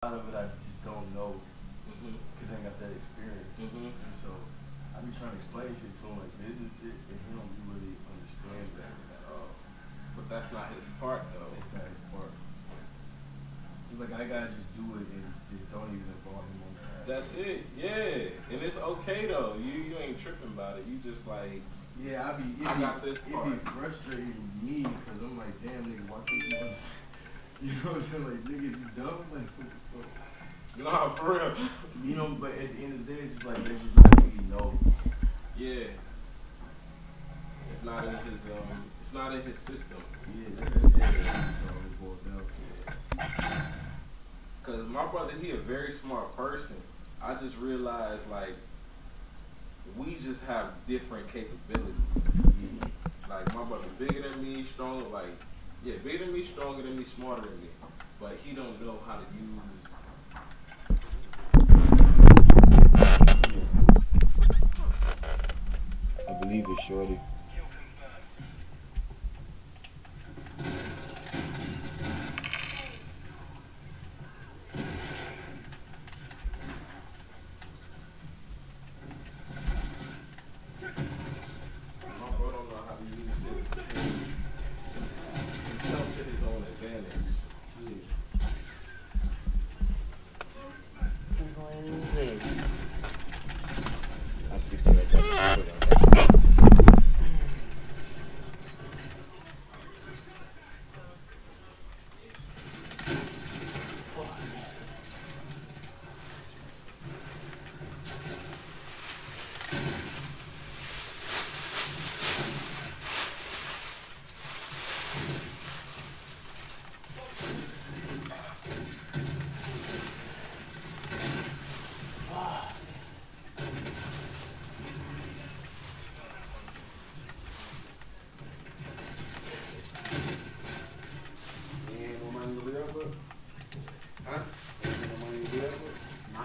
lot of it I just don't know because I ain't got that experience. And so I be trying to explain shit to him like business shit, and he don't really understand that at all. But that's not his part though. It's not his part. He's like, I gotta just do it and just don't even involve him on that. That's it, yeah. And it's okay though. You ain't tripping about it. You just like, yeah, it be frustrating me because I'm like, damn nigga, why can't you just, you know what I'm saying? Like, nigga, you dumb? Like, what the fuck? nah, for real. You know, but at the end of the day, it's just like, there's just no way he know. Yeah. It's not in his it's not in his system. Yeah, that's all it boils down to. Cause my brother, he a very smart person. I just realized like we just have different capabilities. Like my brother bigger than me, stronger, like yeah, bigger than me, stronger than me, smarter than me. But he don't know how to use I believe it's shorty. I 16 like that.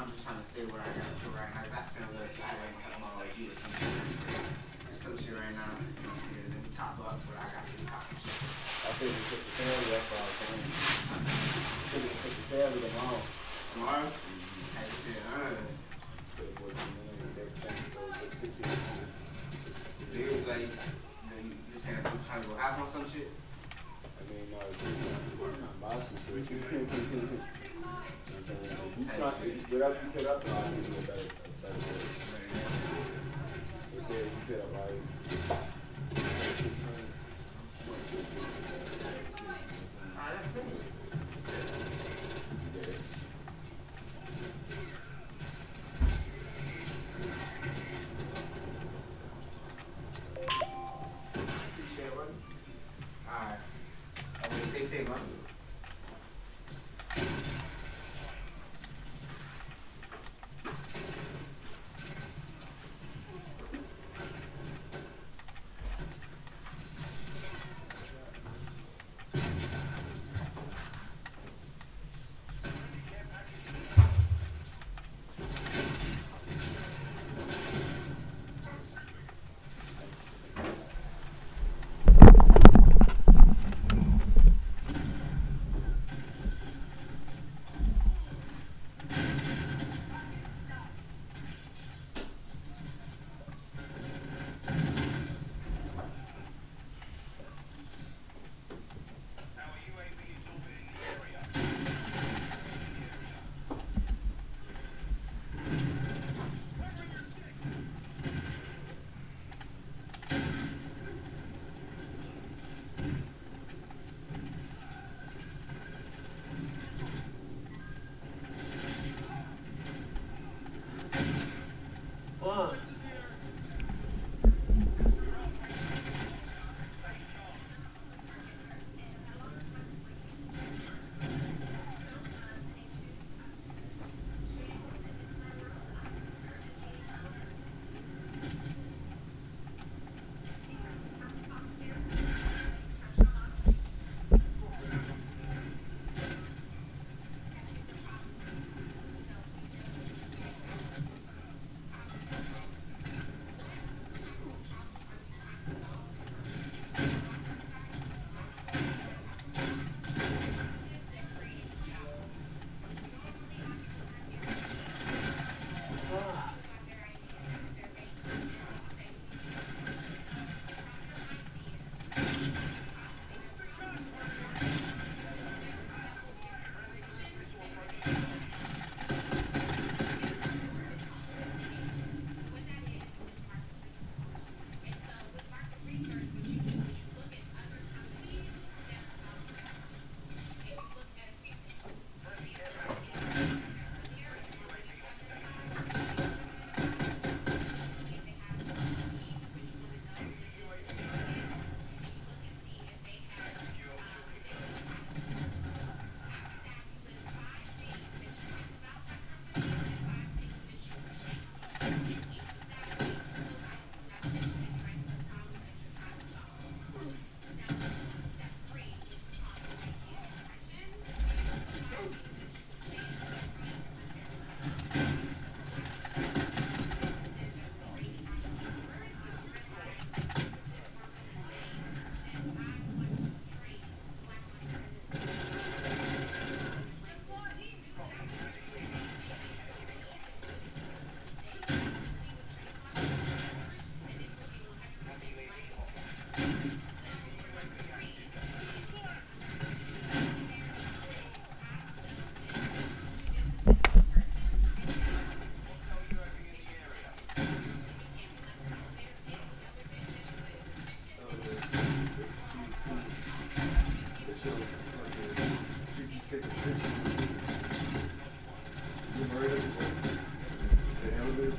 I'm just trying to say what I got to do right now. I spent a little time like my OG or something. Some shit right now. You know what I'm saying? Let me top up what I got to do. I think we took the family, that's all I'm saying. We took the family tomorrow. Tomorrow? Type shit, Dude, like, you saying that you trying to go half on some shit? I mean, no, it's not my situation. Whatever you put up, I'll give you a better way. So say you put up like That's cool. Appreciate it, buddy. Alright. Stay safe, man.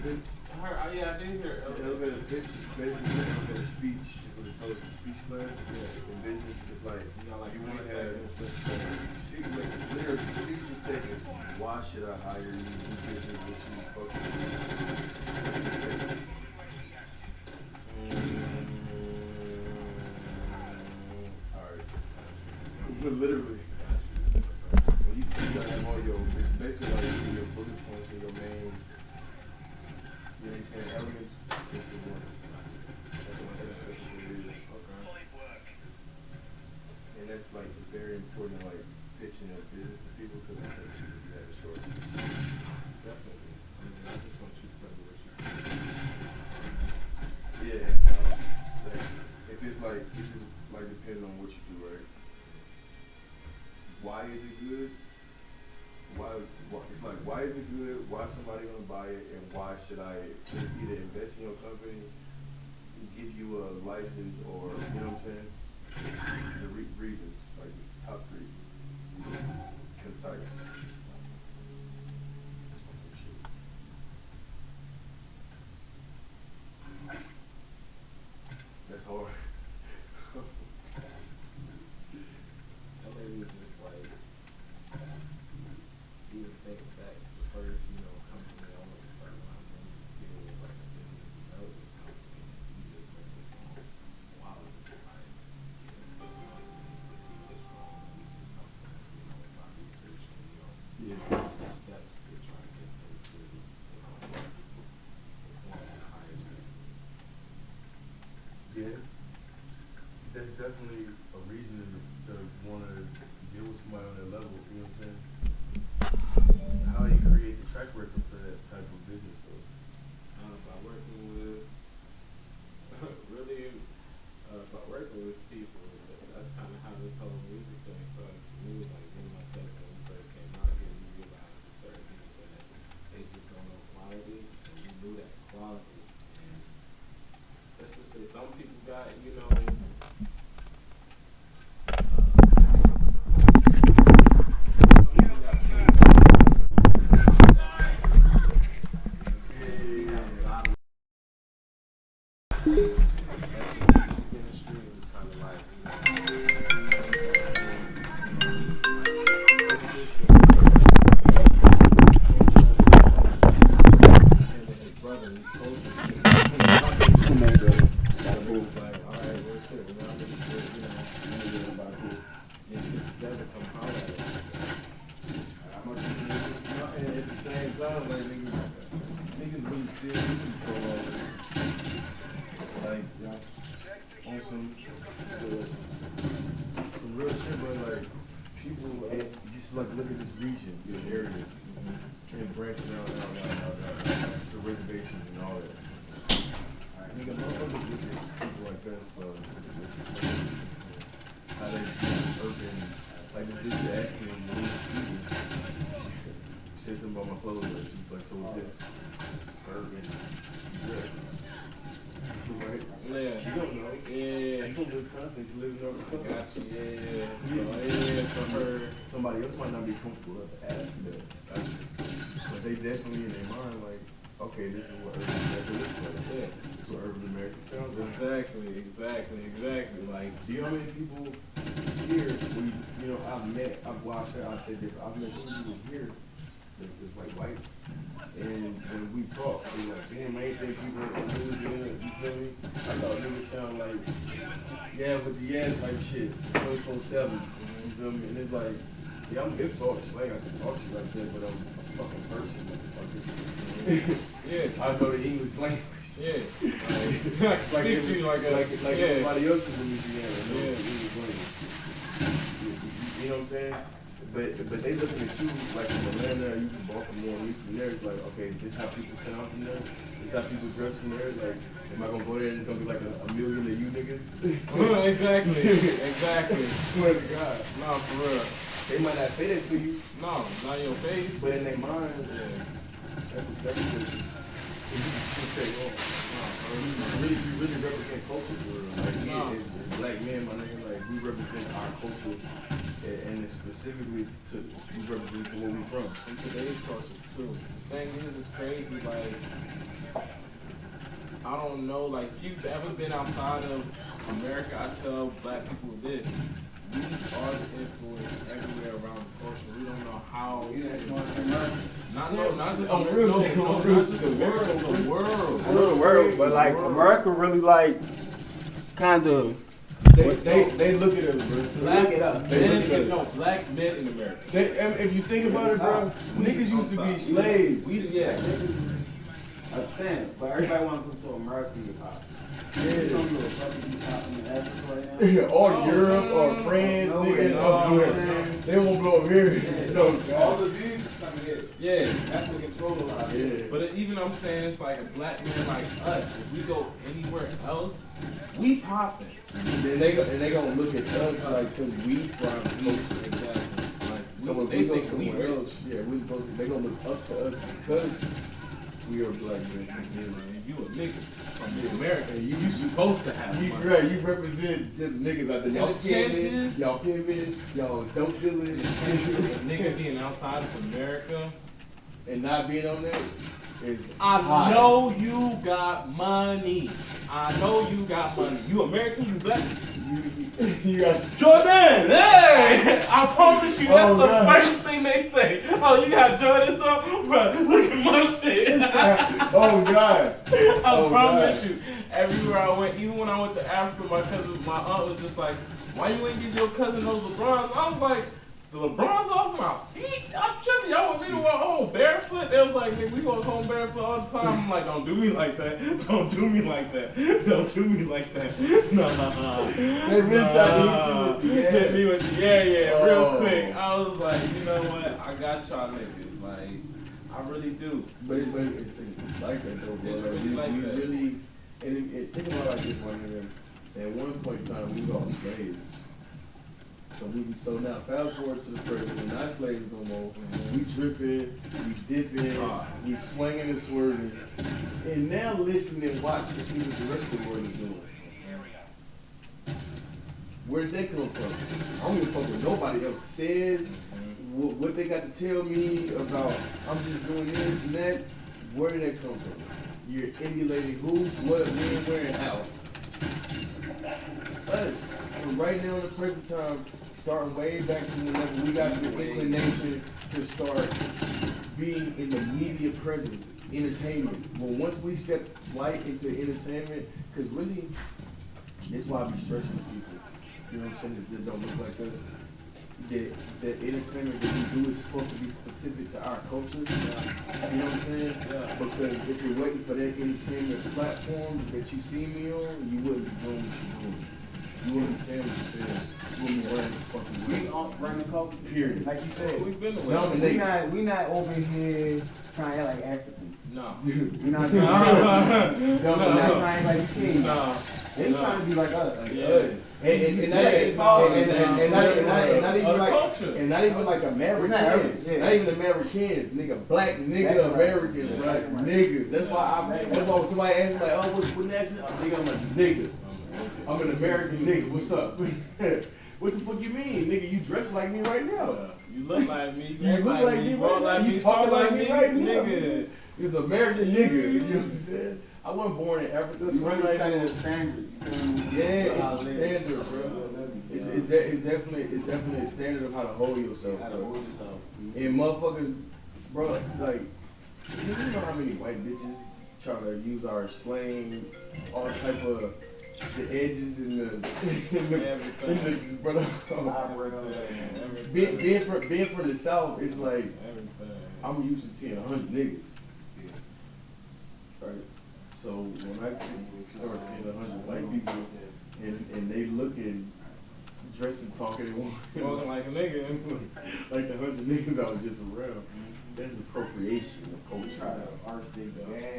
pitch? Yeah, I did hear The elevator. elevator pitch is basically an elevator speech. What it calls a speech class. Yeah. In business, it's like You got like you 3 want to have literally 60 seconds. Why should I hire you? Who gives me what you fucking do? 60 seconds. Alright. But literally, when you gotta have all your, it's basically like your bullet points and your main, you know what I'm saying, elements. It's the one. That's what it is. And that's like very important, like pitching a business to people because it takes you to do that short. Definitely. I mean, I just want you to tell me what you think. Yeah, like, if it's like, this is like depending on what you do, right? Why is it good? It's like, why is it good? Why somebody gonna buy it? And why should I either invest in your company, give you a license, or, you know what I'm saying? The reasons, like the top 3. Concise. That's hard. That made me just like even think back to the first, company I went to start when I moved here was like a business development company. We just went this on while it was like get into the company, see what's wrong, we do something, my research and Yeah. steps to try and get them to perform at a higher standard. Yeah. That's definitely a reason to want to deal with somebody on that level, you know what I'm saying? How do you create the track record for that type of business, though? By working with, really, by working with people, that's kind of how this whole music thing started for me. Like, me and my cousin, when we first came out here, we realized with certain people that they just don't know quality, and we knew that quality. And let's just say some people got, some real shit, but like people, just like look at this region, your area, and branching out the reservations and all that. Nigga, motherfuckers look at people like us for how they urban, like the bitch that asked me in the movie, said something about my clothes, like, she's like, so is this urban dress? Right? Yeah. She don't know. Yeah. She from Wisconsin. She lives in North Dakota. Gotcha. Yeah. So, for her, somebody else might not be comfortable enough to ask that. But they definitely in their mind like, okay, this is what urban America looks like. Yeah. This is what urban America sounds like. Exactly. Like, Do you know how many people here? I've met. I said different. I've met some people here that's like white. And when we talk, they like, damn, I ain't think people are really doing it, you feel me? I thought niggas sound like, yeah, with the yeah type shit, 24/7, you feel me? And it's like, yeah, I'm good talk slang, I can talk to you like that, but I'm a fucking person, motherfucker. yeah. I know the English language. Yeah. Like Speak to you like yeah. everybody else is Louisiana, no Yeah. English language. You know what I'm saying? But they looking at you like from Atlanta, you from Baltimore, you from there. It's like, okay, this how people sound from there. This how people dress from there. It's like, am I gonna go there and it's gonna be like a million of you niggas? Exactly. Swear to God. No, for real. They might not say that to you. No, not in your face. But in their mind, Yeah. that's We really represent culture, bro. Like, as black men, my nigga, like, we represent our culture, and it's specifically we represent to where we from. In today's culture, too. The thing is, it's crazy, like, I don't know, like, if you've ever been outside of America, I tell black people this. We are the influence everywhere around the culture. We don't know how. Not just the world. But like America really like kind of They look at us, bro. Black men in America. If you think about it, bro, niggas used to be slaves. I'm saying, but everybody want to go to American hip hop. Or Europe or France, nigga. They won't blow up here. All the views coming here. Yeah. That's what control a lot. Yeah. But even I'm saying it's like a black man like us. If we go anywhere else, we popping. And they gonna look at us like cause we from culture. Exactly. Like So if they we go think we somewhere rich. else, they gonna look up to us because we are black men. You a nigga from America. You supposed to have money. Right, you represent them niggas out there. Y'all And the scamming, chances- y'all pimping, y'all dope dealing, A nigga being outside of America. and not being on that is I high. know you got money. I know you got money. You American, you black. You got Jordan, hey! I promise you, that's Oh, the God. first thing they say. Oh, you got Jordans on? Bro, look at my shit. oh God. I promise God. you. Everywhere I went, even when I went to Africa, my aunt was just like, why you ain't give your cousin those LeBrons? I was like, the LeBrons off my feet? I'm tripping. Y'all want me to walk home barefoot? They was like, nigga, we walk home barefoot all the time. I'm like, don't do me like that. Don't do me like that. Don't do me like that. Nah. They really tried to hit you with the Hit me with the real Oh. quick. I was like, you know what? I got y'all niggas. Like, I really do. But it's like that though, bro. It's Like, really like we that. really, and think about it like this, one nigga. At one point in time, we were all slaves. So now fast forward to the present, we're not slaves no more. We dripping, we dipping, we swinging and swerving. And now listen and watch and see what the rest of the world is doing. Where did they come from? I don't give a fuck what nobody else says, what they got to tell me about, I'm just doing this and that. Where did that come from? You're emulating who, what, when, where, and how. Us. And right now in the present time, starting way back to whenever we got the inclination to start being in the media presence, entertainment. Well, once we step light into entertainment, because really, that's why I be stressing people. You know what I'm saying? That don't look like us. The entertainment that we do is supposed to be specific to our culture. You know what I'm saying? Yeah. Because if you're waiting for that entertainment platform that you see me on, you wouldn't be doing what you're doing. You wouldn't be saying what you're saying. You wouldn't be wearing the fucking We wig. on running culture. Period. Like you said, We've been away. No, we not over here trying to act like Africans. No. We not trying to No, we not no. trying to act like kings. No. They trying to be like us. Like, Yeah. And not even like Americans, not even Americans, nigga, black nigga Americans, black niggas. That's why when somebody asks me like, oh, what national? Nigga, I'm like, nigga. I'm an American nigga. What's up? What the fuck you mean, nigga? You dress like me right now. You look like me. You look like me right now. You talking like me right now. Nigga. You're an American nigga. You know what I'm saying? I wasn't born in Africa, so I'm like, setting a standard. yeah, it's a standard, bro. It's definitely a standard of how to hold yourself, bro. And motherfuckers, bro, like, you know how many white bitches try to use our slang, all type of the edges and the brother. Being from the South, it's like I'm used to seeing 100 niggas, right? So when I start seeing 100 white people and they looking, dressing, talking, and Walking like a nigga. like the 100 niggas I was just around, that's appropriation of culture. Try to arch their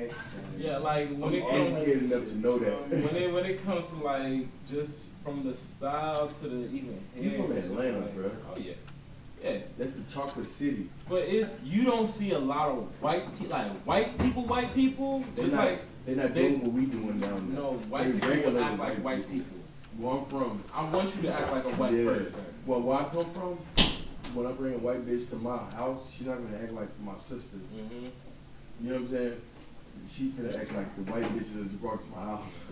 back. Yeah, like when it I'm comes educated enough to know that. when it comes to like just from the style to the even hair. You from it's Atlanta, like, bro. Oh yeah. Yeah. That's the chocolate city. But you don't see a lot of white people. Just like they're not doing what we doing down there. No, white people act like white people. Where I'm from, I want you to act like a white person. Well, where I come from, when I bring a white bitch to my house, she's not gonna act like my sister. Mm-hmm. You know what I'm saying? She gonna act like the white bitch that just brought to my house.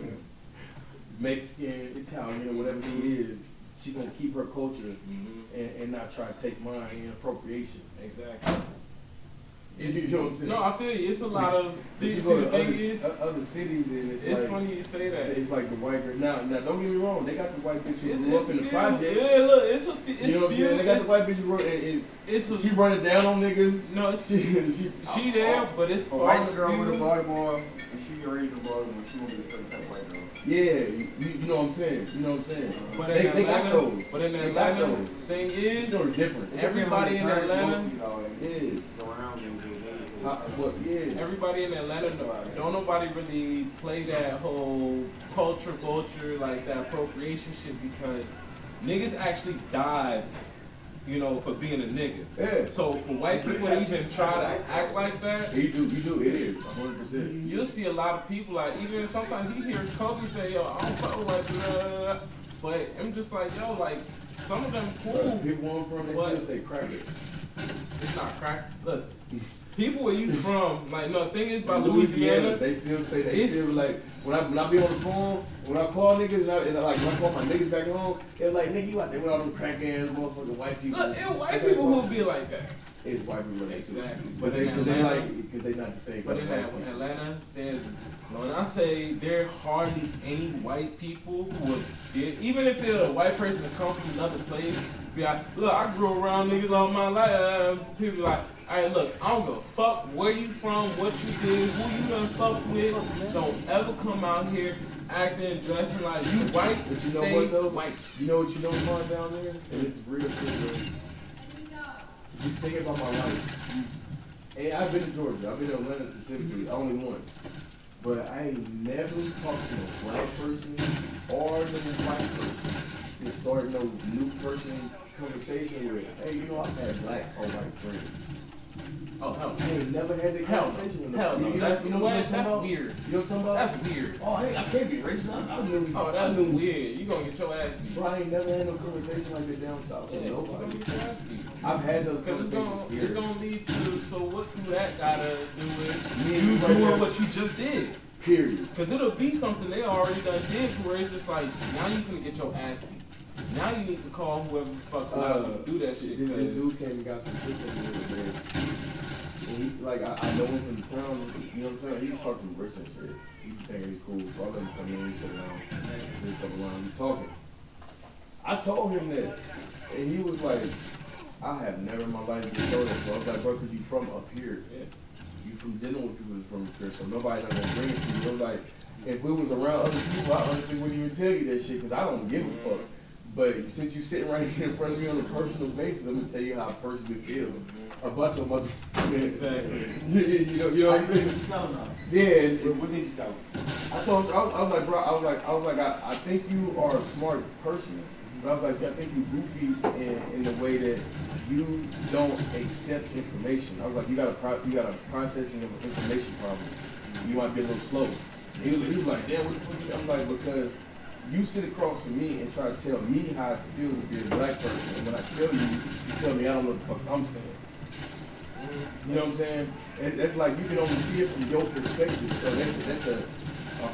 Mexican, Italian, or whatever she is, she gonna keep her culture and not try to take mine in appropriation. Exactly. You know what I'm saying? No, I feel you. It's a lot of But big you go to other other cities and it's like, funny you say that. it's like the white girl. Now don't get me wrong. They got the white bitch who grew up in the projects. Yeah, look, it's You know what I'm saying? They got the white bitch who grew up. She running down on niggas. No, she there, but it's A far white girl with a volleyball, and she raised the ball when she won't be a certain type of white girl. Yeah, you know what I'm saying. You know what I'm saying. But They got those. But in They got Atlanta, those. thing is, It's sort of different. everybody in Atlanta, is. Around them, everybody in Atlanta, don't nobody really play that whole culture vulture, like that appropriation shit, because niggas actually died, you know, for being a nigga. Yeah. So for white people to even try to act like that, You do. It is 100%. you'll see a lot of people, like, even sometimes you hear Kobe say, yo, I don't fuck with white people, but I'm just like, yo, like, some of them cool. People where I'm from, they still say crack it. It's not crack. Look, people where you from, like, no, the thing is about Louisiana, Louisiana, they still say, they still like, when I be on the phone, when I call niggas, and like, when I call my niggas back home, they're like, nigga, you out there with all them crack ass motherfucking white people. look, it's white people who be like that. It's white people that do. Exactly. But they Atlanta- like, because they not the same. But in kind of white people. Atlanta, there's, when I say there hardly any white people who are dead, even if they're a white person that come from another place, be like, look, I grew around niggas all my life. People be like, alright, look, I don't give a fuck where you from, what you did, who you done fuck with. Don't ever come out here acting and dressing like you white. But you know stay what though? white. You know what you know about down there? And it's real shit, bro. Just think about my life. And I've been to Georgia. I've been to Atlanta specifically, only once. But I ain't never talked to a black person or no white person that started no new person conversation with, hey, you know, I've had black or white friends. Oh, hell I ain't never had that Hell conversation with no. Hell no. You That's, know what I'm talking that's about? weird. You know what I'm talking about? That's weird. Oh, hey, I can't be racist. I knew. Oh, I that's knew. weird. You gonna get your ass beat. Bro, I ain't never had no conversation like that down south with Yeah, you gonna nobody. get your ass beat. I've had those Because conversations it's here. gonna lead to, so what do that gotta do with Me you and you right doing there. what you just did? Period. Because it'll be something they already done did to where it's just like, now you can get your ass beat. Now you need to call whoever the fuck allows you to do that shit. This 'cause- dude came and got some shit from me, man. And he, like, I know him from the town, you know what I'm saying? He's talking rich and shit. He's thinking he's cool, so I let him come in, he sit around, we come around, we talking. I told him that, and he was like, I have never in my life been told that, so I was like, bro, cause you from up here. Yeah. You from dealing with people from up here, so nobody's not gonna bring it to you. I was like, if we was around other people, I honestly wouldn't even tell you that shit, cause I don't give a fuck. But since you sitting right here in front of me on a personal basis, I'm gonna tell you how I personally feel. A bunch of motherfuckers. Exactly. you know what I'm saying? Yeah. And What did you tell him? I told you, I was like, bro, I was like, I think you are a smart person, but I was like, I think you goofy in the way that you don't accept information. I was like, you got a processing of information problem. You might be a little slow. He was like, damn, what the fuck? I'm like, because you sit across from me and try to tell me how it feels to be a black person, and when I tell you, you tell me I don't know what the fuck I'm saying. You know what I'm saying? And that's like, you can only see it from your perspective, so that's a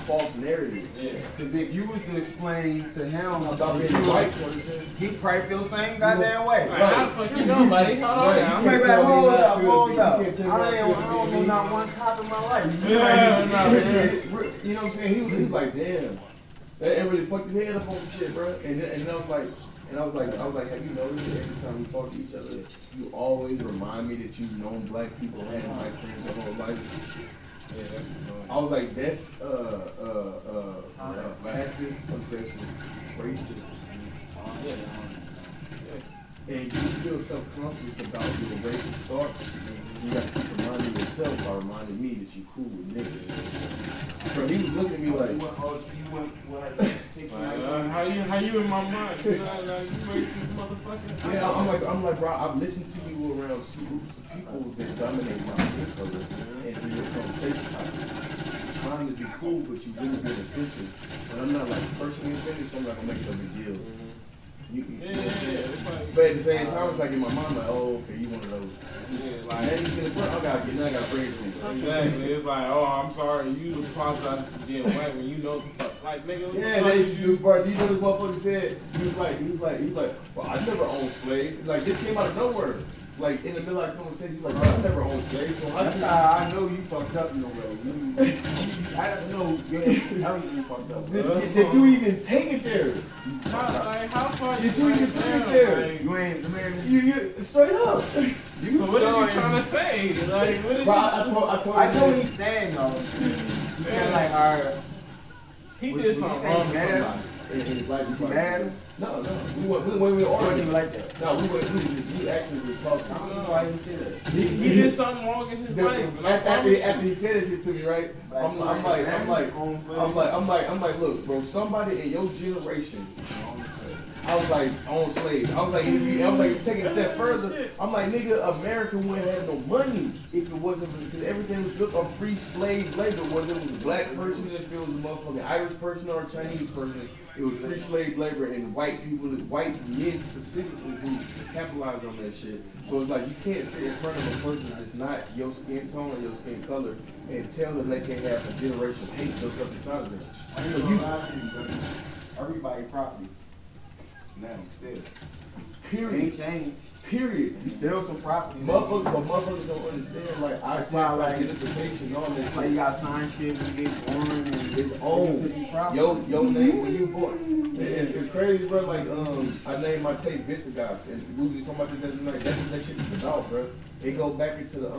false narrative. Yeah. Because if you was to explain to him About being a white person. he probably feel the same goddamn way. Like, how the fuck you know, buddy? Hold on Right. now. You can't Wait, tell me hold how I up, feel hold to be. up. You can't tell me I how I don't feel to know be. not one cop in my life. You know what I'm saying? He was like, damn. That really fucked his head up on some shit, bro. And I was like, have you noticed that every time we talk to each other, you always remind me that you've known black people and black friends your whole life? Yeah, that's annoying. I was like, that's passive aggressive racist. Yeah. And you feel self-conscious about your racist thoughts. You got to keep reminding yourself yourself by reminding me that you cool with niggas. Bro, he was looking at me like, how you in my mind? You know, like you racist motherfucker. yeah, I'm like, bro, I've listened to you around groups of people that dominate my skin color and do your conversation like trying to be cool, but you really get offensive. But I'm not like personally offended, so I'm not gonna make it a big deal. Yeah. It's like, But at the same time, it's like in my mind, like, oh, okay, you one of those. yeah, Now like. you get it, I gotta bring it to you. Exactly. It's like, oh, I'm sorry. You apologize for getting white when you know the fuck. Like, nigga, what the Yeah, fuck they, did you, bro, you know what the motherfucker said? He was like, well, I never owned slaves. Like, this came out of nowhere. Like, in the middle of the conversation, he's like, bro, I never owned slaves. So That's how I know you fucked up in a way. I don't know. Yeah, I don't think you fucked up. Did you even take it there? how far Did you even take it there? Like, You ain't the man. You straight up. so what are you trying to say? Like, what is Bro, you? I told I know what he's saying though. He's saying like, alright. He did something wrong to somebody. And his life was Mad? No. We It wasn't arguing. even like that. No, we actually was talking. I don't know why he said that. He did something wrong in his life. And I promise you. After he said that shit to me, right? I'm like, look, bro, somebody in your generation, I was like, on slaves. I was like, taking a step further. I'm like, nigga, America wouldn't have no money if it wasn't, because everything was built on free slave labor. Whether it was a black person, if it was a motherfucking Irish person or a Chinese person, it was free slave labor, and white people, white men specifically, who capitalized on that shit. So it's like, you can't sit in front of a person that's not your skin tone or your skin color and tell them they can't have a generation of hate built up inside of them. I ain't gonna lie to you, but everybody property. Now, still. Period. Ain't changed. Period. You still some property. Motherfuckers don't understand. Like, I That's why, like, identification and all that That's why you shit. got sign shit when you get born and It's own. Your name when you born. It's crazy, bro. Like, I named my tape Visigoths, and we was talking about this the other night. That's what that shit is about, bro. It goes back into the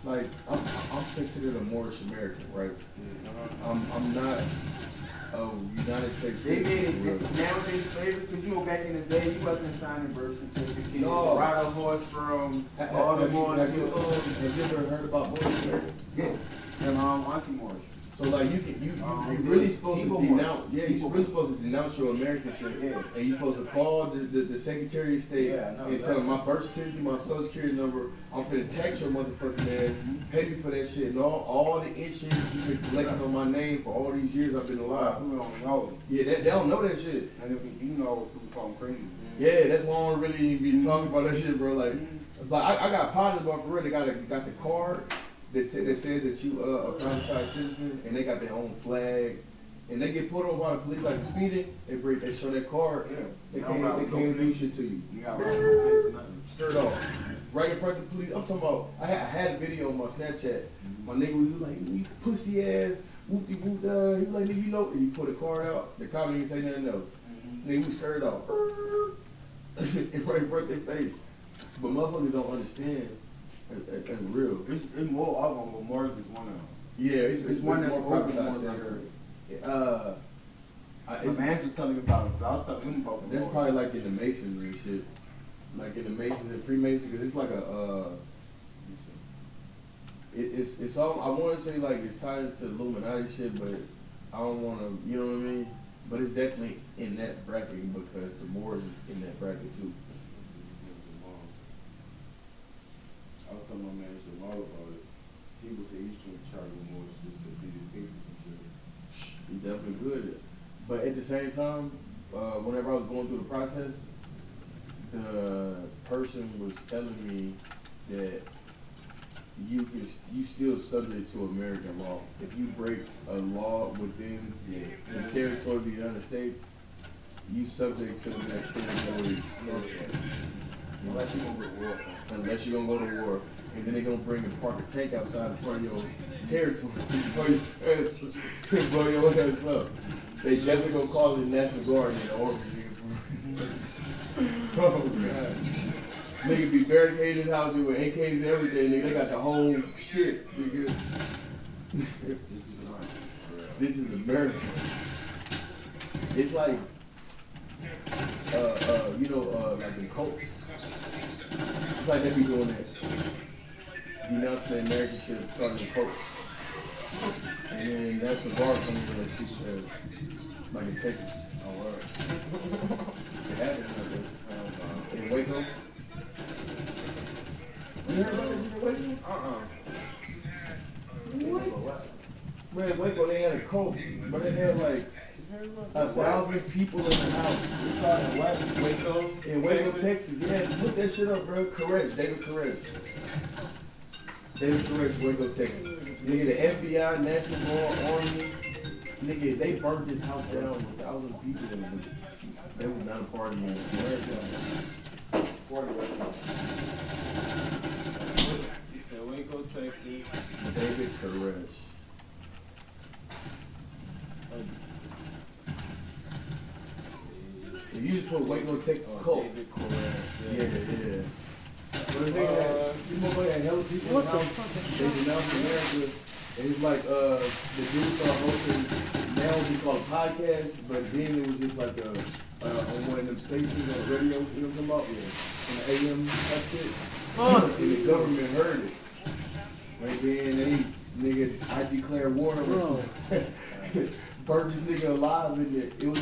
like I'm considered a Moorish American, right? I'm not a United States They made citizen. it nowadays favorite because you know back in the day you wasn't signing birth certificates. No. Ride a horse from all the Have you mornings. ever heard about Moorish American? Yeah. And Auntie Morris. So like you really supposed to denounce, you're really supposed to denounce your American shit, Yeah. and you're supposed to call the Secretary of State Yeah, I know, and tell them my birth certificate, my social security number, I'm finna tax your motherfucking ass, pay me for that shit, and all the insurance you've been collecting on my name for all these years I've been alive. Who don't know? Yeah, they don't know that shit. And if you know, people call them crazy. Yeah, that's why I don't really even be talking about that shit, bro. Like I got positive about for real. They got the card that says that you a privatized citizen, and they got their own flag, and they get pulled over by the police like speeding. They show their card. Yeah. They can't do shit to you. You got no kids or nothing. Stirred off. Right in front of the police. I'm talking about. I had a video on my Snapchat. My nigga was like, "You pussy ass, whoopty whoop." He was like, "Nigga, you know," and you pull the card out. The cop didn't say nothing else. Nigga, we stirred off. And right in front of their face. But motherfuckers don't understand. That's real. It's more. I don't know. Mars is one of them. Yeah, it's one that's more open, privatized more center. My man was telling me about it. So I was telling him about it. That's probably like in the Masons and shit. Like in the Masons and Freemasons, because it's like it's all, I want to say like it's tied to Illuminati shit, but I don't want to, you know what I mean? But it's definitely in that bracket because the Moors is in that bracket too. I was telling my man Jamal about it. He was saying he's trying to charge more just to beat his cases and shit. He definitely good. But at the same time, whenever I was going through the process, the person was telling me that you still subject to American law. If you break a law within the territory of the United States, you subject to that territory. Unless you're gonna go to war. Unless you're gonna go to war. And then they're gonna bring and park a tank outside in front of your territory. Blow your ass up. They definitely gonna call it the National Guard in the Army. Oh god. Nigga be barricaded houses with AKs and everything, nigga. They got the whole shit, nigga. This is America. It's like, like in cults. It's like they be doing that. denouncing the American shit and starting to coke. And then that's the bar comes in like she said, like in Texas. Oh, word. It happened in Waco. You heard about this in Waco? What? Man, Waco, they had a cult, but they had like 1,000 people in the house. Waco? In Waco, Texas. Yeah, put that shit up, bro. Koresh, David Koresh. David Koresh, Waco, Texas. Nigga, the FBI, National Guard, Army, nigga, they burnt this house down with 1,000 people in it. They was not a party in America. Party right now. You said Waco, Texas. David Koresh. If you just put Waco, Texas, cult. David Koresh. Yeah. But the thing that, these motherfuckers had hella people in the house. They denounced America. And it's like, the dude started hosting, now we call it podcast, but then it was just like on one of them stations on the radio, you know what I'm talking about? Yeah. On the AM type shit. And the government heard it. And then nigga, I declare war on burned this nigga alive in it. It was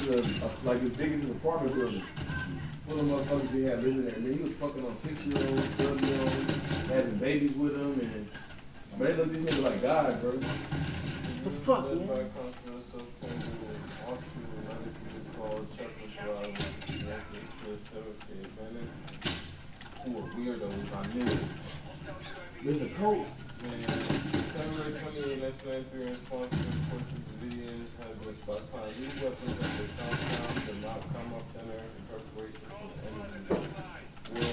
like as big as an apartment building. Full of motherfuckers they had living there. And then he was fucking on 6-year-olds, 12-year-olds, having babies with him, and but they look this nigga like God, bro. The fuck, man? Who are weirdos, I knew it. There's a cult. Man, February 28, 1993, in response to reported civilians had been stockpiling new weapons at the downtown, the Mount Carmel Center, in preparation for the end of the war.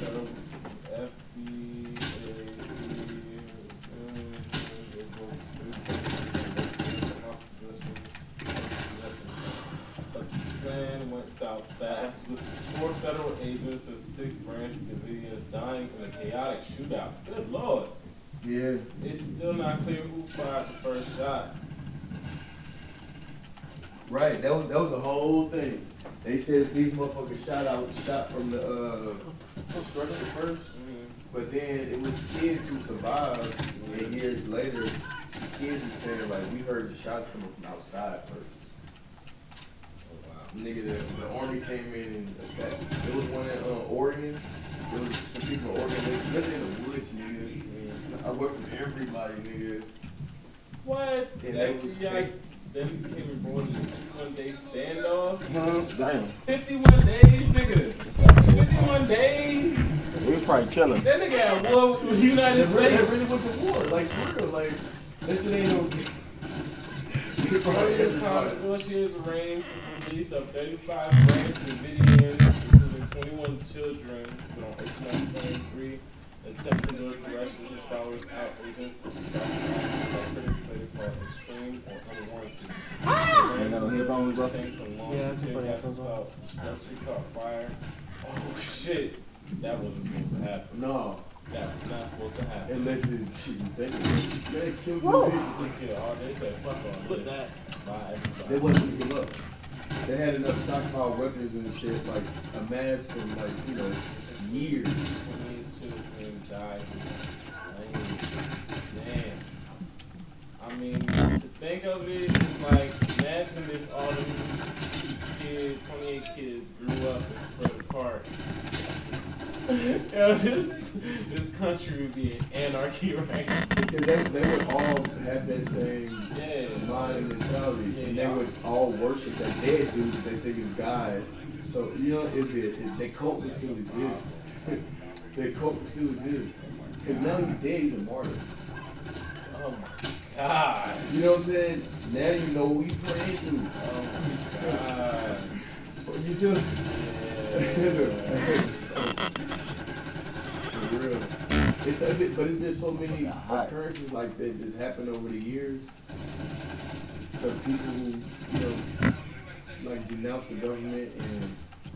Federal Plan went south fast with 4 federal agents and 6 branch civilians dying in a chaotic shootout. Good Lord. Yeah. It's still not clear who fired the first shot. Right, that was the whole thing. They said these motherfuckers shot from the structure first, but then it was kids who survived, and years later, the kids are saying like we heard the shots coming from outside first. Nigga, the army came in and attacked. There was one in Oregon. There was some people in Oregon. They lived in the woods, nigga. I worked with everybody, nigga. What? And That they was then became involved in a 51-day standoff. Damn. 51 days, nigga. 51 days. We was probably chilling. That nigga at war with the United They States. really went to war, like for real, like this shit ain't no. Earlier negotiators arranged for the release of 35 branch civilians, including 21 children, but on April 23, attempted to arrest his followers out agents to stop critics that they call extreme or unwarranted. Ain't got no headphones, bro? Some long tear gas assault, structure caught fire. Oh shit, that wasn't supposed to happen. No, That was not supposed to happen. unless it shit you think they killed Whoa. you. They killed all they said fuck all Put this. that. Bye everybody. They wasn't gonna give up. They had enough stockpile weapons and shit, like amassed from like years. 20 children died. Damn. I mean, to think of it, it's like, imagine if all these kids, 28 kids, grew up and split apart. Yo, this country would be in anarchy right now. Because they would all have that same mind and mentality, and they would all worship that dead dude that they think is God. So, you know, if their cult would still exist. Their cult would still exist. Because now he's dead, he's a martyr. Oh my God. You know what I'm saying? Now you know who you praying to. Oh my God. You see what Yeah. For real. But it's been so many occurrences like that that's happened over the years. So people who, like denounce the government and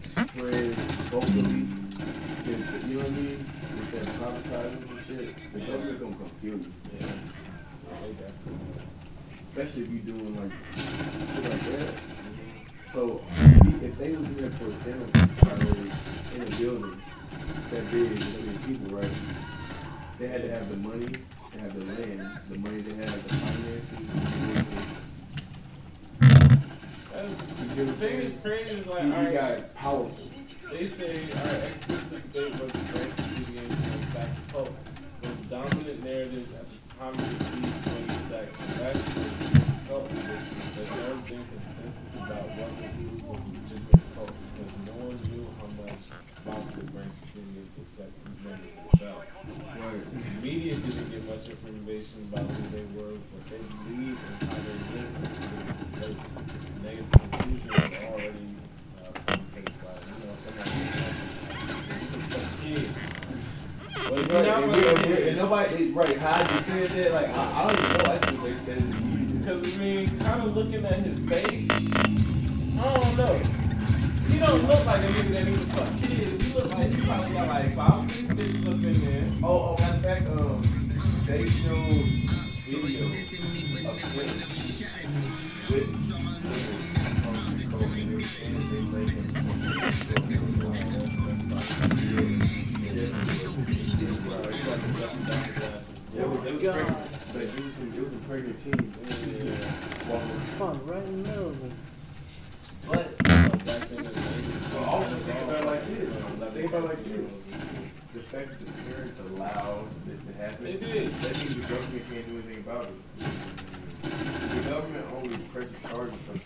spread vocally, you know what I mean? With that privatizing and shit, the government gonna come kill you. Yeah. Especially if you doing like shit like that. So if they was in there for a stand in a building that big with so many people, right? they had to have the money to have the land, the money to have the finances. The thing is crazy is like, You alright, got powerful. they say, alright, exorcistic state was the great deviation from back to cult. The dominant narrative at the time of the siege was that actually cult religion, that there has been consensus about what the group was a legitimate cult because no one knew how much Bob could bring security to accept members themselves. Right. The media didn't get much information about who they were, what they believed, and how they lived until they were replaced. Negative conclusions were already communicated by, somebody kid. Well, Right, and nobody, right, how you said that, like, I don't even know actually what they said in the media. Because, I mean, kind of looking at his face, I don't know. He don't look like a nigga that even fuck kids. He look like he probably got like 5 6 bitches up in there. Oh, matter of fact, they showed video of him with it was pregnant. Like, it was a pregnant team. Fun right in the middle of it. But back then, But also think about it like this. Think about it like this. The fact that the parents allowed this to happen, They did. that means the government can't do anything about it. The government only presses charges for to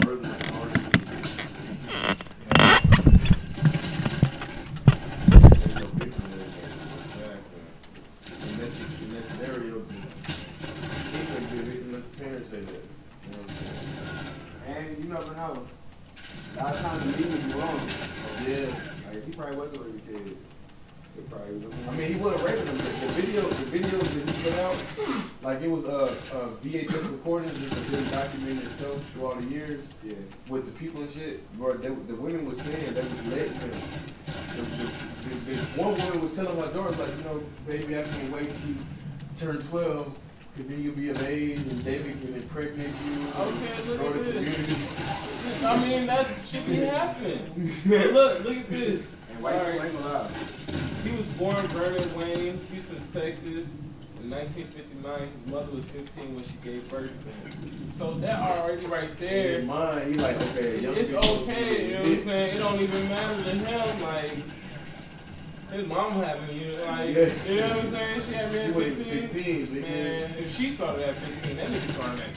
further the charges. There's no victim there. In that scenario, the kid can be a victim, let the parents say that. You know what I'm saying? And you never know. A lot of times the media be wrong. Yeah. Like, he probably wasn't what he said. He probably was. I mean, he wasn't raping them. The videos that he put out, like it was VHS recordings that have been documented itself through all the years. Yeah. With the people and shit, bro, the women was saying they was letting him. The one woman was telling my daughter, like, baby, I can't wait till you turn 12, because then you'll be of age and David can impregnate you. Okay, look go at to this. community. I mean, that's shit be happening. Look at this. And white people ain't gonna lie. He was born Vernon Wayne, Houston, Texas, in 1959. His mother was 15 when she gave birth to him. So that already right there, In mind, he like, okay, young it's people- okay. You know what I'm saying? It don't even matter to him. Like his mom having you, like you know what I'm saying? She had me She at wasn't 15. 16, so Man, if she started at 15, that nigga started at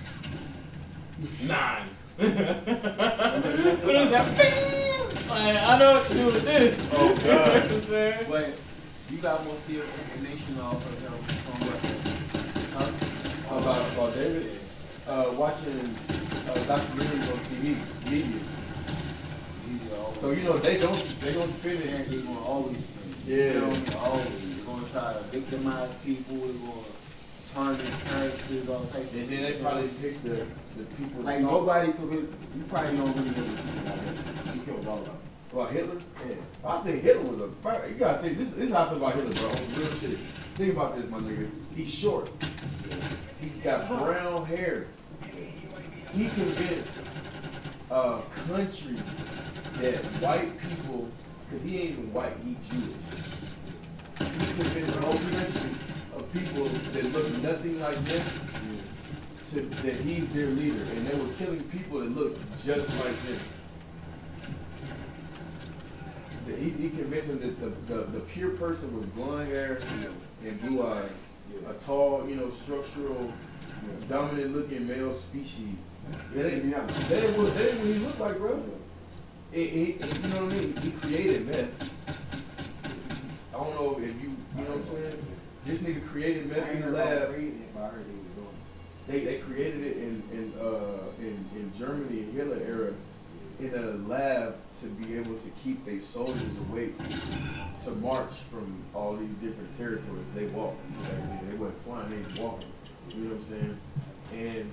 9. Soon as that, like, I know what to do with this. Oh, God. You know what I'm saying? But you got more feel information off of him from what? Huh? About David, watching documentaries on TV, media. So they don't spin And it. they're gonna always spin. Yeah. You know what I mean? Always. They're gonna try to victimize people. They're gonna target characters, all types of And then they shit. probably pick the people. Like that talk. nobody could. You probably don't really know the people like that. He killed all of them. About Hitler? Yeah. I think Hitler was you gotta think this is how I feel about Hitler, bro. Real shit. Think about this, my nigga. He's short. He got brown hair. He convinced a country that white people, because he ain't even white, he Jewish. He convinced a whole country of people that look nothing like this that he's their leader, and they were killing people that looked just like this. He convinced them that the pure person was blonde hair and blue eyes, a tall, structural, dominant looking male species. That ain't what he looked like, bro. You know what I mean? He created meth. I don't know if you know what I'm saying? This nigga created meth in the lab. They created it in Germany in Hitler era in a lab to be able to keep their soldiers awake to march from all these different territories. They walked. They weren't flying, they was walking. You know what I'm saying? And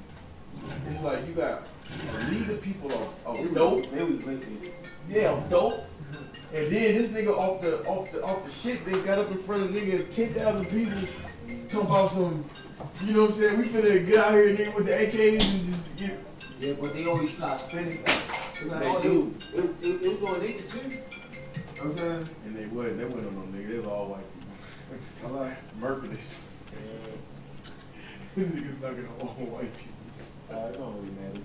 it's like you got a league of people of dope. They was making this. Yeah, of dope. And then this nigga off the shit they got up in front of nigga 10,000 people talking about some, you know what I'm saying? We finna get out here nigga with the AKs and just get. Yeah, but they always try to spin it. Like, They oh, do. It was going niggas too. You know what I'm saying? And they went on them nigga. They was all white people. Murderous. These niggas knocking on all white people. It don't really matter.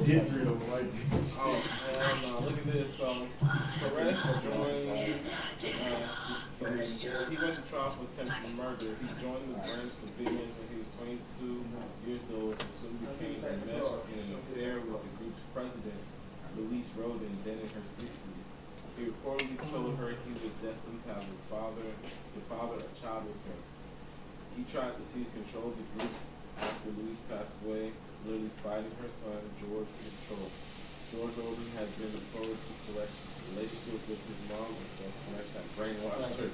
History of white people. Oh, hell no. Look at this. Perez joined, he went to trial for attempted murder. He joined the branch for Vivians when he was 22 years old and soon became enmeshed in an affair with the group's president, Louise Roden, then in her 60s. He reportedly told her he was destined to have to father a child with her. He tried to seize control of the group after Louise passed away, literally fighting her son, George, for control. George Roden has been opposed to Collect's relationship with his mom, and Colect had brainwashed her.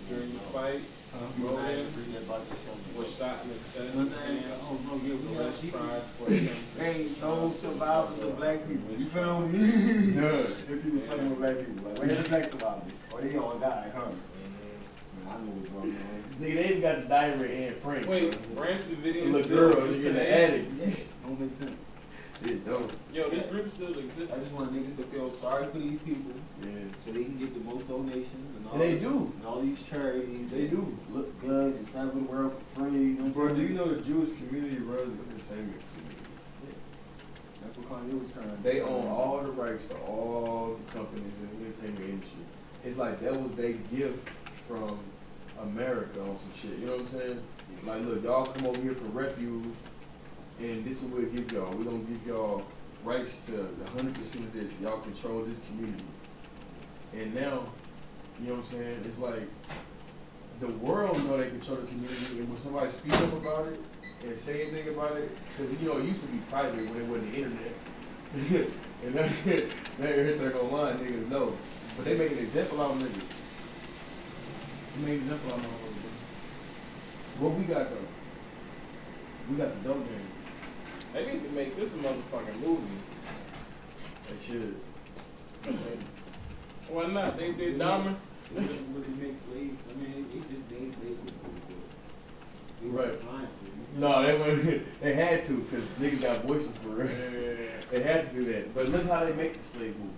During the fight, Roden was shot in the chest, and Colect tried for him. There ain't no survivors of black people. You feel me? None. If you was fucking with black people, like, where's the black survivors? Or they all died, huh? I know what's going on. Nigga, they even got the diary and Frank. Wait, Branch Davidian Look, still girl, exists in the today? attic. Yeah, don't make sense. It don't. Yo, this group still exists. I just want niggas to feel sorry for these people Yeah. so they can get the most donations and all And they that- do. And all these charities. They do. Look good and travel the world for free. You know what Bro, I'm do saying? you know the Jewish community runs the entertainment community? That's what Kanye was trying to do. They own all the rights to all the companies in the entertainment industry. It's like that was their gift from America on some shit. You know what I'm saying? Like, look, y'all come over here for refuge, and this is what we give y'all. We're gonna give y'all rights to 100% of this. Y'all control this community. And now, you know what I'm saying? It's like the world know they control the community, and when somebody speak up about it and say anything about it, because you know it used to be private when it wasn't the internet. And now everything online, niggas know. But they make an example out of niggas. They make an example out of motherfuckers. What we got though? We got the dope game. They need to make this a motherfucking movie. They should. Why not? They did Dahmer. What they make slaves? I mean, it just made slaves. Right. Trying to. No, they had to, because niggas got voices for real. They had to do that. But look how they make the slave movies.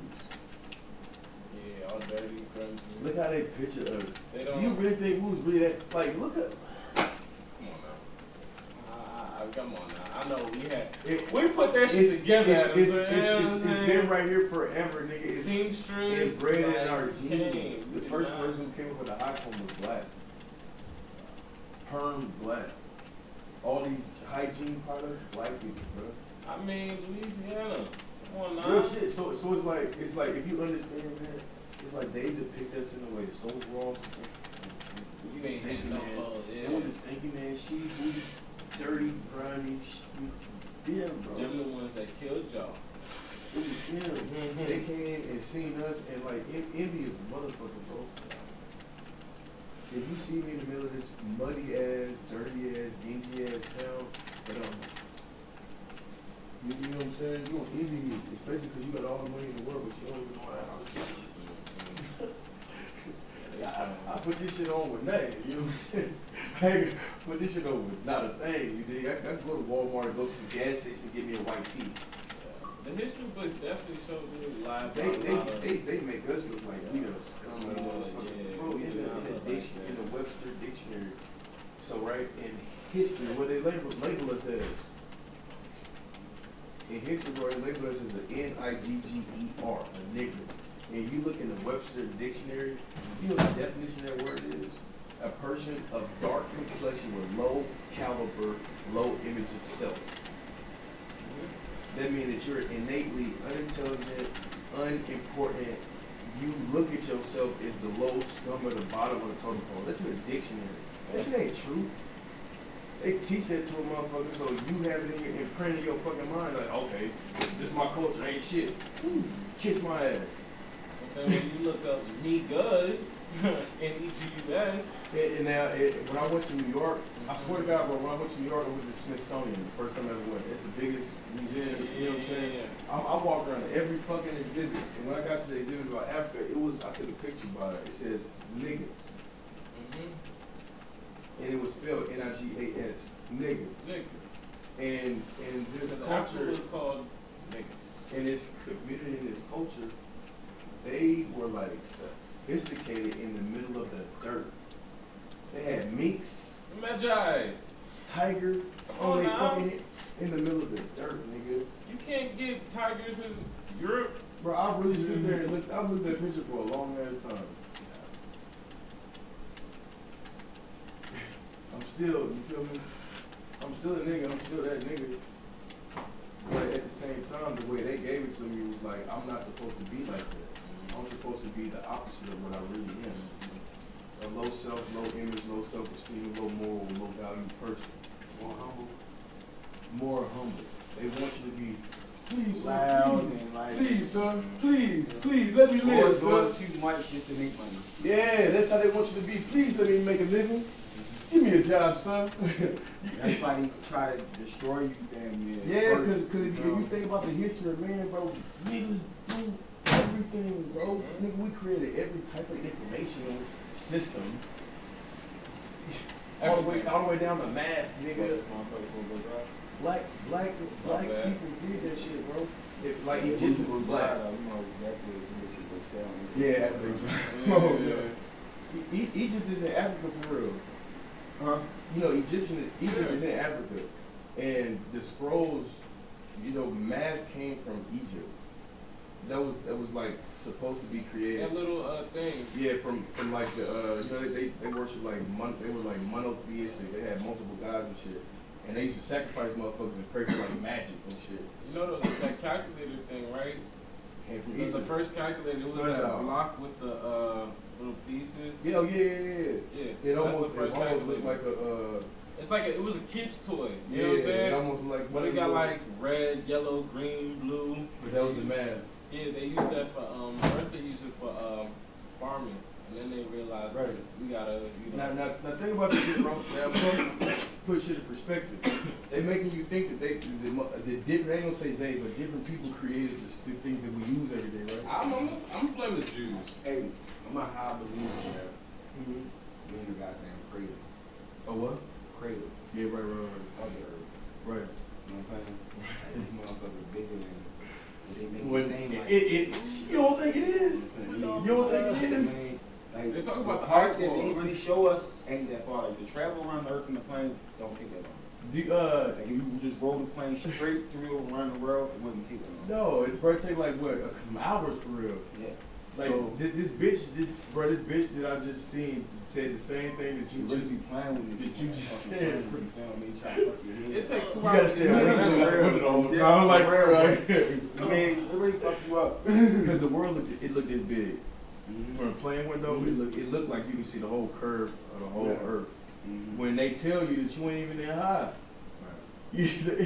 Yeah, all dirty, grungy. Look how they picture us. They don't. You really think we was really that? Like, look at. Come on now. Come on now. I know we had. It, We put that shit together. it's been right here forever, nigga. It's Seamstress. inbred in like, our came. genes. The We first did person who came up with the iPhone was black. Perm black. All these hygiene products, black people, bro. I mean, Louisiana. Come on now. Real shit. So it's like if you understand that, it's like they depict us in a way so wrong. You ain't had no clothes. They were just thinking, man, she booty, dirty, grimy, damn, bro. Them the ones that killed y'all. It was them. They came and seen us and like envy is a motherfucker, bro. If you see me in the middle of this muddy ass, dirty ass, dingy ass town, but you know what I'm saying? You don't envy me, especially because you got all the money in the world, but you don't even know how to I put this shit on with nothing, you know what I'm saying? I ain't put this shit on with not a thing, you dig? I can go to Walmart and go to the gas station and get me a white tee. The history book definitely shows me live. They make us look like we are scum and motherfuckers. Yeah, Bro, in the Webster dictionary, so right, in history, what they label us as, in history, bro, they label us as an N-I-G-G-E-R, a nigger. And you look in the Webster dictionary, you know what the definition of that word is? A person of dark complexion with low caliber, low image of self. That means that you're innately unintelligent, unimportant. You look at yourself as the low scum at the bottom of the totem pole. That's in the dictionary. That shit ain't true. They teach that to a motherfucker so you have it in your imprint in your fucking mind. Like, okay, this is my culture, ain't shit. Kiss my ass. And when you look up niggas, N-E-G-U-S, And now, when I went to New York, I swear to God, bro, when I went to New York, I went to the Smithsonian the first time I ever went. It's the biggest museum, you know what I'm saying? Yeah. I walked around every fucking exhibit, and when I got to the exhibit about Africa, I took a picture by it. It says niggas, and it was spelled N-I-G-A-S, niggas. Niggas. And there's a Africa culture, was called niggas. in this community, in this culture, they were like sophisticated in the middle of the dirt. They had minks, Magi. tiger, Come on on their now. fucking head in the middle of the dirt, nigga. You can't get tigers in Europe. Bro, I really sit there and look. I've looked at that picture for a long ass time. I'm still, you feel me? I'm still a nigga. I'm still that nigga. But at the same time, the way they gave it to me was like, I'm not supposed to be like that. I'm supposed to be the opposite of what I really am. A low self, low image, low self-esteem, low moral, low value person. More humble. More humble. They want you to be, please, Loud please, and like. please, son, please, let me live, son. Too much just to make money. Yeah, that's how they want you to be. Please let me make a living. Give me a job, son. That's why they try to destroy you, damn near. Yeah, first, because if you think about the history of man, bro, niggas do everything, bro. Nigga, we created every type of informational system. All the way down to math, nigga. Black bad. people did that shit, bro. Like Egyptians was black. Yeah, Africa. Egypt is in Africa for real. You know, Egypt is in Africa, and the scrolls, you know, math came from Egypt. That was like supposed to be created. That little thing. Yeah, from like the you know, they worship like they were like monotheistic. They had multiple gods and shit, and they used to sacrifice motherfuckers and pray for like magic and shit. You know that calculator thing, right? Came from The Egypt. first calculator was that Sundial. block with the little pieces. Yeah, oh, yeah. Yeah, It that's almost the first looked like a It's like it was a kid's toy. You yeah, know what I'm saying? it almost looked like But it got like red, yellow, green, blue. But that was the math. Yeah, they used that for first they used it for farming, and then they realized Right. we gotta Now think about this shit, bro. Now, put shit in perspective. They making you think that the different. They ain't gonna say they, but different people created the things that we use every day, right? I'm blaming the Jews. Hey, I'm a high believer that being a goddamn cradle. Oh what? Cradle Yeah, right. of the earth. Right. You know what I'm saying? This motherfucker bigger than what they make When it seem like. you don't think it is? You don't think it is? Like, They talk about the part ice that wall. they really show us ain't that far. Like, the travel around the earth in the plane don't take that long. Like, if you just roll the plane straight through around the world, it wouldn't take that long. No, it probably take like what, some hours for real. Yeah. Like So, this bitch that I just seen said the same thing that you you really just. be playing with it. that you just Fucking said. playing, you feel me? Try to fuck your head It takes 2 You gotta hours. stay away from the real. Yeah. I'm like real, right? I mean, it really fuck you up. Because the world looked this big. Mhm. From a plane window, it looked like you can see the whole curve of the whole Yeah. earth. Mhm. When they tell you that you ain't even that high, you, You're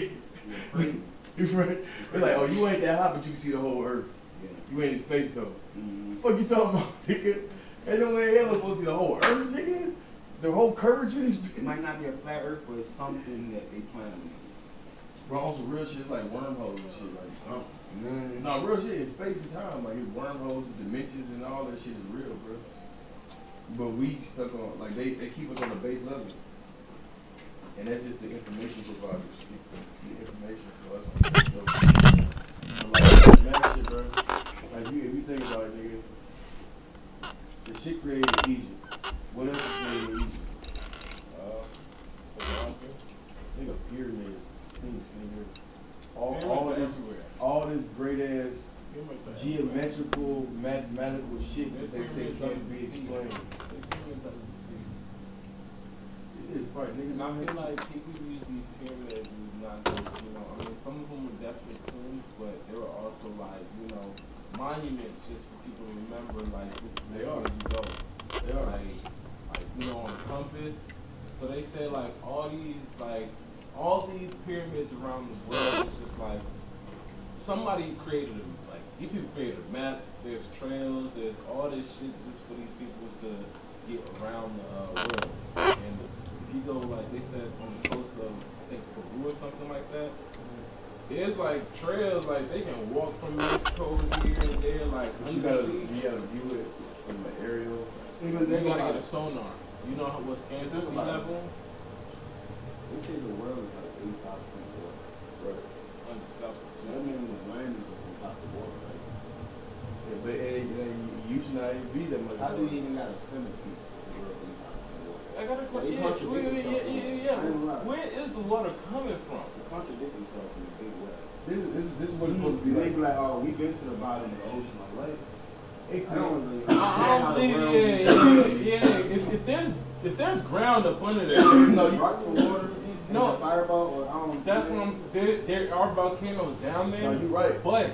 crazy. you're right. They're like, oh, you ain't that high, but you can see the whole earth. Yeah. You ain't in space though. Mhm. The fuck you talking about, nigga? Ain't no way hell supposed to see the whole earth, nigga. The whole curvature of this It might not be a flat earth, but it's something that they plan on. Bro, on some real shit, it's like wormholes and shit, like something. Man. No, real shit in space and time, like it's wormholes, dimensions, and all that shit is real, bro. But we stuck on, like they keep us on the base level, and that's just the information providers, the information for us. So, like that shit, bro. Like if you think about it, nigga, the shit created in Egypt. What else was created in Egypt? Nigga, pyramids, sphinx, nigga. All this great ass geometrical, mathematical shit that they say can't be explained. It is right, And I nigga. feel like people use these pyramids is not just, I mean, some of them were definitely tombs, but they were also like, monuments just for people to remember, like, this is They where are. you go. They are. Like, on a compass. So they say, like, all these pyramids around the world, it's just like, somebody created them. Like, these people created a map, there's trails, there's all this shit just for these people to get around the world. And if you go, like they said, on the coast of, I think, Peru or something like that, there's like trails, like they can walk from Mexico here and there, like But under you the gotta sea. view it from the aerial. You gotta get a sonar. You know what scans the sea level? They say the world is like 85% water. Right. So that means the land is on top of water, right? Yeah, but you should not even be that much. How do you even got a centerpiece? I got a They question. contradict themselves. I ain't gonna lie. Where is the water coming from? They contradict themselves in a big way. This is what it's supposed to be They like. be like, oh, we've been to the bottom of the ocean. I'm like, It I don't really I don't understand think, if there's ground up under there, No, you- rocks and water, No. and a fireball, or I don't. that's what I'm. There are volcanoes down there, No, you're right. but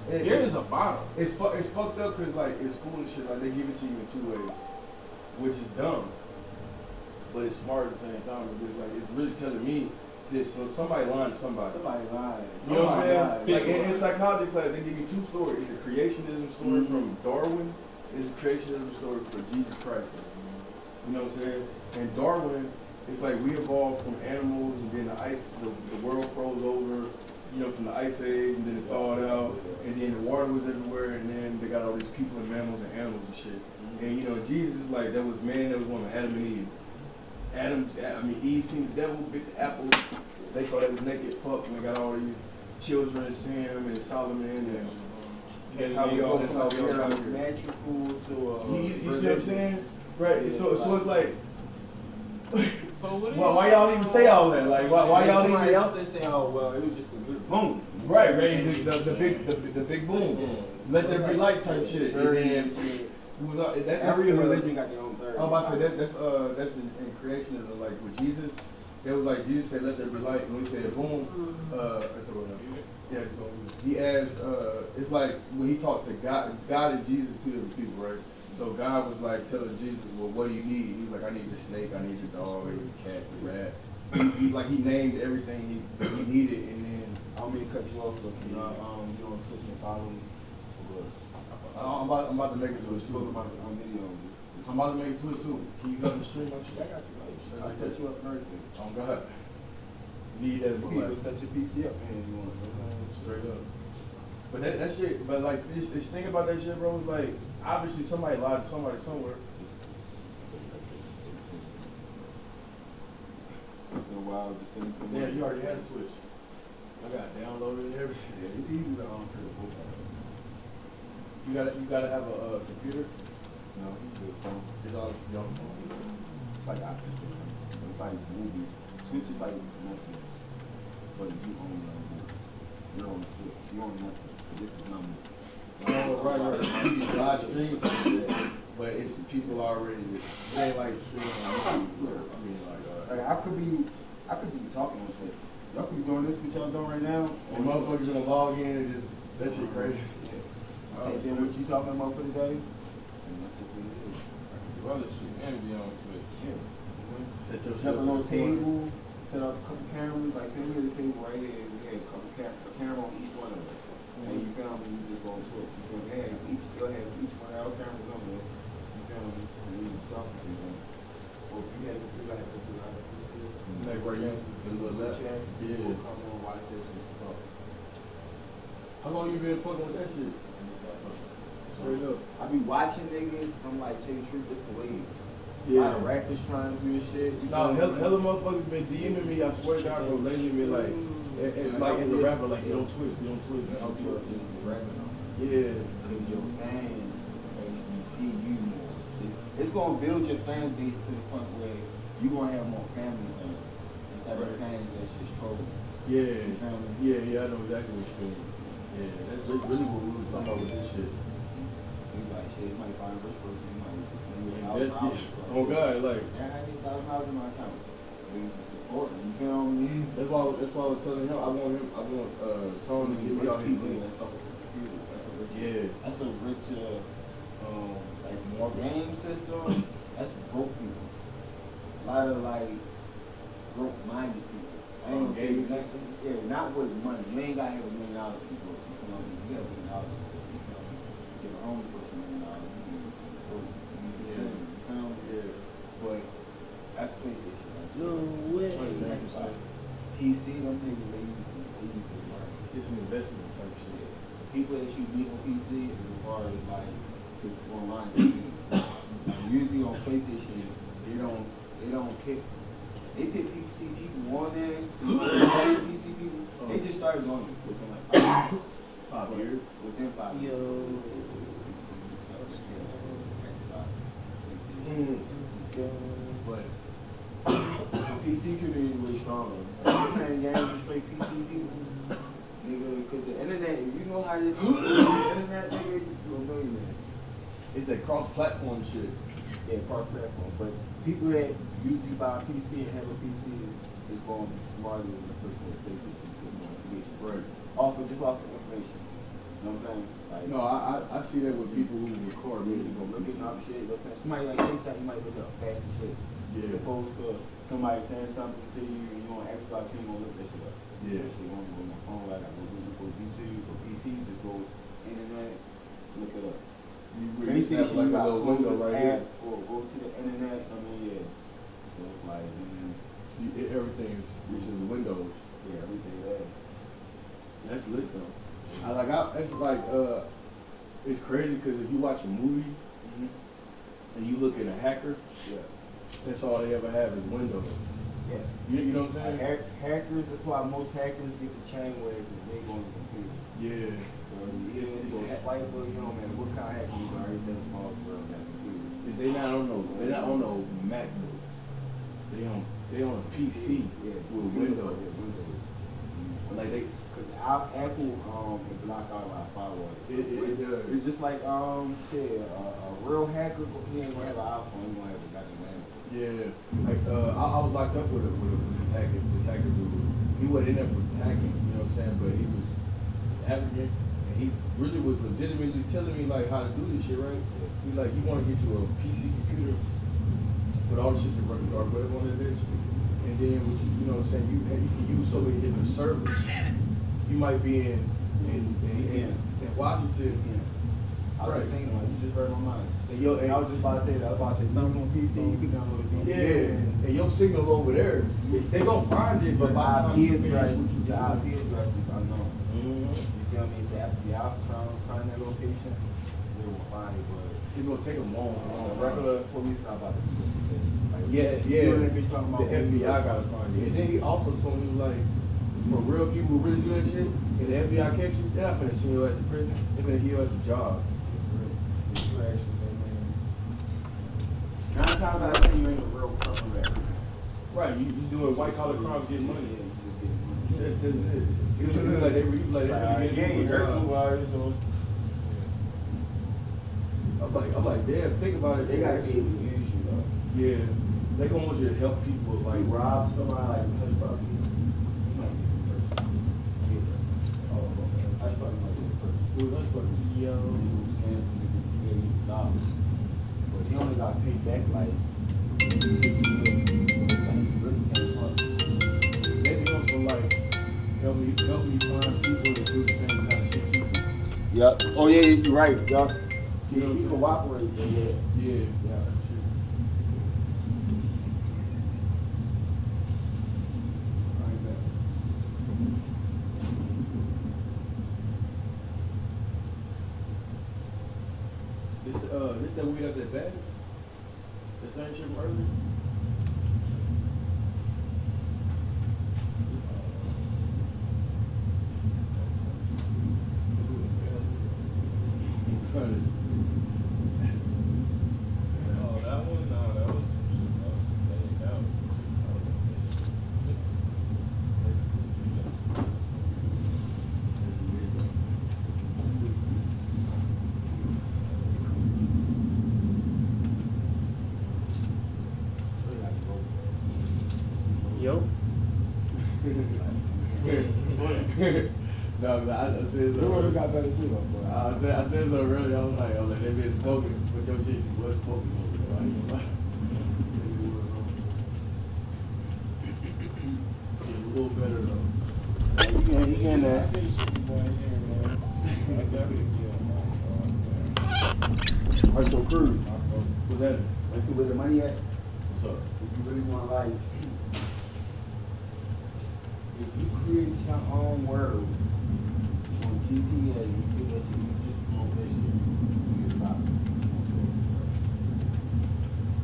It- there is a bottom. It's fucked up because like in school and shit, like they give it to you in two ways, which is dumb, but it's smart at the same time. Because like it's really telling me this. So somebody lying to somebody. Somebody lied. You know what I'm saying? Somebody Like lied. in psychology class, they give you two stories. It's a creationism story from Darwin. It's a creationism story from Jesus Christ. You know what I'm saying? And Darwin, it's like we evolved from animals, and then the world froze over. You know, from the ice age, and then it thawed out, and then the water was everywhere, and then they got all these people and mammals and animals and shit. And you know, Jesus is like, that was man, that was woman, Adam and Eve. Eve seen the devil, bit the apple. They saw they was naked, fuck, and they got all these children, Sam and Solomon, and that's how we all got here. Magical to You see what I'm saying? Right. So it's like, So what? why y'all even say all that? Like, why y'all somebody even? else they say, oh well, it was just a good boom. Right, the big boom. Let there be light type shit. And then it was Every religion got their own third. I'm about to say that's in creationism. Like with Jesus, it was like Jesus said, "Let there be light." And when he said boom, that's what yeah, he asked. It's like when he talked to God and Jesus, two different people, right? So God was like telling Jesus, "Well, what do you need?" He's like, "I need the snake, I need the dog, I need the cat, the rat." He named everything he needed, and then I don't mean to cut you off, but you on Twitch and follow me. I'm about to make it to a Spoke stream. about it on video. I'm about to make it to it too. Can you help me stream my I shit? got you. I set you up and everything. Oh God, need that in my You can life. set your PC up, man, if you want. Straight up. But that shit, but like this thing about that shit, bro, is like obviously somebody lied to somebody somewhere. Once in a while, just send some. Yeah, you already had a Twitch. I got it downloaded and everything. Yeah, it's easy to create a book. You gotta have a computer. No, you do a phone. It's all young. It's like options. It's like movies. Twitch is like Netflix, but you own movies. You own Twitch. You own Netflix. This is not movie. Oh, right. You can live stream and shit, but it's people already. They ain't like streaming on YouTube. I mean, like. I could just be talking on Twitch. Y'all could be doing this, what y'all doing right now. And motherfuckers gonna log in and just that shit crazy. Take in what you talking about for the day, and that's it for you. Do other shit and be on Twitch. Yeah. Set your Set up a little table, set up a couple cameras, like say we had a table right here, we had a camera on each one of them. And you feel me, you just go on Twitch. You feel me? You'll have each one of our cameras on there. You feel me? And we talking to them. Or if you had to do like a Like where you the little left. chat, Yeah. we'll come on, watch this and talk. How long you been fucking with that shit? Straight up. I be watching niggas, I'm like, tell you the truth, it's the wave. A Yeah. lot of rappers trying to do this shit. You No, feel me? hella motherfuckers been DMing me. I swear to God, bro, lately been like, like as a rapper, like you don't twist, you don't twist. I'll be rapping on. Yeah. Because your fans actually see you more. It's gonna build your fan base to the point where you're gonna have more family fans instead of fans that's just trolling. Yeah. You feel me? Yeah, I know exactly what you're doing. Yeah, that's really what we were talking about with this shit. We like shit, you might find a rich person, you might just send me $1,000. Oh God, like Yeah, I need $1,000 in my account. Niggas just supporting, you feel me? that's why I was telling him I want Tone to give me all his people links. that's off the computer. That's a rich, Yeah. that's a rich, like more game system. That's broke people. A lot of like broke-minded people. I ain't gonna tell you nothing. Yeah, not with money. You ain't gotta have $1 million to be broke. You feel me? You got $1 million. You feel me? Give a homeless person $1 million. You can be broke. You can be silly. You feel me? Yeah. But that's PlayStation. No way. Xbox. PC, them niggas, they use it, right? It's an investment type shit. People that you meet on PC is as far as like online gaming. Usually on PlayStation, they don't pick. They pick PC people on there. So you know, PC people, they just started doing it within like 5 years. Within 5 years. Yo. Xbox, Mm. PlayStation. But PC community way stronger. If you playing games with straight PC people, nigga, because the internet, if you know how this the internet, nigga, you're a millionaire. It's that cross-platform shit. Yeah, cross-platform. But people that usually buy a PC and have a PC is going to be smarter than the person with PlayStation to get more information. Right. Off of information. You know what I'm saying? Like, No, I see that with people who record you music on looking up shit, somebody like say something, you might look up fast as shit. Yeah. As opposed to somebody saying something to you and you on Xbox, you ain't gonna look that shit up. Yeah. That shit gonna go on my phone, like I go YouTube or PC, just go internet, look it up. You just have like a little window right here. Or go to the internet, I mean, yeah. So it's like, man, Everything is, it's just windows. yeah, everything there. That's lit though. It's like, it's crazy because if you watch a movie and you look at a hacker, Yeah. that's all they ever have is windows. Yeah. You know what I'm saying? Hackers, that's why most hackers get the chain wares if they go on the computer. Yeah. It's swipe, but you know, man, what kind of hacker you got everything falls for on that computer. They not on no Mac though. They on a PC with Windows. Like they, Cause our Apple can block out our firewall. It does. It's just like shit, a real hacker, he ain't gonna have an iPhone, he gonna have a goddamn Android. yeah. Like I was locked up with this hacker dude. He wasn't in there for hacking, you know what I'm saying? But he was African, and he really was legitimately telling me like how to do this shit, right? He's like, you want to get you a PC computer with all the shit to run or whatever on that bitch, and then what you know what I'm saying, you can use so many different servers. You might be in Washington. I was just thinking, like, you just read my mind. And I was just about to say that. I was about to say, if you on PC, you can download it. yeah, and your signal over there, they gonna find it, but But by the time IP you finish address, what you the doing. IP address is unknown. Mhm. You feel me? If the FBI trying to find that location, they will find it. But It's gonna take them long. regular police not about to do it. Like, Yeah, you and that bitch the talking about FBI gotta find it. And then he also told me like, for real people who really do that shit, and the FBI catch you, they're not gonna send you as to prison. They're gonna give you as a job. If you actually, man. 9 times out of 10, you ain't a real criminal at Right, you doing white collar crimes, get money. Yeah, you just get money. That's it. It was like they were like, Yeah, you hurt nobody, so I'm like, damn, think about it. they gotta be able to use you though. Yeah, they gonna want you to help people. Like Like, rob somebody, like hush puppies. You might be the person. Yeah. Oh, okay. Hush puppy might be the person. who that's what? Yo. $1,000,000. But he only got paid back like it's like he really can't fuck. Maybe also like help me find people that do the same kind of shit you do. Yep. Oh yeah, you're right. Yup. See, You know he what I'm cooperate. Yeah. Yeah. Yeah. Like that. This that weed up that bad? The same shit from earlier? Oh, that one? No, that was some shit. That was laid out. Yo. No, I said He would so. have got better too, though. But I said so earlier. I was like, that bitch smoking, but your shit you was smoking over there. I ain't gonna lie. Yeah, a little better though. you can I think shit be going here, man. I definitely be on What's your crew? my phone. What's that? Went to where the money at? What's up? If you really want like, if you create your own world on GTA, you feel that shit, you just promote that shit, you get stopped.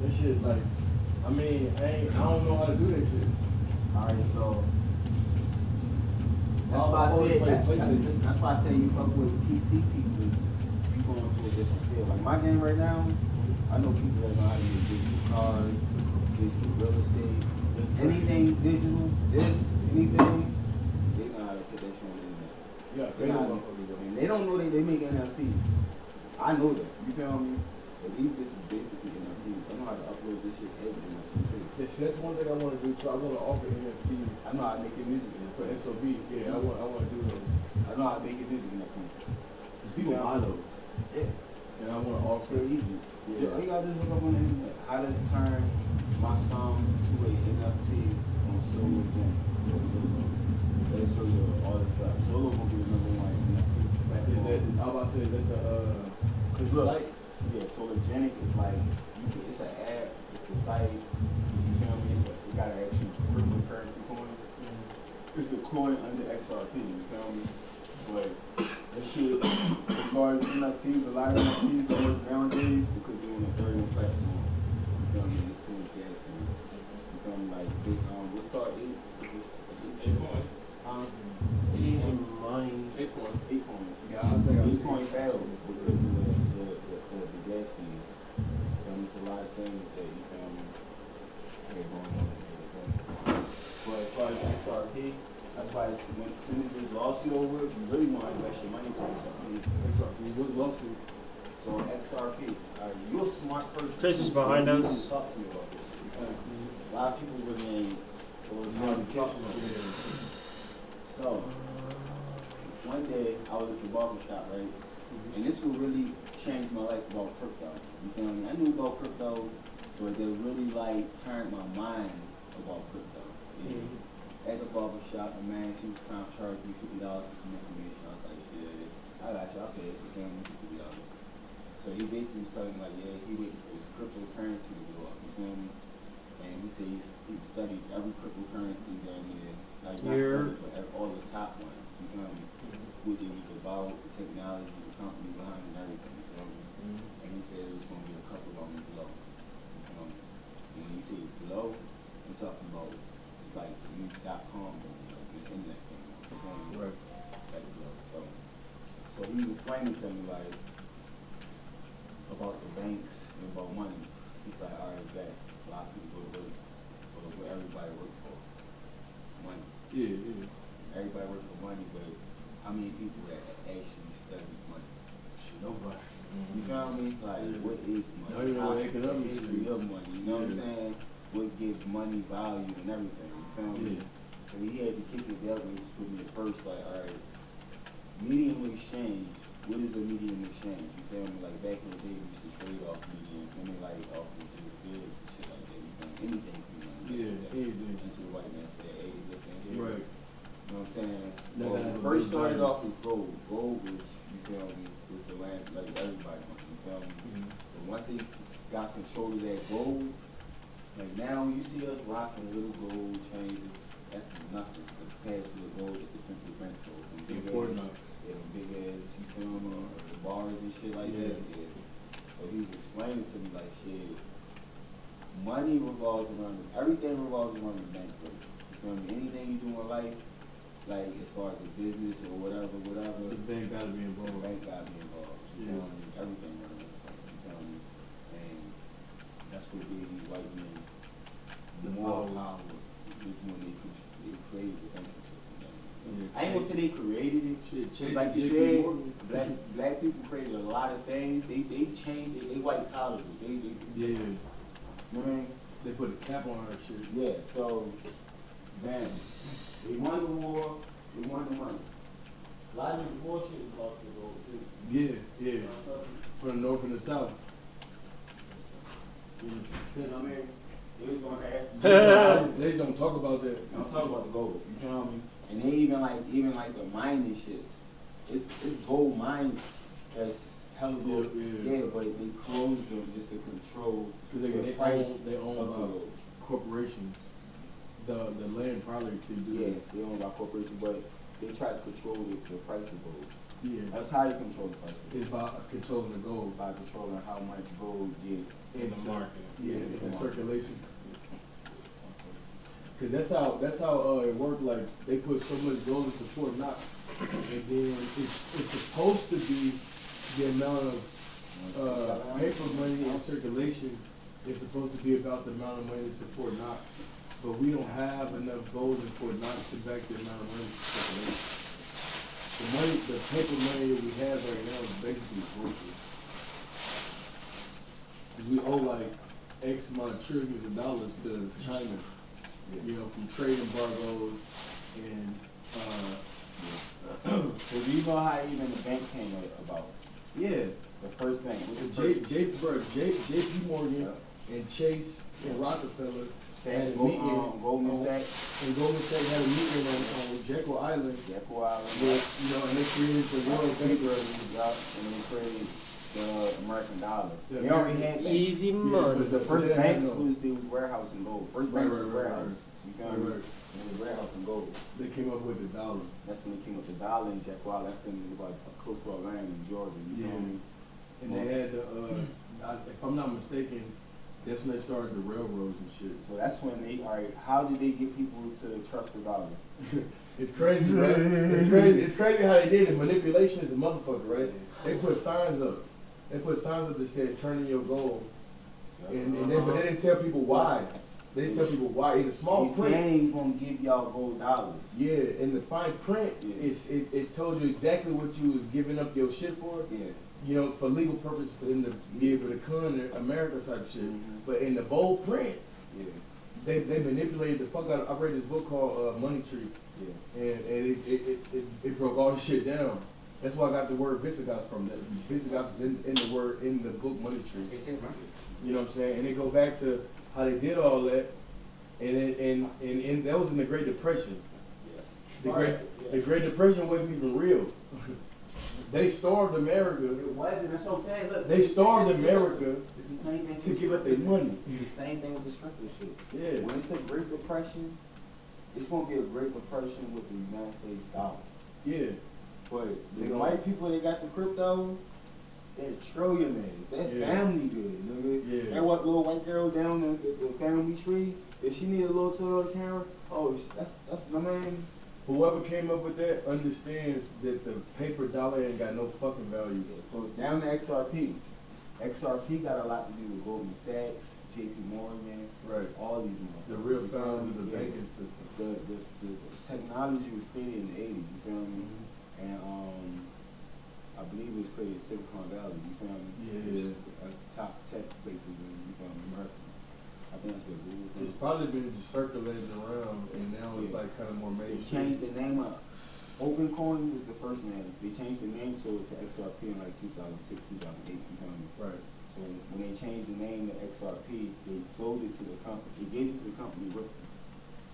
That shit like, I mean, I don't know how to do that shit. Alright, so That's why I said that's why I say you fuck with PC people, you going to a different field. Like my game right now, I know people that know how to use digital cars, digital real estate, anything digital, anything, they know how to put that shit on the internet. Yeah, They know how to put it on. And they don't know they make NFTs. I know that. You feel me? But these bitches basically NFTs. They know how to upload this shit as an NFT too. Yes, that's one thing I want to do too. I want to offer NFTs I know how to make it music for NFTs. SOB. Yeah, I want to do those. I know how to make it music NFTs. Cause people buy those. Yeah. And I want to offer It's easy. Yeah. All you gotta do is look up on the internet how to turn my song to a NFT on Solo Jam. They show you all this stuff. Solo gonna be the #1 NFT Is platform. that, I was about to say, is that the Cause look, site? yeah, Sologenic is like it's an app, it's the site. You feel me? It got an actual cryptocurrency coin. It's a coin under XRP. You feel me? But that shit, as far as NFTs, a lot of NFTs don't work nowadays because they're on a Ethereum platform. You feel me? It's too much gas for me. You feel me? Like big, what's called Bitcoin. Easy money. Bitcoin. Bitcoin. Yeah, I think I've seen Bitcoin failed because of the gas fees. It's a lot of things that you feel me are going on. But as far as XRP, that's why as soon as this lawsuit over, you really want to invest your money to XRP. XRP. What's lawsuit? So XRP, you're a smart person. Tracy's so behind you us. need to talk to me about this shit. Because a lot of people really ain't, so it's hard to talk about it. So, one day I was at the barber shop, right? And this will really change my life about crypto. You feel me? I knew about crypto, but they really like turned my mind about crypto. Yeah. At the barber shop, a man, he was trying to charge me $50 for some information. I was like, shit, I got you, I'll pay it. You feel me? $50. So he basically was telling me like, yeah, he waiting for his cryptocurrency to go up. You feel me? And he said he studied every cryptocurrency down there. Like not studied, but all the top ones. You feel me? What they was about, the technology, the company behind it, and everything. You feel me? And he said it was going to be a couple of them below. You feel me? And when he said below, I'm talking about it's like the new.com, like the internet thing. You feel me? Right. It's like below. So he was explaining to me like about the banks and about money. He's like, all right, back. A lot of people go to where everybody works for. Money. Yeah, yeah. Everybody works for money, but how many people that actually study money? Nobody. You feel me? Like, what is money? Not even How- the economics. the history of money. You know what I'm saying? What gives money value and everything. You feel me? Yeah. So he had to kick it that way with me at first. Like, all right, medium of exchange. What is a medium of exchange? You feel me? Like back in the day, we used to trade off medium. I mean, like off of goods and shit like that. You feel me? Anything for money. Yeah, anything. Until the white man said, hey, this ain't here. Right. You know what I'm saying? They Well, gotta have a first big started value. off as gold. Gold was, you feel me, was the land, like everybody wanted, you feel me? But once they got control of that gold, like now you see us rocking little gold chains, that's nothing compared to the gold that the Central Bank sold. Them big Important. ass, yeah, them big ass, you feel me, the bars and shit like that. Yeah. So he was explaining to me like, shit, money revolves around, everything revolves around the bank, bro. You feel me? Anything you do in life, like as far as the business or whatever, The bank gotta be the involved. bank gotta be involved. You Yeah. feel me? Everything gotta be involved. You feel me? And that's what gave these white men The more power. power. This when they created the banking system. Yeah. I ain't gonna say they created it. Shit, Just change like you JP said, Morgan. black people created a lot of things. They changed it. They white collar. They Yeah, you know what I mean? they put a cap on our shit. Yeah, so, man, they won the war, they won the money. A lot of the bullshit is off the road, too. Yeah, yeah. From the north and the south. You know what I mean? They was gonna have, They don't talk about that. I'm talking about the gold, you feel me? And they even like the mining shits. It's gold mines that's hella gold. Yeah. Yeah, but they closed them just to control Because the they price own of the gold. corporations. The land probably to do Yeah, that. they own by corporation, but they try to control the price of gold. Yeah. That's how you control the price of gold. It's by controlling the gold. By controlling how much gold get In the market. Yeah, in circulation. Cause that's how it worked. Like they put so much gold into Fort Knox, and then it's supposed to be the amount of paper money in circulation. It's supposed to be about the amount of money that's in Fort Knox, but we don't have enough gold in Fort Knox to back the amount of money in circulation. The paper money that we have right now is basically bullshit. 'Cause we owe like X amount of trillions of dollars to China. You know, from trade embargoes and So do you know how even the bank came about? yeah, The first bank. What's the first? JP Morgan and Chase and Rockefeller had a meeting. Goldman Sachs. And Goldman Sachs had a meeting on Jekyll Island. Jekyll Island. With, you know, and they created the world paper. And they created the American dollar. Yeah, They already had that. Easy Yeah, money. but The first they banks had no- was warehouse and gold. First Right, bank right, was right, warehouse. right. You feel me? Right. It was warehouse and gold. They came up with the dollar. That's when they came up with the dollar in Jekyll Island. That's in about close to Atlanta in Georgia. You feel Yeah. me? And they had the, if I'm not mistaken, that's when they started the railroads and shit. So that's when alright, how did they get people to trust the dollar? It's crazy, right? It's crazy. It's crazy how they did it. Manipulation is a motherfucker, right? They put signs up. They put signs up that said "Turn in your gold," but they didn't tell people why. They didn't tell people why. In the small He's print, saying he's gonna give y'all gold dollars. yeah, in the fine print, Yeah. it told you exactly what you was giving up your shit for. Yeah. You know, for legal purpose, for them to be able to come to America type shit. But in the bold print, Yeah. they manipulated the fuck out of. I read this book called Money Tree. Yeah. And it broke all the shit down. That's why I got the word Visigoths from. That Visigoths is in the word in the book Money Tree. You know what I'm saying? And it go back to how they did all that, and that was in the Great Depression. The Great Depression wasn't even real. They starved America. It wasn't. That's what I'm saying. Look, They starved America It's the same thing to give up their money. It's the same thing with the stripper shit. Yeah. When it's a Great Depression, it's gonna be a Great Depression with the United States dollar. Yeah. But They the gonna- white people that got the crypto, they're trillionaires. They're Yeah. family good, nigga. Yeah. That what little white girl down the family tree, if she need a little Toyota Camry, that's my man. Whoever came up with that understands that the paper dollar ain't got no fucking value. So down to XRP. XRP got a lot to do with Goldman Sachs, JP Morgan, Right. all these The motherfuckers. real You feel founders me? of the Yeah. banking system. The technology was created in the 80s, you feel me? And I believe it was created in Silicon Valley, you feel me? Yeah. Which is top tech places in, you feel me, America. I think that's what Google It's did. probably been just circulating around, and now it's Yeah. like kind of more They mainstream. changed the name up. OpenCoin was the first name. They changed the name to XRP in like 2006, 2008, you feel me? Right. So when they changed the name to XRP, they sold it to the company. They gave it to the company Ripple.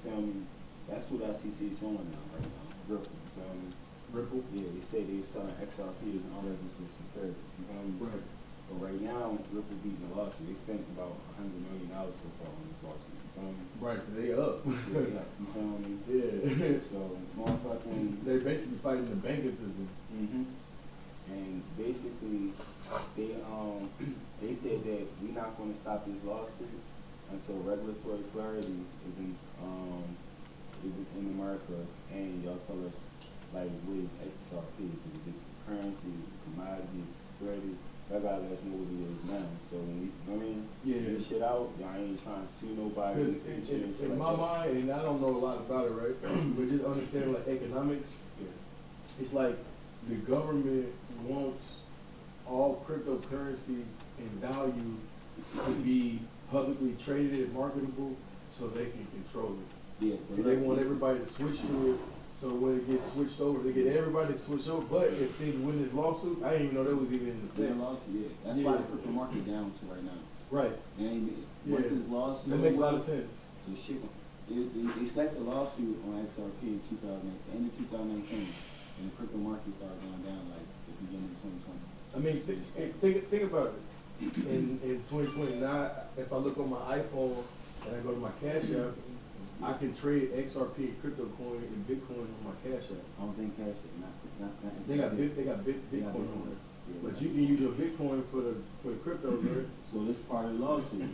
Feel me? That's what SEC is showing now, right now. Ripple. You feel me? Ripple. Yeah, they say they're selling XRP as an unregistered security. You feel me? Right. But right now, Ripple beating the lawsuit. They spent about $100 million so far on this lawsuit. You feel me? Right. They up. Yeah, you feel me? Yeah. So motherfucking. They basically fighting the banking system. And basically, they said that we're not going to stop this lawsuit until regulatory clarity isn't in America, and y'all tell us like what is XRP? Is it the currency, commodities, security? Y'all gotta let us know what it is now. So when we, get this shit out, y'all ain't trying to sue nobody. Because in my mind, and I don't know a lot about it, right? But just understanding like economics, it's like the government wants all cryptocurrency and value to be publicly traded and marketable so they can control it. Yeah, So they want everybody to switch to it. So when it gets switched over, they get everybody to switch over. But if they win this lawsuit, I didn't even know that was even in the thing. lawsuit. Yeah, that's why the crypto market down to right now. Right. They ain't, Yeah. once this lawsuit, That makes a lot of sense. the shit. They slapped the lawsuit on XRP in the end of 2019, and the crypto market started going down like the beginning of 2020. I mean, think about it. In 2020, now if I look on my iPhone and I go to my Cash App, I can trade XRP and crypto coin and Bitcoin on my Cash App. I don't think cash it, not They got Bitcoin on it, but you can use your Bitcoin for the crypto, right? So this is part of the lawsuit.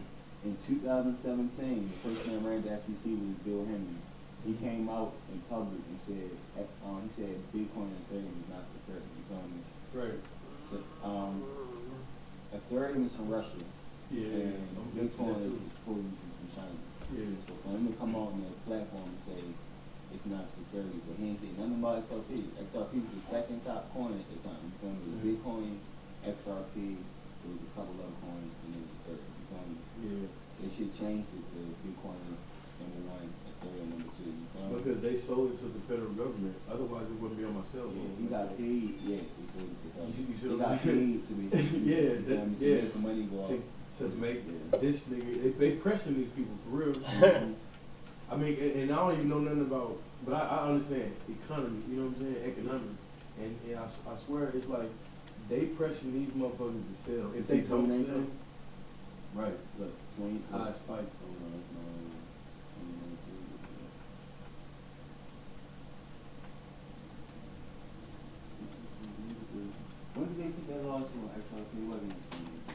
in 2017, the person that ran the FCC was Bill Henry. He came out in public and said, he said Bitcoin and Ethereum is not security. You feel me? Right. So, Ethereum is from Russia, Yeah. and Bitcoin is fully from China. Yeah. So for him to come out on the platform and say it's not security, but he ain't say nothing about XRP. XRP was the second top coin at the time. You feel me? It was Bitcoin, XRP, there was a couple other coins, and then Ethereum. You feel me? Yeah. They should change it to Bitcoin number one, Ethereum number two. You feel me? Because they sold it to the federal government. Otherwise, it wouldn't be on my cell phone. Yeah, he got paid. Yeah, he sold it to them. You He should got have. paid to be. Yeah, to make the money go out. To make this nigga, they pressing these people for real. I mean, and I don't even know nothing about, but I understand economy. You know what I'm saying? Economics, and I swear it's like they pressing these motherfuckers to sell. If they don't sell, right? Look, 20. High spike. When did they put that law to XRP? Wasn't it 2018?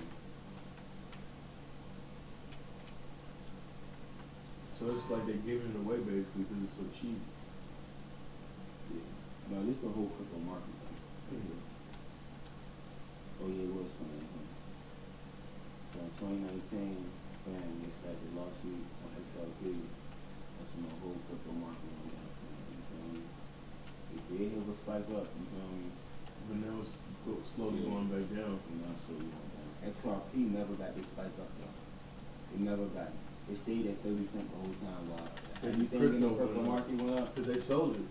So it's like they're giving it away basically because it's so cheap. Yeah. No, this is the whole crypto market thing. Oh yeah, it was 2018. So in 2019, bam, they started the lawsuit on XRP. That's when the whole crypto market went down. You feel me? If they hit a spike up, you feel me? But now it's slowly going back down. You know, so XRP never got this spike up though. It never got it. It stayed at 30 cents the whole time while everything in the crypto market went up. Because they sold it.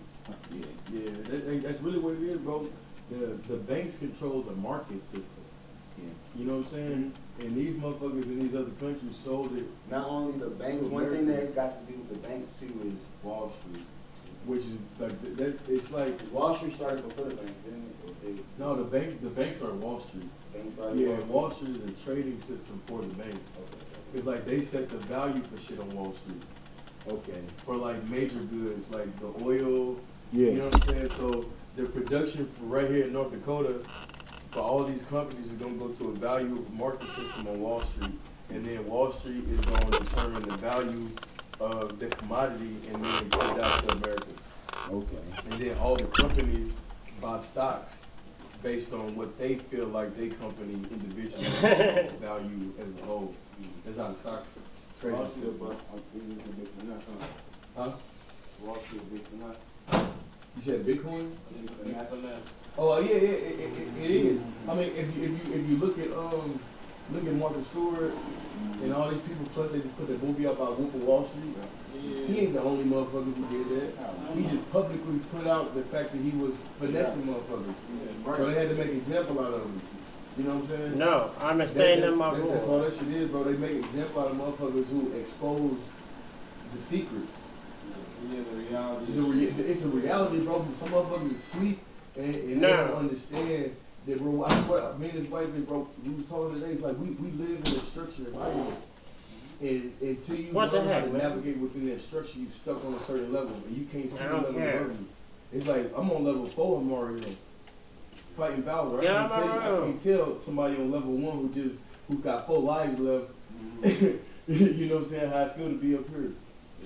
Yeah. Yeah, that's really what it is, bro. The banks control the market system. Yeah. You know what I'm saying? And these motherfuckers in these other countries sold it, Not only the banks, To one thing America. that got to do with the banks too is Wall Street. which is like that. It's like Wall Street started before the banks, didn't it? Or they, no, the banks started Wall Street. banks started Yeah, Wall Wall Street is a trading system for the bank. Street? It's like they set the value for shit on Wall Street Okay. for like major goods, like the oil. Yeah. You know what I'm saying? So the production for right here in North Dakota for all these companies is gonna go to a value market system on Wall Street, and then Wall Street is gonna determine the value of the commodity, and then put it out to America. Okay. And then all the companies buy stocks based on what they feel like they company individually value as a whole. That's how the stocks trade. Wall Street, but I'm thinking it's a big enough, Huh? Wall Street big enough. You said Bitcoin? That's on that. Oh yeah, it is. I mean, if you look at Marcus Stewart and all these people, plus they just put that movie out about Wolf of Wall Street. He ain't the only motherfucker who did that. He just publicly put out the fact that he was finessing motherfuckers. So they had to make an example out of him. You know what I'm saying? No, I'm staying in my That's all room. that shit is, bro. They make an example out of motherfuckers who expose the secrets. Yeah, the reality. It's a reality, bro. Some motherfuckers sleep and they No. don't understand that, bro. I swear, me and his wife, bro, we was talking today. It's like we live in a structured environment, and until you What the learn how heck, to man? navigate within that structure, you stuck on a certain level, and you can't see I the don't level care. above you. It's like I'm on level 4 in Mario, fighting Bowser. Yeah, I can't tell somebody on level 1 who got 4 lives left. You know what I'm saying? How I feel to be up here.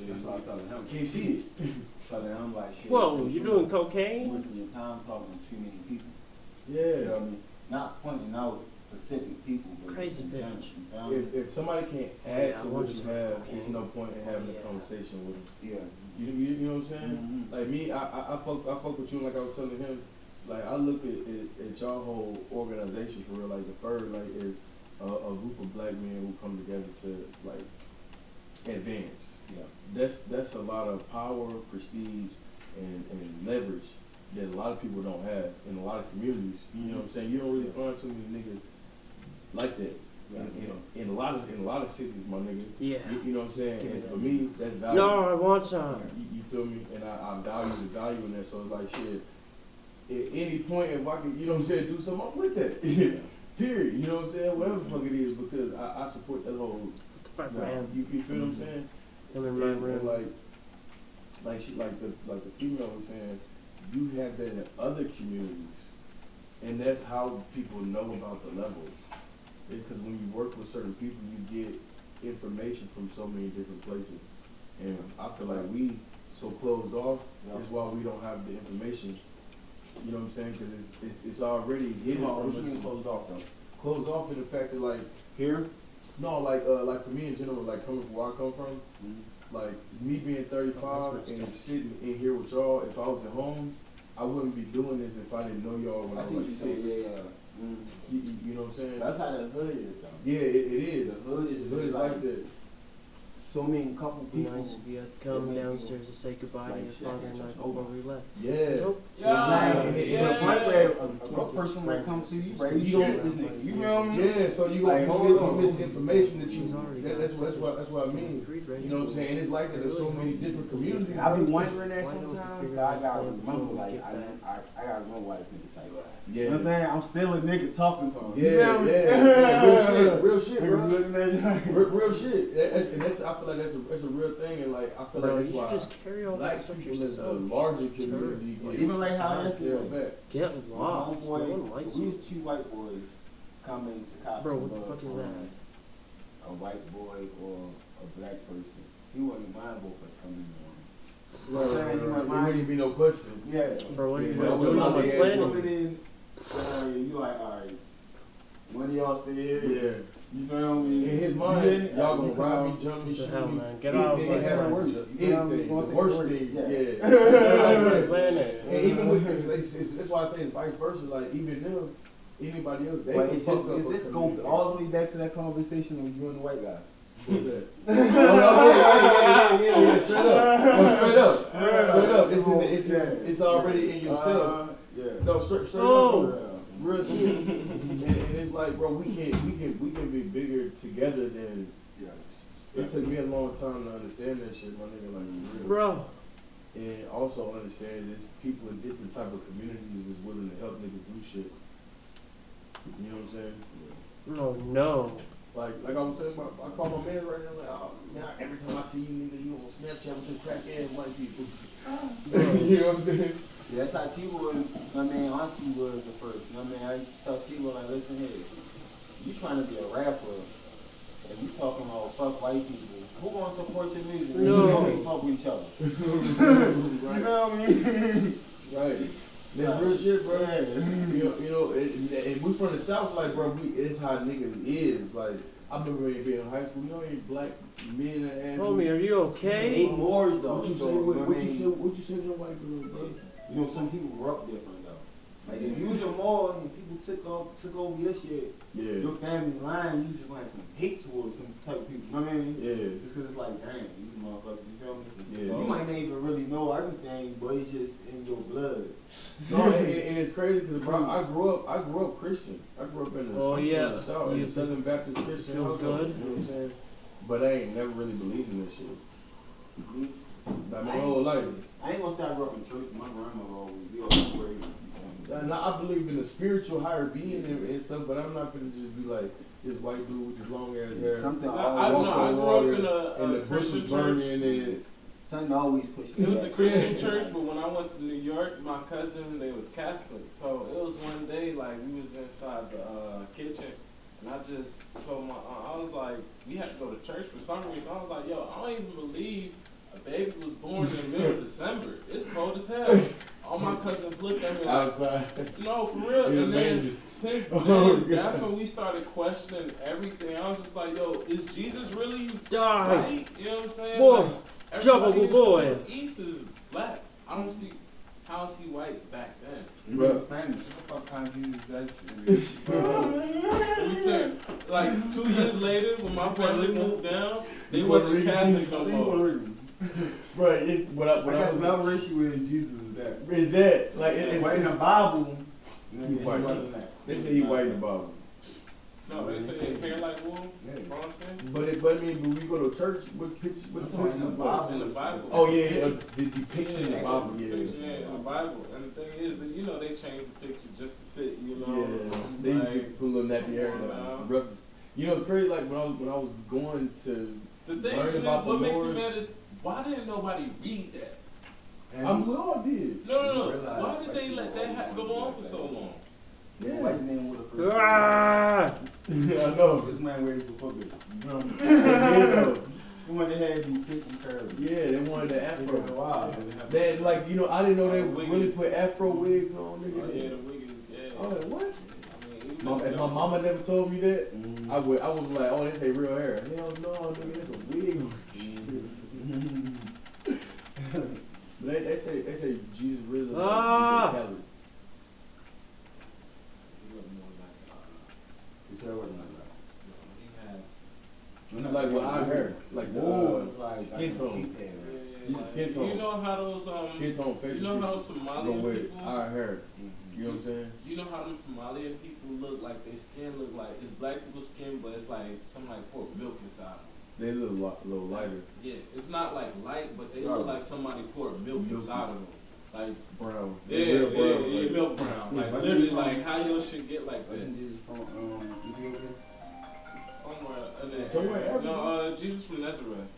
That's what I was telling him. Can't see it. Telling him like shit. Whoa, you doing cocaine? Wasting your time talking to too many people. You Yeah. know what I mean? Not pointing out specific people, but Crazy just in bitch. general, you feel me? If somebody can't Yeah, add I to want what you some have, cocaine. there's no point in having Yeah. a conversation with them. Yeah. You know what I'm saying? Mhm. Like me, I fuck with you, like I was telling him. Like I look at y'all whole organization for real. Like the first, like is a group of black men who come together to like advance. Yeah. That's a lot of power, prestige, and leverage that a lot of people don't have in a lot of communities. You know what I'm saying? You don't really find too many niggas like that. In a lot of cities, my nigga. Yeah. You know what I'm saying? Give me And that. for me, that's valuable. No, I want some. You feel me? And I value the value in that. So it's like shit. At any point, if I can, you know what I'm saying, do something, I'm with that. Period. You know what I'm saying? Whatever the fuck it is, because I support that whole. Fuck, Nah, man. you feel what I'm saying? I'm in my And room. like the female was saying, you have that in other communities, and that's how people know about the levels. Because when you work with certain people, you get information from so many different places, and I feel like we so closed off. Yeah. Is why we don't have the information. You know what I'm saying? Because it's already hidden Come on, from what you mean us. closed off though? Closed off in the fact that like Here? no, like for me in general, like coming from where I come from, like me being 35 and sitting in here with y'all. If I was at home, I wouldn't be doing this if I didn't know y'all when I I was see what like you 6. saying, yeah. You know what I'm saying? That's how the hood is though. Yeah, it is. The hood is The hood is like that. so many couple Be people. nice if you had to come They make downstairs to say goodbye to like your shit father at the night your before we left. Yeah. Nope. Exactly. Yeah. To the point where a broke person might come to you, right? You don't this nigga. You feel me? Yeah, so you Like, gonna hold on. miss information that you. He's already That's what I mean. You know what I'm saying? And it's like that. There's so many different communities. I be wondering that Why don't we sometimes, figure but I out gotta a plan remember, before we like, get I gotta remember why this nigga say that. Yeah. You know what I'm saying? I'm still a nigga talking to him. Yeah, You feel me? yeah. Real shit, Nigga bro. looking at you. Real shit. That's I feel like that's a real thing, and like I feel Bro, like you that's should why just carry all that black stuff people in the yourself. larger community get Even like how that's held the back. Get lost. No one homeboy, likes we you. was 2 white boys coming to cops. Bro, what the fuck is that? A white boy or a black person. He wouldn't mind both of us coming in. Right, saying? right, You right. might It mind- wouldn't be no question. Yeah. Bro, what are you Yeah, guys that was doing on my my big ass planet? Coming in, you like, alright, one of y'all stay here. Yeah. You feel me? In his mind, Yeah. y'all gonna You rob me, come- jump me, What the shoot hell, me. man? Get out of Anything my have planet. worse. You feel me? Anything. The Going worst through the thing. worst, Yeah. My planet. And even with it's that's why I say it's vice versa. Like even them, anybody else, they But can it's fuck just, up. this go all the way back to that conversation of you and the white guy. What's that? Oh, yeah. Straight up. No, straight up. Straight up. It's already in yourself. Yeah. No, straight Oh. up. Real shit. And it's like, bro, we can be bigger together than. It took me a long time to understand that shit, my nigga. Like, for real. Bro. And also understand there's people in different type of communities that's willing to help niggas do shit. You know what I'm saying? No. Like I was telling about, I call my man right now, like, oh, man, every time I see you, nigga, you on Snapchat with them crack ass white people. You know what I'm saying? Yeah, that's how T-Boy, Auntie was the first. You know what I mean? I used to tell T-Boy, like, listen here, you trying to be a rapper, and you talking about fuck white people. Who gonna support your music? No. We don't fuck with each other. You know what I mean? Right. That's real shit, bro. Yeah. You know, and we from the South, like, bro, it's how niggas is. Like, I remember being in high school, you know, any black men that ass. Homie, are you They okay? Moors though. What you so, say? you know What I you mean? say? What you say to them white girls, bro? You know, some people grew up different though. Like if you was a mall and people took over your shit, Yeah. your family's line, you just gonna have some hate towards some type of people. You know what I mean? Yeah. Just cause it's like, damn, these motherfuckers, you feel me? Yeah. You might not even really know everything, but it's just in your blood. No, and it's crazy because bro, I grew up Christian. I grew up in the, Oh, yeah. in the South, in the Southern Baptist Christian. Feels household, good. You know what I'm saying? But I ain't never really believed in this shit. Like my whole life. I ain't gonna say I grew up in church. My grandmother always, we always prayed. And I believe in the spiritual higher being and stuff, but I'm not gonna just be like this white dude with his long ass hair. Something I always, grew up in and the a bush Christian was church. burning and something always pushed me It was a back. Christian church, but when I went to New York, my cousin, they was Catholic. So it was one day, like, we was inside the kitchen, and I just told my aunt, I was like, we had to go to church for some reason. I was like, yo, I don't even believe a baby was born in the middle of December. It's cold as hell. All my cousins looked at me like, outside. no, for real. You And then imagine. since then, Oh, God. that's when we started questioning everything. I was just like, yo, is Jesus really Die. white? You know what I'm saying? Boy, Like, Jumbo everybody boy. in the East is black. I don't see how is he white back then. You Bro. know Spanish. What the fuck kind of Jesus that? Let me tell you, like 2 years later, when my family moved down, they wasn't Catholic no more. Bro, it's what I I guess was my ratio with Jesus is that. is that like But in the Bible, He white. They say he white in the Bible. No, they say his hair like wool. Yeah. Bronze skin. But when we go to church, what pictures? What I'm talking pictures? in the Bible. In the Bible. Oh yeah, the depiction in the Bible. Yeah, Yeah. in the Bible. And the thing is that, you know, they changed the picture just to fit, you know. Yeah, they used to put a little nappy hair. Come on now. Rough. You know, it's crazy. Like when I was going to The thing learn is, about the what makes me Lord. mad is, why didn't nobody read that? I'm well, I did. No. realize, Why did like, they let that go on for so long? The Yeah. white man with a first. Ah! I know. This man ready for football. You know what I'm saying? You want to have these picking curves. Yeah, they wanted the afro. Wow. They like, you know, I didn't know they Wiggins. really put afro wigs on, nigga. Oh yeah, the Wiggins, yeah. I was like, what? I mean, even If my mama never told me that, I was like, oh, that's a real hair. Hell no, nigga, that's a wig. But they say Jesus really like Ah! DJ Khaled. He looked more like, You said what not he had, Like what I heard, like the it's like skin tone. Just like, skin tone. You know how those Skin tone facial. you know how No Somalian way. people, I heard. You know what I'm saying? you know how them Somalian people look like their skin look like it's black people's skin, but it's like something like poured milk inside them. They look a little lighter, Yeah, it's not like light, but they look like somebody poured milk inside of them. Like brown. yeah, Real brown, yeah, like- milk brown. Like Yeah, literally, but- like how your shit get like that? Wasn't this from Ethiopia? Somewhere. No, Jesus from Nazareth.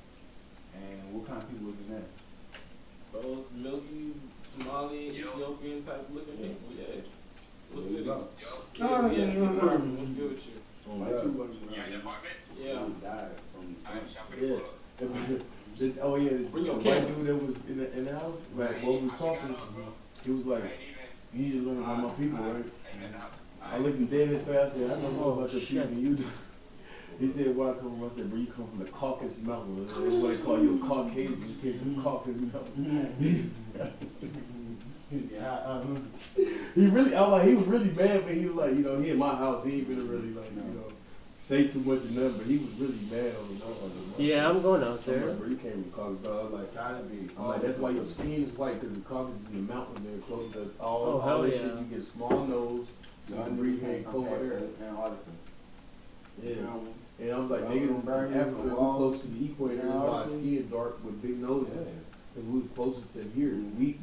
And what kind of people was in that? Those milky Somali, Ethiopian type looking people. Yeah. What's good? Yo. Yeah, yeah, keep working. What's good with you? Oh, White God. people wasn't in that. Yeah. Who died from the sun. Yeah. Oh yeah, Bring your the camera. white dude that was in the house, like while we was talking, he was like, "You need to learn about my people, right?" I looked him dead in his face. I said, "I know more about your people than you do." He said, "Where I come from?" I said, "Bro, you come from the Caucasus Mountains. That's why they call you a Caucasian. You came from the Caucasus Mountains." Yeah, He really, I'm like, he was really mad, but he was like, you know, he in my house, he ain't been really like, you know, say too much or nothing, but he was really mad on the Yeah, I'm going out I'm there. like, bro, you came from Caucasus, bro. I was like, gotta be. I'm like, that's why your skin is white, because the Caucasus is in the mountains there, close to all, Oh, all hell that yeah. shit, you get small nose, so you can breathe in cold air. Antarctica. Yeah. And I was like, niggas in Africa, we close to the equator, that's why our skin dark with big noses. Because we was closest to here. We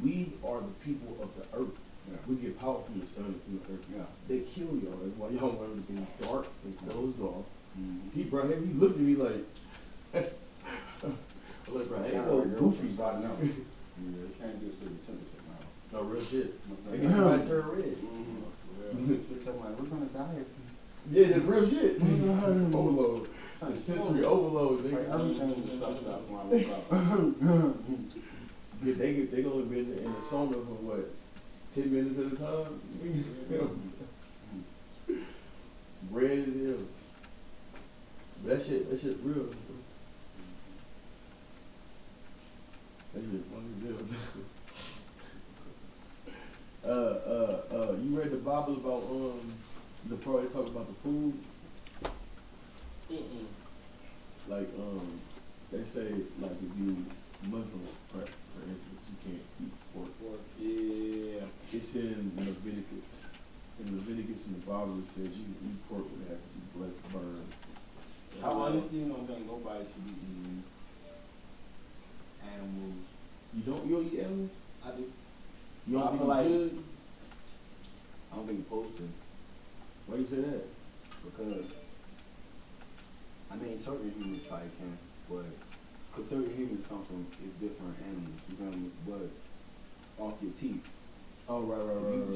are the people of the earth. Yeah. We get power from the sun and from the earth. Yeah. They kill y'all. That's why y'all want to be dark and closed off. Mm-hmm. He brought him, he looked at me like, I'm like, bro, ain't no goofy. Starting out. Yeah, you can't do it to the temperature now. No, real shit. They They get somebody turn red. They're talking like, we're gonna die. Yeah, that's real shit. Overload. The sensory overload, Like, nigga. everything was stuffed up when I woke up. Yeah, they gonna be in the sauna for what, 10 minutes at a time? Red as hell. But that shit real. That shit funny as hell. You read the Bible about the part they talk about the food? Like they say like if you Muslim, for instance, you can't eat pork. Yeah. It's in Leviticus. In Leviticus in the Bible it says you can eat pork but it has to be blessed burned. How honestly, you don't think nobody should be eating animals? You don't eat animals? I do. You don't I think feel you like- should? I don't think you're supposed to. Why you say that? Because, I mean, certain humans probably can, but, because certain humans come from, is different animals, you feel me? But, off your teeth. Oh right, If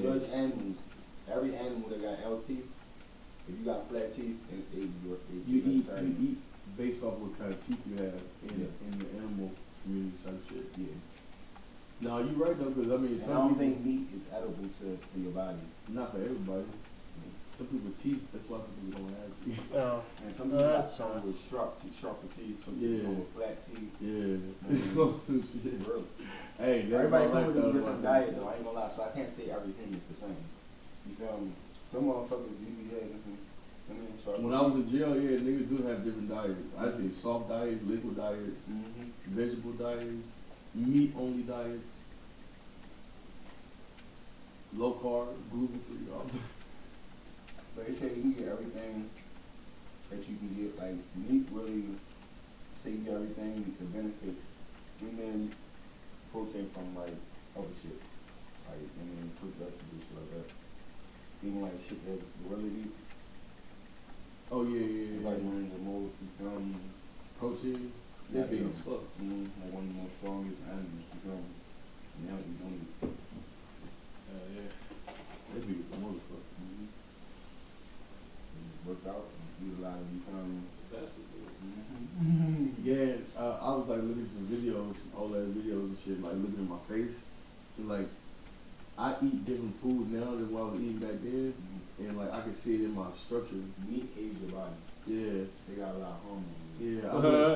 you judge animals, every animal that got L teeth, if you got flat teeth, You eat based off what kind of teeth you have in the animal community type shit. Yeah. No, you're right though, because I mean And I some don't people, think meat is edible to your body. not for everybody. Some people teeth, that's why some people don't have teeth. Oh, And some people got That some with sucks. sharper teeth, some Yeah. people with flat teeth. Yeah. Some shit. Real. Hey, that's Everybody my come life with a though. different diet though, I ain't gonna lie, so I can't say everything is the same. You feel me? Some motherfuckers do be having some, sharp When I was in jail, yeah, niggas do have different diets. I say soft diets, liquid diets, vegetable diets, meat only diets, low carb, gluten free, all that. But they say you can get everything that you can get, like meat really say you get everything, the benefits, and then protein from like other shit. Like, and then fruit vegetables, shit like that. Even like shit that really eat, Oh yeah, like one of the most, protein. They're big as fuck. like one of the most strongest animals, you feel me? Now you don't eat. Yeah. They're big as a motherfucker. and shit, like looking at my face. And like, I eat different food now than what I was eating back then. And like, I can see it in my structure. Meat aids your body. Yeah. They got a lot of hormones. Yeah,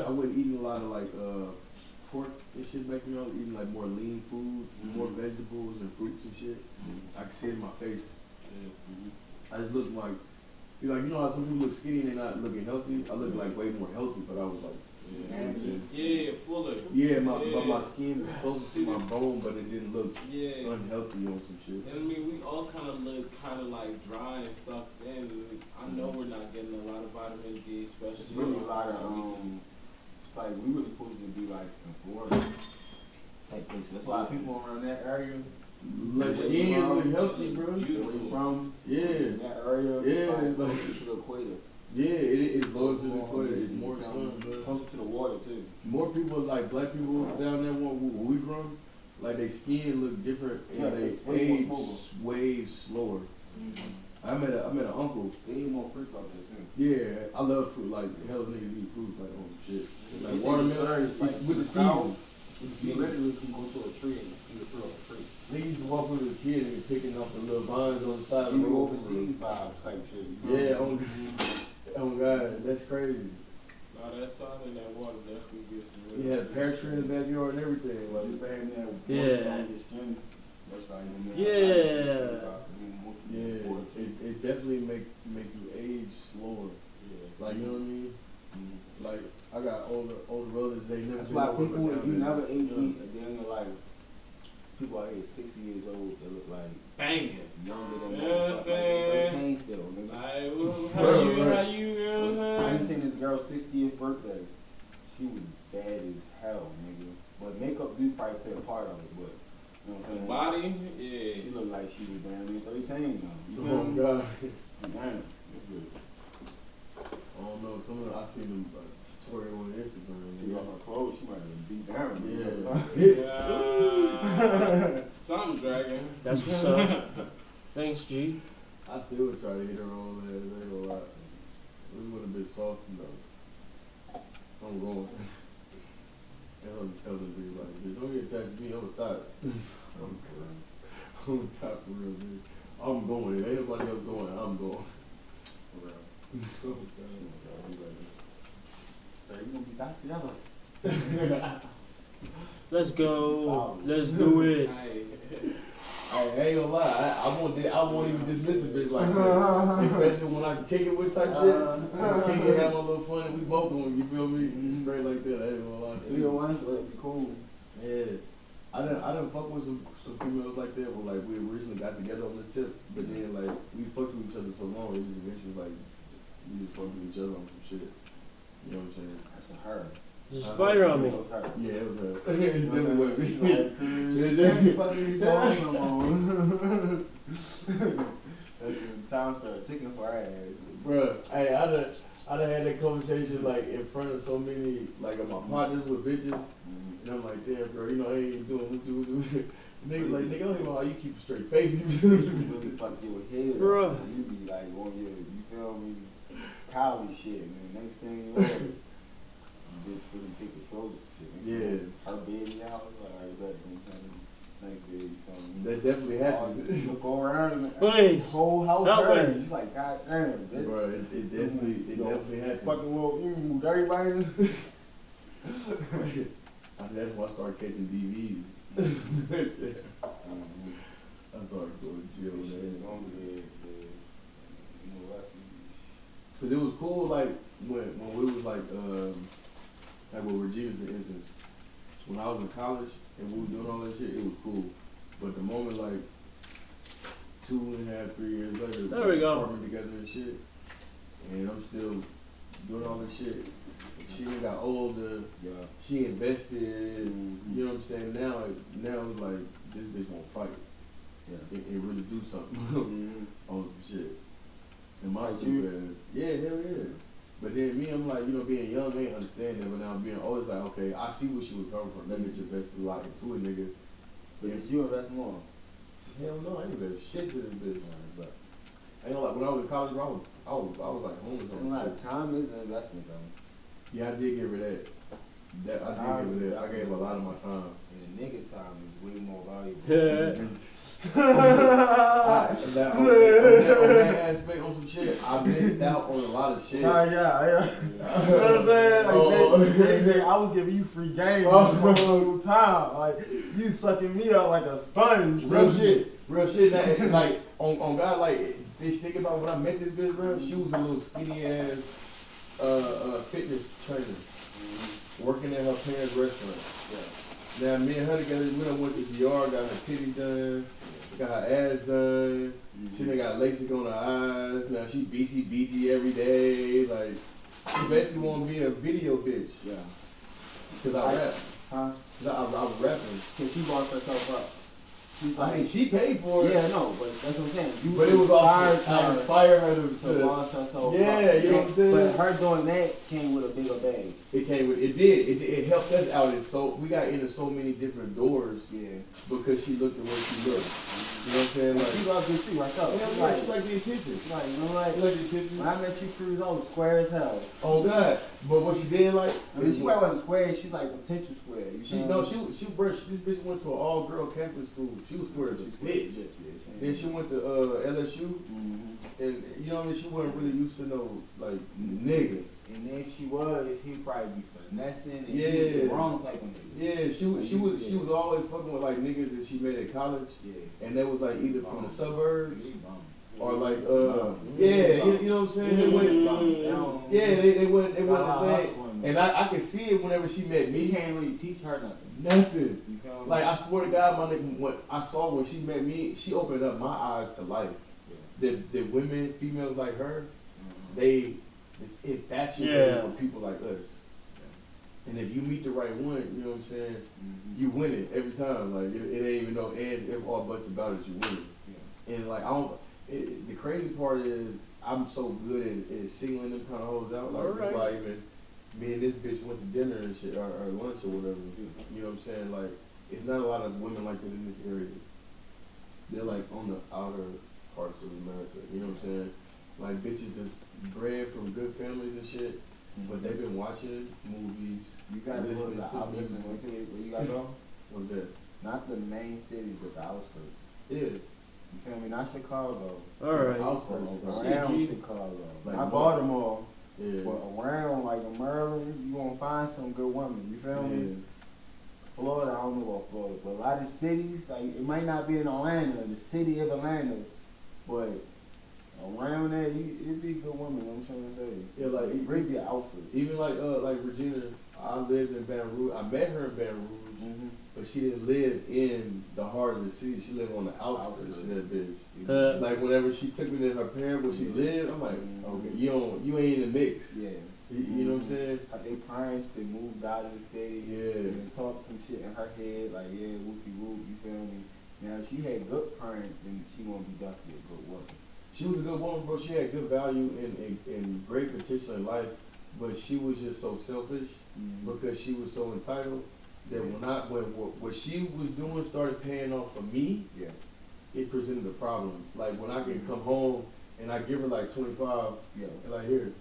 I wasn't eating a lot of like pork and shit back then. I was eating like more lean food, more vegetables and fruits and shit. I can see it in my face. I just looked like, you know how some people look skinny and they're not looking healthy? I looked like way more healthy, but I was like, Yeah, fuller. yeah, my skin was closer to my bone, but it didn't look Yeah. unhealthy on some shit. And I mean, we all kind of look kind of like dry and sucked in. I know we're not getting a lot of vitamin D, especially. It's really a lot of it's like we really supposed to be like in Florida type place. That's why people around that area, Like skin really healthy, bro. where you from, Yeah, that area, Yeah, it's like like- closer to the equator. yeah, it is closer to the equator. It's more sun, bro. Closer to the water too. More people, like black people down there where we from, like their skin look different and Yeah, they it's way more age smoother. way slower. I met an uncle. They eat more fruits out there too. Yeah, I love fruit. Like hell, niggas eat fruit like on shit. Like You take watermelon, it serious, like, with the south, season. With the You season. literally can go to a tree and eat a fruit off a tree. Niggas used to walk with a kid and picking off the little vines on the side of the Even road. overseas vibes type shit. You know? Yeah, oh God, that's crazy. Nah, that sun and that water definitely gets some We really. had pear tree in the backyard and everything. Like, Like, just having that Yeah. moisture on your skin, that's how you know. Yeah. yeah, it definitely make you age slower. Like, you know what I mean? Like, I got older brothers, they never That's been why nowhere people, but if down you there. never ate You know? meat, and then you're like, there's people out here 60 years old that look like Banging. younger than You know what I'm like saying? 13 still, nigga. Like, well, how Right, you, right. how you, you know what I I'm done saying? seen this girl's 60th birthday. She was bad as hell, nigga. But makeup do probably play a part of it, but you know what I'm saying? Body, yeah. She looked like she was damn near 13 now. You Oh feel me? God. Damn. That's good. I don't know, some of them, I seen them tutorial on Instagram. She got her clothes, she might have been beat down. Yeah. Something dragging. That's what's up. Thanks, G. I still would try to hit her on there, they go like, we would have been soft enough. I'm going. And I'm telling people like, bitch, don't get attached to me, I'm a thought. I'm a thought for real, bitch. I'm going, ain't nobody else going, I'm going. For real. Oh, God. You gonna be that's together. Let's go. Let's do it. Hey. I ain't gonna lie, I won't even dismiss a bitch like that. Especially when I can kick it with type shit. I can kick it, have a little fun, and we both doing, you feel me? Straight like that, I ain't gonna lie to So your you. ones would be cool. Yeah. I done fuck with some females like that where like we originally got together on the tip, but then like we fucked with each other so long, it just eventually like we just fucked with each other on some shit. You know what I'm saying? That's a her. There's a spider on me. Yeah, it was her. It definitely was me. That's when time started ticking for her ass. Bruh, hey, I done had that conversation like in front of so many like of my partners with bitches, and I'm like, damn, bro, you know, I ain't doing what do. Niggas like, nigga, I don't even know how you keep a straight face. You really fuck your head Bruh. up. You be like on your, you feel me, Kylie shit, man. Next thing you know, bitch really take control of shit. Yeah. Her baby out, like, alright, bet, you know what I'm saying? Next day, you feel me? That definitely happened. You go around and Please. the whole house Help hers. me. She's like, God damn, bitch. Bro, it definitely happened. Fucking little, you moved everybody. I think that's why I started catching DVs. I started going to jail with that. Cause it was cool, like when we was like with Regina, for instance. When I was in college and we were doing all that shit, it was cool. But the moment like 2.5, 3 years later, There we go. apartment together and shit, and I'm still doing all this shit. She done got older. Yeah. She invested. You know what I'm saying? Now it's like this bitch won't fight. Yeah. And really do something on some shit. And my Like stupid ass. Yeah, hell yeah. But then me, I'm like, you know, being young, I ain't understand that. But now being old, it's like, okay, I see where she was coming from. That bitch invested a lot into a nigga. But did you invest more? Hell no, I ain't invest shit to this bitch, man. But I ain't gonna lie, when I was in college, I was like homeless A on lot shit. of time is an investment, though. Yeah, I did get rid of that. That I did give it. I gave a lot of my time. And the nigga time is way more valuable. Yeah. On that aspect, on some shit, I missed out on a lot of shit. Yeah. You know what I'm saying? Like, I was giving you free game the whole time. Like, you sucking me up like a sponge. Real shit. Now, like, on God, like, bitch, think about when I met this bitch, bro. She was a little skinny ass fitness trainer working at her parents' restaurant. Yeah. Now, me and her together, we done went to DR, got her titties done, got her ass done. She done got LASIK on her eyes. Now she BCBG every day. Like, she basically want to be a video bitch. Yeah. Cause I rap. Huh? Cause I was rapping. So she brought herself up. She's like, I mean, she paid for it. yeah, no, but that's what I'm saying. You But it was also inspired I her inspired her to to boss herself yeah, up. you know what I'm saying? But her doing that came with a bigger bag. it came with it helped us out in so we got into so many different doors Yeah. because she looked the way she looked. You know what I'm saying? And Like, she loves it too, herself. yeah, She's like, like, she like the attention. she's like, you know what? She like the attention. When I met you, Cruz, I was square as hell. Oh God! But what she did like, I mean, is she what- probably wasn't square. She's like potential square. You she know? no she this bitch went to an all girl Catholic school. She was square as a bitch. Then she went to LSU, and you know what I mean. She wasn't really used to no like nigga. And if she was, he'd probably be finessing and Yeah. he was the wrong type of nigga. Yeah, she was always fucking with like niggas that she met at college, Yeah. and they was like either from the suburbs He bums. or like yeah, you know what I'm saying. They went, yeah, they went the same. And I could see it whenever she met He me. can't really teach her nothing. Nothing. You feel me? Like I swear to God, my nigga, what I saw when she met me, she opened up my eyes to life. That women, females like her, they infatuated with people like us. And if you meet the right one, you know what I'm saying, you win it every time. Like it ain't even no ands, if all buts about it, you win it. And like the crazy part is I'm so good at singling them kind of hoes out. Like that's why even me and this bitch went to dinner and shit or lunch or whatever. You know what I'm saying? Like it's not a lot of women like that in this area. They're like on the outer parts of America. You know what I'm saying? Like bitches just bred from good families and shit. But they've been watching movies. You gotta go to the outskirts. Where you gotta go? What's that? Not the main cities, but the outskirts. Yeah. You feel me? Not Chicago. Alright. Outskirts. Around Chicago. Like Not Baltimore. Yeah. But around like the Maryland, you gonna find some good women. You feel me? Florida, I don't know about Florida, but a lot of cities, like it might not be in Atlanta, the city of Atlanta, but around there, it'd be good women. I'm trying to say. Yeah, like it break the outfit. even like Regina, I lived in Baton Rouge. I met her in Baton Rouge, but she didn't live in the heart of the city. She lived on the outskirts of that bitch. Like whenever she took me to her parents where she lived, I'm like, okay, you ain't in the mix. Yeah. You know what I'm saying? Like they parents, they moved out of the city. Yeah. And they talked some shit in her head, like yeah, whoopie whoop. You feel me? Now if she had good parents, then she gonna be definitely a good woman. She was a good woman, bro. She had good value and great potential in life, but she was just so selfish because she was so entitled that when what she was doing started paying off for me, it presented a problem. Like when I can come home and I give her like 25, and like here,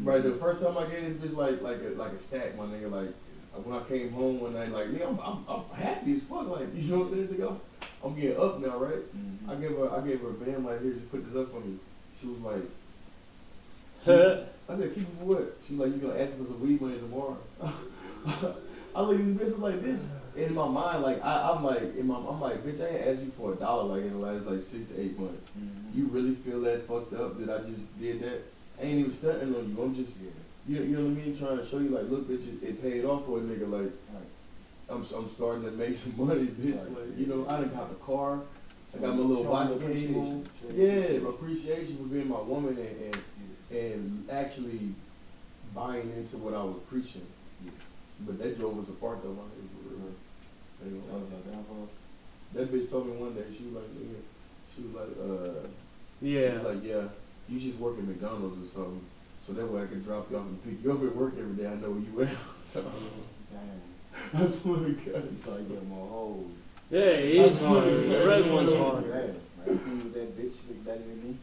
right. The first time I gave this bitch like a stack, my nigga. Like when I came home one night, like nigga, I'm happy as fuck. Like you know what I'm saying, nigga? I'm getting up now, right? I gave her a band like here, just put this up for me. She was like, I said, keep it for what? She was like, you gonna ask me for some weed money tomorrow? I look at this bitch, I'm like, bitch. And in my mind, like I'm like, bitch, I ain't asked you for $1 like in the last like 6 to 8 months. You really feel that fucked up that I just did that? I ain't even stunting on you. I'm just, you know what I mean? Trying to show you like, look, bitch, it paid off for a nigga. Like, I'm starting to make some money, bitch. Like, you know, I done got the car. I got my little watch game on. Yeah, my appreciation for being my woman and actually buying into what I was preaching. But that drove us apart though, my nigga, for real. You know, that bitch told me one day, she was like, yeah, you just work at McDonald's or something, so that way I can drop you off and pick you up at work every day. I know where you at. So, I swear to God. You probably get more hoes. Yeah, it's hard. The red one's hard. I see what that bitch look better than me.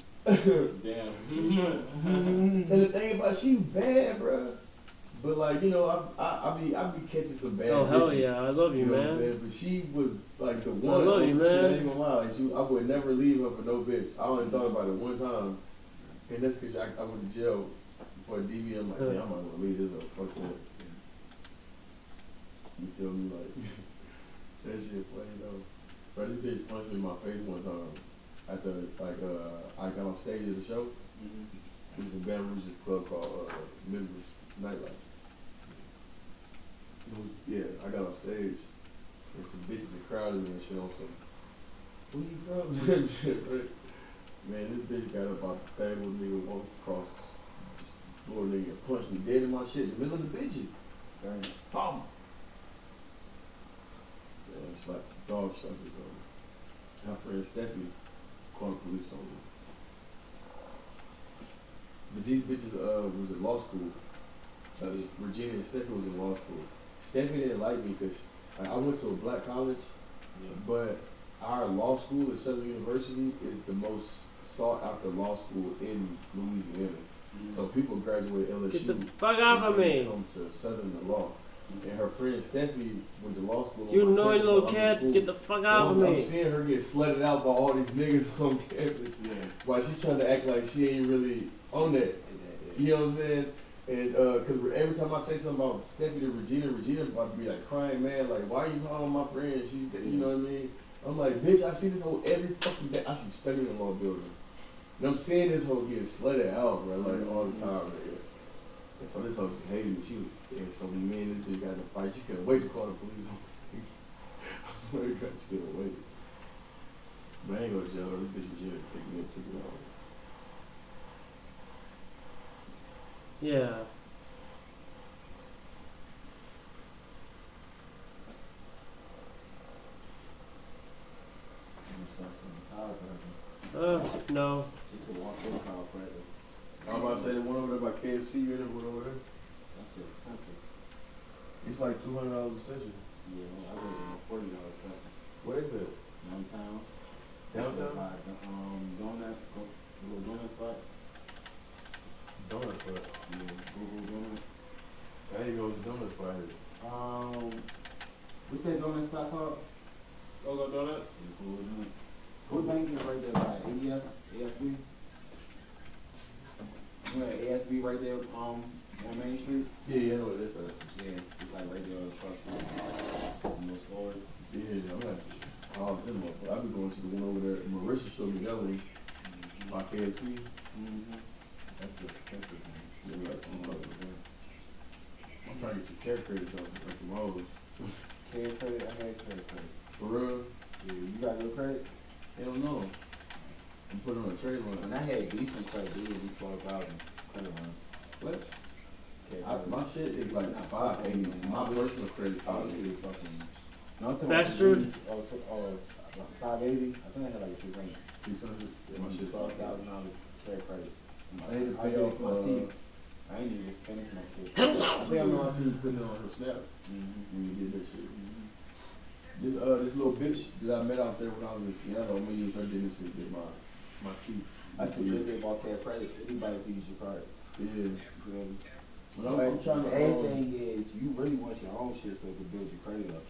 Damn. And the thing about she bad, bro. But like, you know, I be catching some bad Oh hell bitches, yeah, I love you, you know what I'm man. saying? But she was like the I one love on you, some shit, I man. ain't gonna lie. Like I would never leave her for no bitch. I only thought about it one time. And that's because I went to jail for a DV. I'm like, Huh. yeah, I'm not gonna leave this up. Fuck that. You feel me? Like, that shit funny though. But this bitch punched me in my face one time. After, like, I got on stage at the show. It was in Baton Rouge, this club called Members Nightlife. Yeah, I got on stage. And some bitches that crowded me and shit on some, where you from? Shit, right? Man, this bitch got up off the table, nigga, walked across the floor, nigga, and punched me dead in my shit in the middle of the bitches. Dang. Boom! Yeah, it's like dog suckers on me. My friend Stephanie called the police on me. But these bitches was in law school. Regina and Stephanie was in law school. Stephanie didn't like me because I went to a black college, but our law school at Southern University is the most sought after law school in Louisiana. So people graduate LSU. Get the fuck off of and then me. come to Southern to law. And her friend Stephanie went to law school. You on my annoying campus little while I'm in cat, school. get the fuck So out of I'm me. seeing her get slutted out by all these niggas on campus. Yeah. While she's trying to act like she ain't really on that. You know what I'm saying? And cause every time I say something about Stephanie to Regina about to be like crying, man, like why are you talking about my friend? She's, you know what I mean? I'm like, bitch, I see this hoe every fucking day. I should study in the law building. And I'm seeing this hoe getting slutted out, bro, like all the time, man. And so this hoe just hated me. She was, and so me and this bitch got in a fight. She couldn't wait to call the police on me. I swear to God, she couldn't wait. But I ain't go to jail. This bitch Regina picked me up, took me out. Yeah. No. It's a walk-in chiropractor. I'm about to say the one over there by KFC, you know, one over there. That's expensive. It's like $200 a session. Yeah, I go to $40 session. What is it? Downtown. Downtown? By the donuts, little donut spot. Donut spot. Yeah, Google Donuts. There you go, the donut spot here. What's that donut spot called? Go Donuts? Yeah, Google Donuts. What bank is right there by ASB? You know ASB right there on Main Street? Yeah, I know what this is. Yeah, it's like right there across from the store. Yeah, I'm not all them up. I've been going to the one over there. Marissa showed me that one by KFC. That's expensive, man. Yeah, like $200. I'm trying to get some care credit though, like some hoes. Care credit? I had care credit. For real? Yeah, you got your credit? Hell no. I'm putting on a trade line. When I had decent credit, it would be 12,000 credit line. What? Care credit. My shit is like 580. My personal credit is Oh, 580. shit, fucking. No, I'm talking Fast about food? like 580. I think I had like 600. 600. Yeah, my shit's $12,000 care credit. I need to I pay did it off. for my teeth. I ain't even finish my shit. I think I know I seen you putting it on her snap when you did that shit. This little bitch that I met out there when I was in Seattle, I'm gonna use her business to get my teeth. That's the good thing about care credit. Anybody can use your card. Yeah. You know? But I'm trying to. Everything is you really want your own shit so it can build your credit up.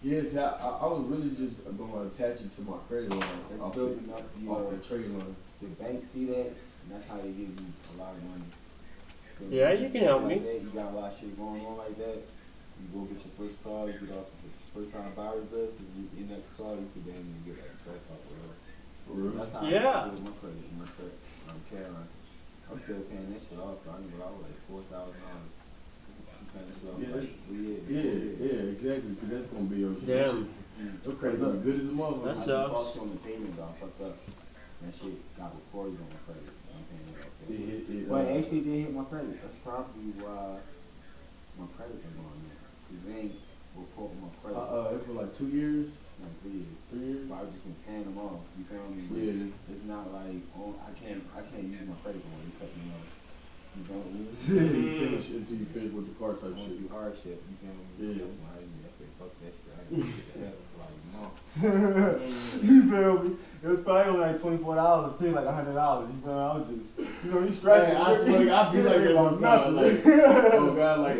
Yes, I was really just gonna attach it to my credit line That's off building up the trade line. the bank see that, and that's how they give you a lot of money. So Yeah, you can help like me. That, you got a lot of shit going on like that. You go get your first car, you get off the first time buyer's list, and your next car, you could then get like a off whatever. For real? That's how Yeah. I build my credit in my first Caroline. I'm still paying that shit off, but I remember I was like $4,000. I'm paying that shit off Yeah. like 3 years. Yeah, exactly. Cause that's gonna be your shit. Damn. Your credit gonna be good as a motherfucker. That I sucks. just bought you on the payment, but I fucked up. That shit got recorded on my credit. I'm paying it off. But it actually did hit my credit. That's probably why my credit been going up. Cause they ain't reporting my credit. It was like 2 years. Like 3 years. 3 years. But I just been paying them off. You feel me? Yeah. It's not like I can't use my credit card. They cut me off. You feel me? Until you finish with the car type I want to shit. do hardship. You feel me? Yeah. That's why I said fuck that shit. I didn't do that for like months. You feel me? It was probably only like $24 too, like $100. You feel me? I was just, you You know, you stressing. Hey, I swear to God, I be like that sometimes. Like, oh God, like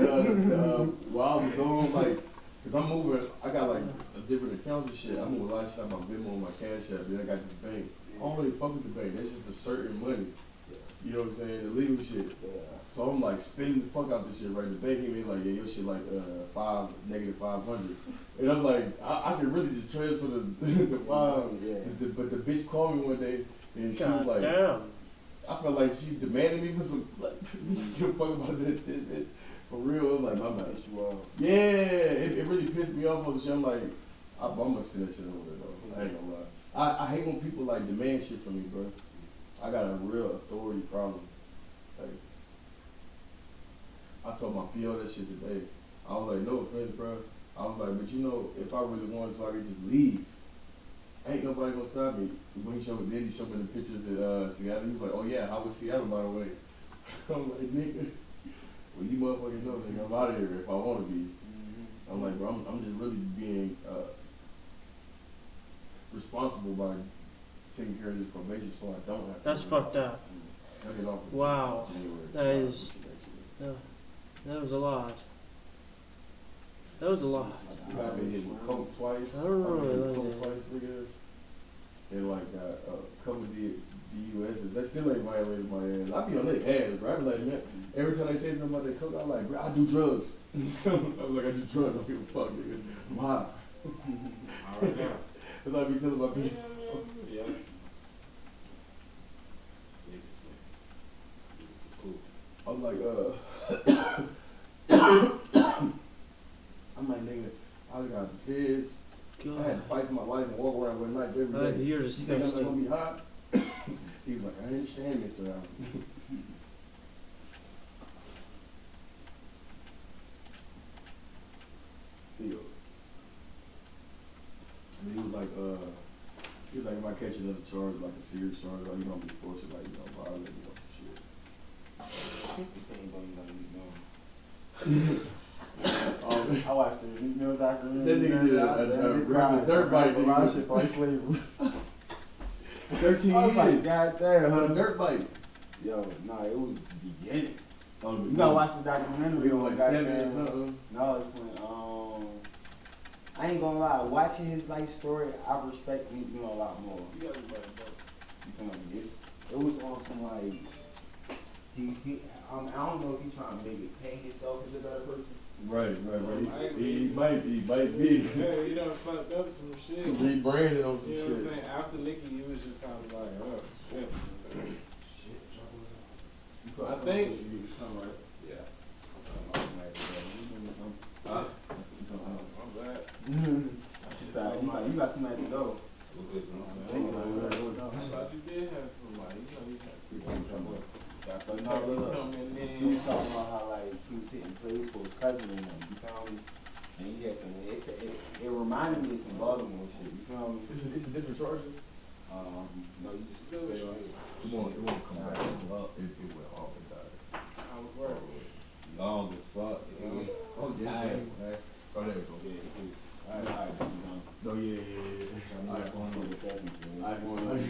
while I was going, like, cause I'm moving, I got like a different accounts and shit. I move a lot of shit on my Venmo and my Cash App. Then I got this bank. I don't really fuck with the bank. That's just for certain money. You know what I'm saying? The legal shit. So I'm like spending the fuck out this shit, right? The bank hit me like, yeah, your shit like -500. And I'm like, I could really just transfer the five. But the bitch called me one day and she was like, damn. I felt like she demanded me for some, like, she give a fuck about that shit, man. For real, I'm like, my bad. Yeah, it really pissed me off on the shit. I'm like, I'm gonna send that shit over there, though. I ain't gonna lie. I hate when people, like, demand shit from me, bro. I got a real authority problem. Like, I told my PO that shit today. I was like, no offense, bro. I was like, but you know, if I really wanted to, I could just leave. Ain't nobody gonna stop me. When he showed me the pictures at Seattle, he was like, oh yeah, how was Seattle, by the way? I'm like, nigga, well, you motherfuckers know, nigga, I'm out of here if I want to be. I'm like, bro, I'm just really being responsible by taking care of this probation so I don't have to. That's fucked up. Wow. That was a lot. That was a lot. I've been hit with coke twice. I don't know. I've been hit with coke twice, nigga. And like a couple of DUSs. They still ain't violated my ass. I be on their ass, bro. I be like, man, every time they say something about that coke, I'm like, bro, I do drugs. So I'm like, I do drugs. I don't give a fuck, nigga. I'm high. All right now. That's what I be telling my people. Yes. I'm like, I'm like, nigga, I got the feds. I had to fight for my life and walk around with a knife every day. You're You think I'm not disgusting. gonna be hot? He was like, I understand, Mr. Allen. And he was like, if I catch another charge, like a serious charge, like, you gonna be forced to, like, violate me or some shit. I watched the Meal documentary. That nigga did a dirt bike. A lot of shit for slavery. 13 I was like, years. God damn, On a dirt bike. Yo, nah, it was the beginning. Oh, You gotta watch the documentary. We were like 7 or goddamn- something. No, it's when I ain't gonna lie, watching his life story, I respect him, a lot more. You got everybody, bro. You feel me? It was on some like I don't know if he's trying to maybe paint himself as a better person. Right. He might be. Yeah, you done fucked up some shit. Rebranded on some You know what I'm shit. saying? After Nicky, he was just kind of like, oh, shit. I think. Yeah. Huh? I'm glad. You got somebody to go. I thought you did have somebody. You know, you had He was talking about how like he was hitting plays for his cousin and them, you feel me? And he had some, it reminded me of some Baltimore shit, you feel me? It's a different charger. No, you just Good stay shit. on it. It won't come back. Well, it went off and died. I was worried. Long as fuck. I'm tired. Oh, there we go. Yeah, it is. Alright, that's done. No, yeah. iPhone 27, man. iPhone,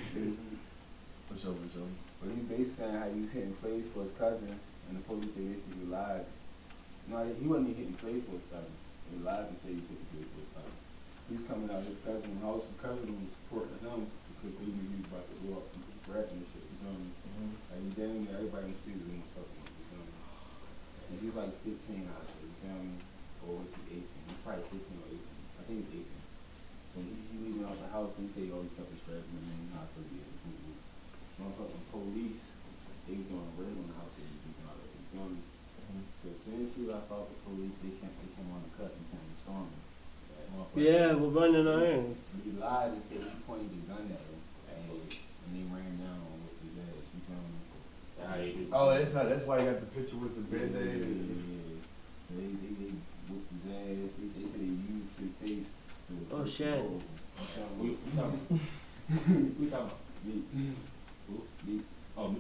for sure. But he's basically saying how he was hitting plays for his cousin, and the police they basically lied. No, he wasn't even hitting plays for his cousin. They lied and said he was hitting plays for his cousin. He's coming out his cousin's house. His cousin was supporting him because they knew he was about to go up and rapping and shit. You know what I mean? Like he damn near everybody can see what he was talking about. You know what I mean? And he's like 15, I say. You feel me? Or was he 18? He's probably 15 or 18. I think he's 18. So he leaving out the house and he said he always kept his strap and then not 30 years. Motherfucking police, they was doing a raid on the house and everything all that. You feel me? So as soon as he left out the police, they came on the cut and came to storm him. Yeah, we're running iron. He lied and said he pointed the gun at him and they ran down on with his ass. You feel me? Oh, that's why you got the picture with the Yeah. band-aid. So they whooped his ass. They said they used his face. Oh, shit. We talking about? Me. Oh,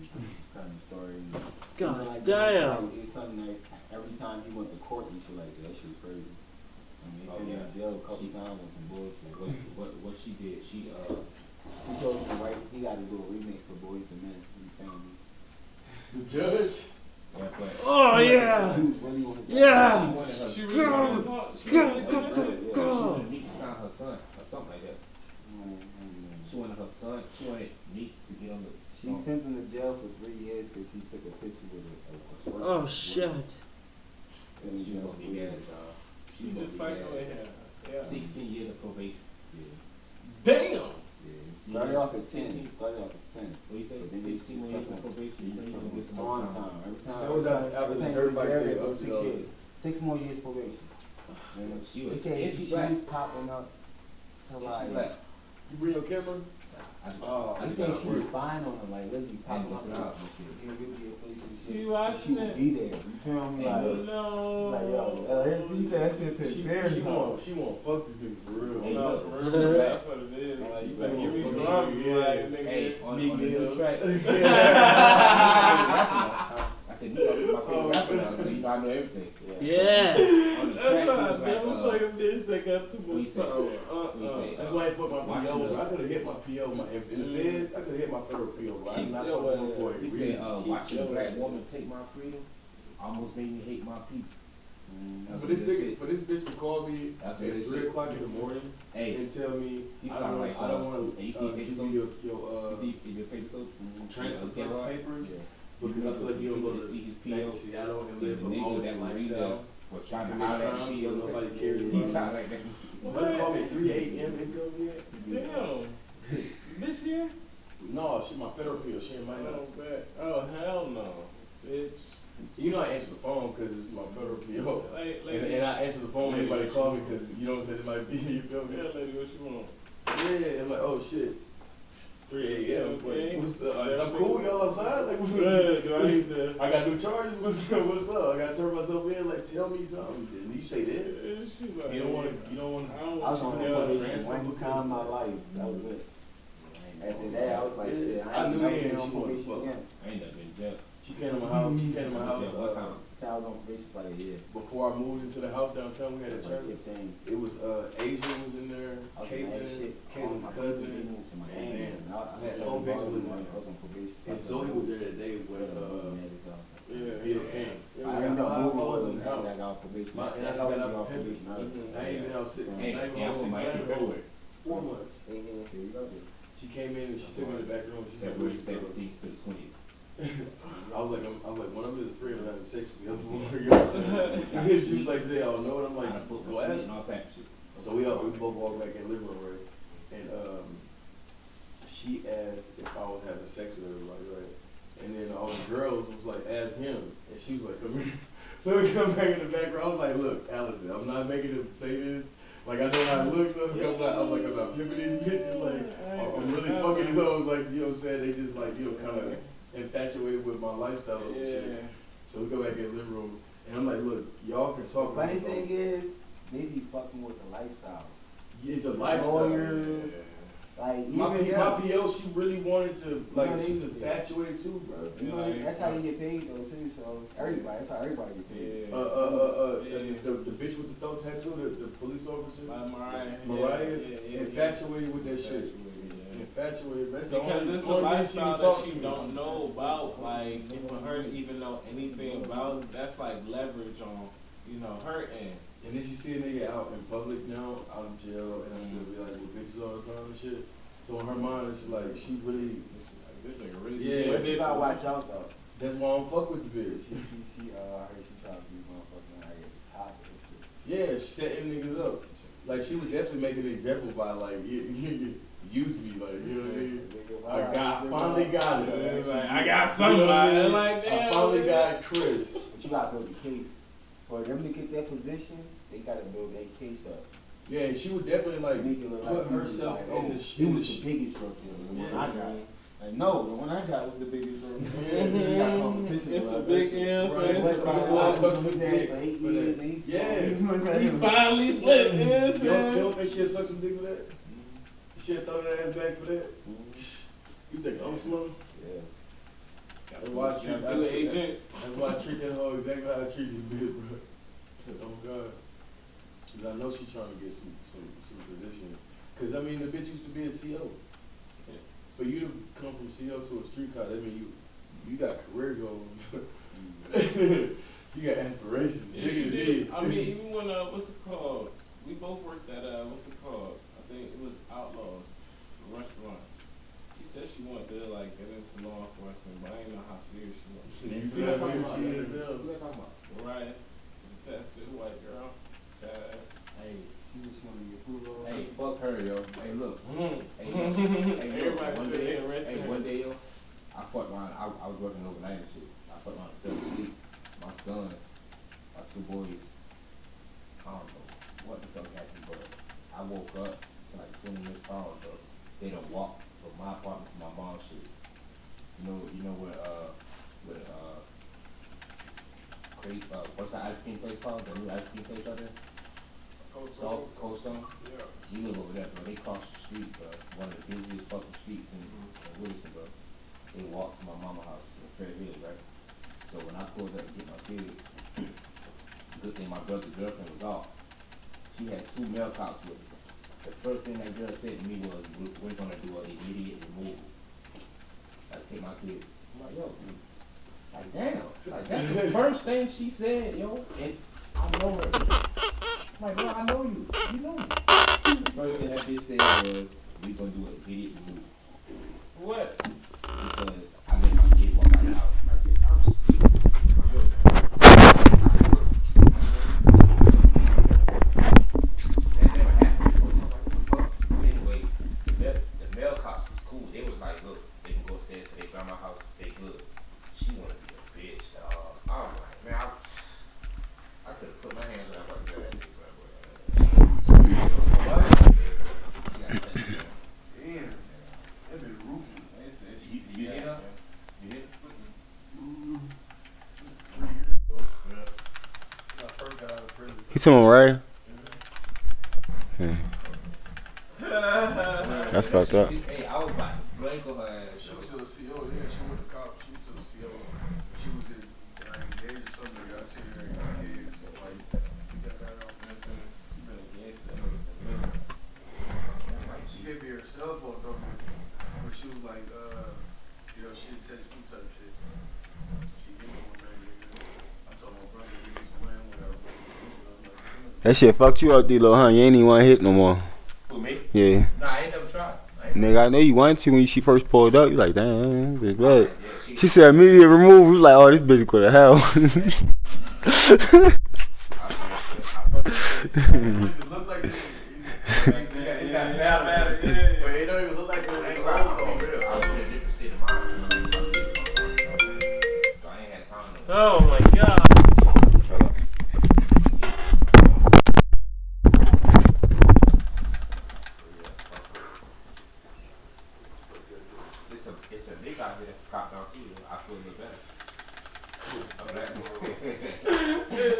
He's telling the story. God Like, damn. It's something like every time he went to court and shit like that, that shit was crazy. I mean, they sent him to jail a couple times on some bullshit. What she did? She He told him to write he got to do a remix for Boys to Men. You feel me? The judge. Yeah, but Oh yeah. She was really on his Yeah. she wanted her. She really wanted his heart. She really did that shit. She wanted Meek to sign her son or something like that. Mm-hmm. She wanted her son. She wanted Meek to get on the. She sent him to jail for 3 years because he took a picture with a short. Oh shit. She was gonna be married, y'all. She just fighting with him. Yeah. 16 years of probation. Damn. Started off at 10. Started off at 10. What you say? But then they 16 more years of probation. You know you gonna get some more on time. time. Every time. That was after the dirt bike every thing, time up to 6 the- years. 6 more years probation. She They was. said And she she black. was popping up to And she like. black. You bring your camera? Oh, I I think she was spying on him, like literally popping up. And listen out. Yeah, really a place and She shit. watching She would it. be there. You feel me? And Like, No. like yo, he said that shit She very hard. won't fuck this nigga for real. Hey, No, look. for real. That's what it is. Like, You you better give me fucking some rubber, nigga, like, yeah. nigga. Hey, on the Nigga. new track. I said, Meek is my favorite rapper now, so you know I know everything. Yeah. On the That's track, he why I was like, never play them bitch that got too what you much say? power. What you say? That's why I fucked my Watch PO. the- I could have hit my PO. In the feds, I could have hit my federal PO. But I'm not Yo, fucking for it. He Really. said, watching a black woman take my freedom almost made me hate my people. For this nigga, for this bitch to call me That's at what they 3 said. o'clock in the morning Hey, and tell me he I sound don't, like, I don't want you to see give paper you your is he in your paper so? transfer Yeah, okay, papers Yeah. because I feel like you don't go to see his back PO. to Seattle and The live a nigga modest that was reading lifestyle. was trying to Commit holler at crimes, the PO. but nobody cares He about sound it. like that. Mother called me at 3 a.m. and tell me that. Damn. Bitch here? No, she my federal PO. She in my Oh, bet. Oh, hell no. Bitch. You know I answer the phone because it's my federal PO. Like, And I answer the phone when anybody call me because you know what I'm saying, it might be, you feel me? Yeah, lady, what you want? Yeah, I'm like, oh shit. 3 a.m. Okay. What's the, I'm cool, y'all outside? Like, Good. Do I need to? I got new charges. What's up? I gotta turn myself in. Like, tell me something. Did you say this? She like, You don't want to. You don't want I don't I was want on you to go probation transfer. one time in my life. That was it. After that, I was like, Yeah. shit, I I ain't knew never then been on she wanted probation to fuck. again. I ain't never been in jail. She came to my house. She came to my house. Yeah, one time. I was on probation for like a year. Before I moved into the house downtown, we had a Like church. 15. It was Asia was in there. I was in that shit. Caitlin's All my people, they cousin. moved to Man, Miami. And I I had was home base with I was on probation. And Zoe was there that day with Yeah, Bill King. I ended up moving I with was in him the house. after I got off probation. My- and I That's got how I out got off of probation. I ain't been out sitting. Hey, I ain't been yeah, I out was in sitting Miami down February. 4 months. Yeah. She came in and she took me to the back room. She said, February "Where you from?" 17th to the 20th. I was like, when I'm just free, I'm having sex with you. That's what we're going. She was like, Jay, I don't know. And I'm like, I done put go my ask. shit and all type of shit. So we both walked back in the living room, right? And she asked if I was having sex with everybody, right? And then all the girls was like, ask him. And she was like, come here. So we come back in the background. I was like, look, Allison, I'm not making him say this. Like, I know how it looks. I'm not pimping these bitches. Like, I'm really fucking these hoes. Like, you know what I'm saying? They just like, you know, kind of infatuated with my lifestyle and shit. Yeah. So we go back in the living room. And I'm like, look, y'all can talk about Funny it. thing is, they be fucking with the lifestyle. It's a lifestyle. Lawyers. Like, My even my them. PO, she really wanted to, like, You know, she was they- infatuated too, bro. You know, that's how you get paid though too. So everybody, that's how everybody get paid. Yeah. The bitch with the throat tattoo, the police officer, Like Mariah. Mariah, Yeah. infatuated with that shit. Yeah. Infatuated. That's the Because only, it's a only thing lifestyle would that talk she to me. don't know about. Like, and for her to even know anything about, that's like leverage on, you know, her end. And then she see a nigga out in public now, out in jail, and I'm gonna be like with bitches all the time and shit. So in her mind, it's like she really. This nigga really. Yeah, But you gotta watch out though. That's why I don't fuck with the bitch. I heard she tried to be motherfucking like at the top of this shit. Yeah, she setting niggas up. Like she was definitely making an example by like you used me, like you know what I mean. Finally got it. It's like, I got somebody. Like, I damn. finally got Chris. But you gotta build the case. For them to get that position, they gotta build that case up. Yeah, and she would definitely like Make it look put like he was herself like, in oh, the he was the biggest drug dealer. The one I got. Like, no, the one I got was the biggest drug dealer. You got competition. It's a about big that shit. M, so Right. it's But- about but- what? but- His ass for 8 years, and he's Yeah. He finally slipped. You know what I'm You don't saying? think she'd suck some dick for that? She'd throw that ass back for that? You think I'm slow? Yeah. That's why I treat Yeah, do it, agent. That's why I treat that hoe exactly how I treat this bitch, bro. Oh God. Cause I know she's trying to get some position. Cause I mean the bitch used to be a CO. for you to come from CO to a street car, that mean you got career goals. You got aspirations. Yeah, she did. I mean, even when what's it called? We both worked at what's it called? I think it was Outlaws, a restaurant. She said she wanted to like get into law enforcement, but I didn't know how serious she was. You see how serious she is now? What are you talking about? Right, the tattoo white girl. Hey, she was one of your cool. Hey, fuck her, yo. Hey, look. Hey, look. Hey, look. Everybody One said day, they arrested hey, her. one day, yo, I fucked around. I was working overnight and shit. I fucked around and fell asleep. My son, my two boys, I don't know what the fuck happened, but I woke up to like 20 minutes calls, though. They done walked from my apartment to my mom's shit. You know where what's that ice cream place called? The new ice cream place out there? Cold Stone? Yeah. We live over there, bro. They cross the street, bro. One of the busiest fucking streets in Wilson, bro. They walked to my mama's house in Fairfield, right? So when I pulled up to get my kid, good thing my brother's girlfriend was off. She had 2 male cops with her. The first thing that girl said to me was, we're gonna do an immediate removal. I take my kid. I'm like, yo, dude. Like, damn. Like, that's the first thing she said, yo. And I know her. I'm like, bro, I know you. You know me. The first thing that bitch said was, we gonna do an immediate removal. What? Because I let my kid walk out the house. I'm asleep. That never happened. But anyway, the male cops was cool. They was like, look, they can go upstairs to their grandma's house. They good. She wanted to be a bitch. I'm like, man, I could have put my hands on her. Damn, that been ruthless. They said You hit her? You hit her? 3 years ago. When I first got out of prison. You talking about Raya? That's fucked up. Hey, I was about to blank on her ass. She was still a CO, yeah. She was a cop. She was still a CO. She was in engaged or something. I seen her engaged. So like, we got that off. She gave me her cell phone number, but she was like, she didn't text me type shit. She gave me one night, nigga. I told my brother we was playing with her. That shit fucked you up, D-Lo, huh? You ain't even want to hit no more. Who, me? Yeah. Nah, I ain't never tried. Nigga, I know you wanted to when she first pulled up. You like, damn, bitch, bad. Yeah, She said immediate remove. You was like, oh, this bitch go to hell. It don't even look like this. It got bad, but it don't even look like this. Ain't I was in a different state of mind. So I ain't had time to. Oh my god. It's a big out here that's cop down too. I feel a little better.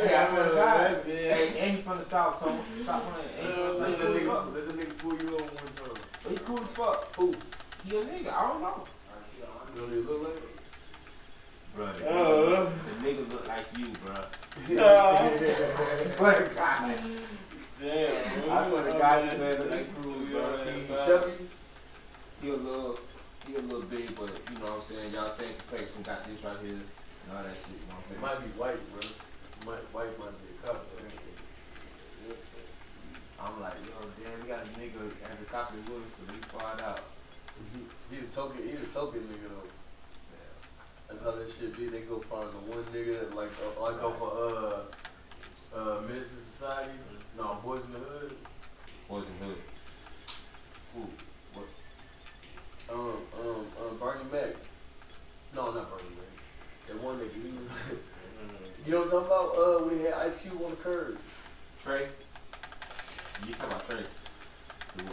Hey, I swear to God. Hey, ain't from the South, Tone. Stop playing. Ain't from the South. Let the nigga fool you on one time. But he cool as fuck. Who? He a nigga. I don't know. You know what he look like? Bruh, the nigga look like you, bruh. Swear to God. Damn. I swear to God, this man look like Cruz, bro. Chubby? He a little big, but you know what I'm saying? Y'all same complexion, got this right here, and all that shit, you know what It I'm might be white, bro. White might be a couple. I'm like, yo, damn, we got a nigga as a cop in Willis, so we find out. He the token nigga though. That's how that shit be. They go find the one nigga that like go for Menace to Society. No, Boys in the Hood. Boys in Hood. Who? What? Bernie Mac. No, not Bernie Mac. That one nigga. He was. You know what I'm talking about? We had Ice Cube on the curb. Trey? You talking about Trey? The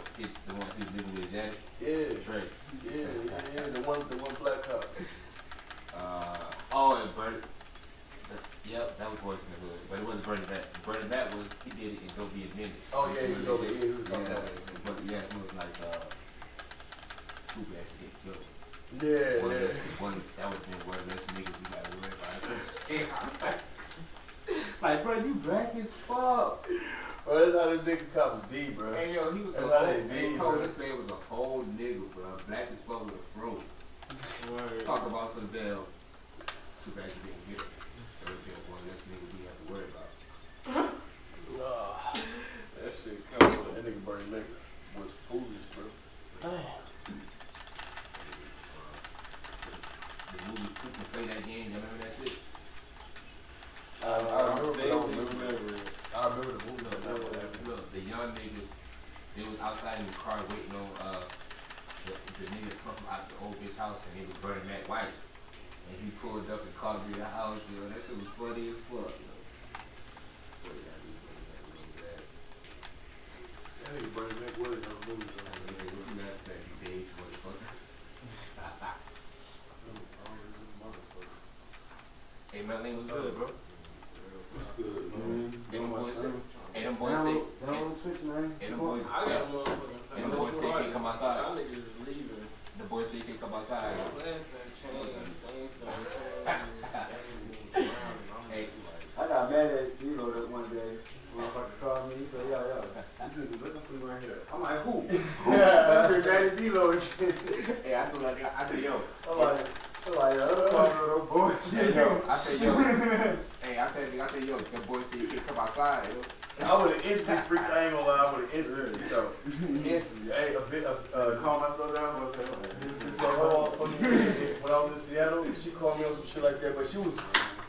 one who's living with his daddy? Yeah. Trey. Yeah. The one black cop. And Bernie. Yep, that was Boys in the Hood, but it wasn't Bernie Mac. Bernie Mac he did it in Don't Be Admitted. Oh yeah, he was over here. He was on Yeah, that. but yeah, he was like too bad to get killed. Yeah. That would have been one of those niggas we got to worry about. Like, bro, you black as fuck. Bro, that's how this nigga cop be, bro. Hey yo, he was That's a how whole, they be, they bro. told this man was a whole nigga, bro. Black as fuck with a fro. Talk about some damn. Too bad you didn't get it. That would be one less nigga we have to worry about. That shit cold. That nigga Bernie Mac was foolish, bro. The movie Two can play that game. Y'all remember that shit? I remember, but I don't They remember. I remember the movie, but not what happened. Look, the young niggas, they was outside in the car waiting on the niggas come from out the old bitch house, and they was burning Matt White. And he pulled up and called me the house, yo. That shit was funny as fuck, yo. That nigga Bernie Mac was in the movie, though. Hey, Mclain was good, bro. What's good, man? And them boys say, Down on Twitch, man. and them boys, I got a motherfucking. and the boys say he can't come outside. Y'all niggas is leaving. The boys say he can't come outside. Listen, change. Things don't change. Hey, I got mad at D-Lo that one day. Motherfucker called me. He said, yo, these niggas looking for you right here. I'm like, who? I heard Daddy D-Lo and shit. hey, I told him, I said, yo. I'm like, yo, no boy. Hey, yo, I said, yo. Hey, I said, yo, the boys say you can't come outside, yo. I would have instantly freaked. I ain't gonna lie. I would have instantly freaked out. Instantly. Hey, calm myself down. I was like, this when I was in Seattle, she called me on some shit like that, but she was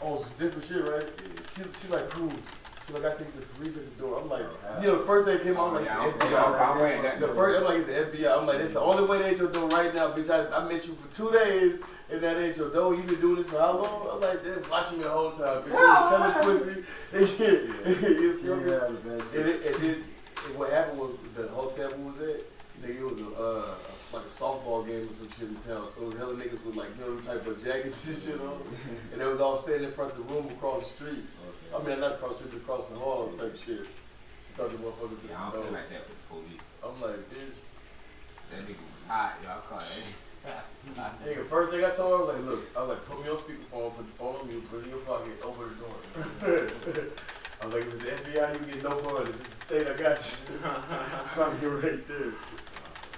on some different shit, right? She like cruise. She like, I think the police at the door. I'm like, you know, the first thing came out, I'm like, it's the FBI. The first, I'm like, it's the FBI. I'm like, it's the only way they should do right now, bitch. I met you for 2 days. And that ain't your door. You been doing this for how long? I'm like, they're watching me the whole time. Bitch, you was selling pussy. You feel me? And what happened was the hotel we was at, nigga, it was like a softball game or some shit in town. So it was hella niggas with like, you know, type of jackets and shit on. And they was all standing in front of the room across the street. I mean, not across the street, but across the hall type shit. She thought the motherfuckers to the I don't feel door. like that with the police. I'm like, bitch. That nigga was hot, yo. I caught that. Nigga, first thing I told her, I was like, look, put me on speakerphone, put the phone on mute, put it in your pocket, open the door. I was like, if it's the FBI, you get no bond. If it's the state, I got you. I'm here right there.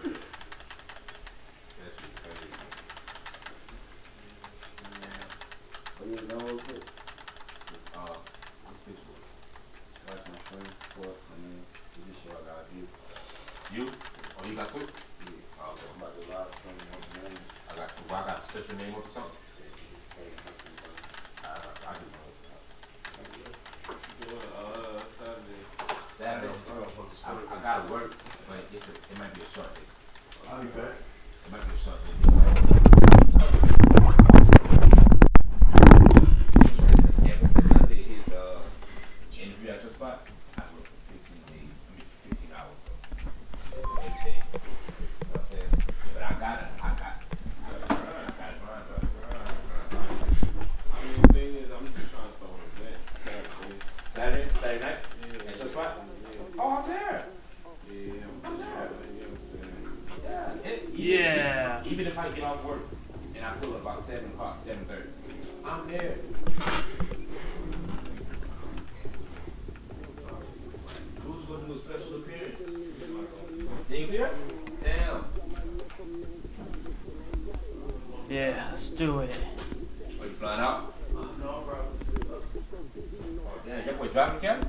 That shit crazy. But yeah, no, real quick. What picture was it? Watch my friends sport. I mean, this show I got you. You? Oh, you got Twitch? Yeah. Oh, okay. I'm about to live stream on the name. I got to set your name up or something? I do know. Saturday. Saturday. I gotta work, but it might be a short day. I'll be back. It might be a short day. Yeah, because I did his interview at your spot. I worked for 15 days. 15 hours. Every day. You know what I'm saying? But I got it. I mean, the thing is, I'm just trying to throw an event Saturday. Saturday night? Yeah. At your spot? Yeah. Oh, I'm there. Yeah, I'm just trying to, you know what I'm saying? Yeah. Even if I get off work and I pull up about 7 o'clock, 7:30, I'm there. Who's gonna do a special appearance? Did you see that? Damn. Yeah, let's do it. Are you flying out? No, bro. Oh, damn, your boy driving camp?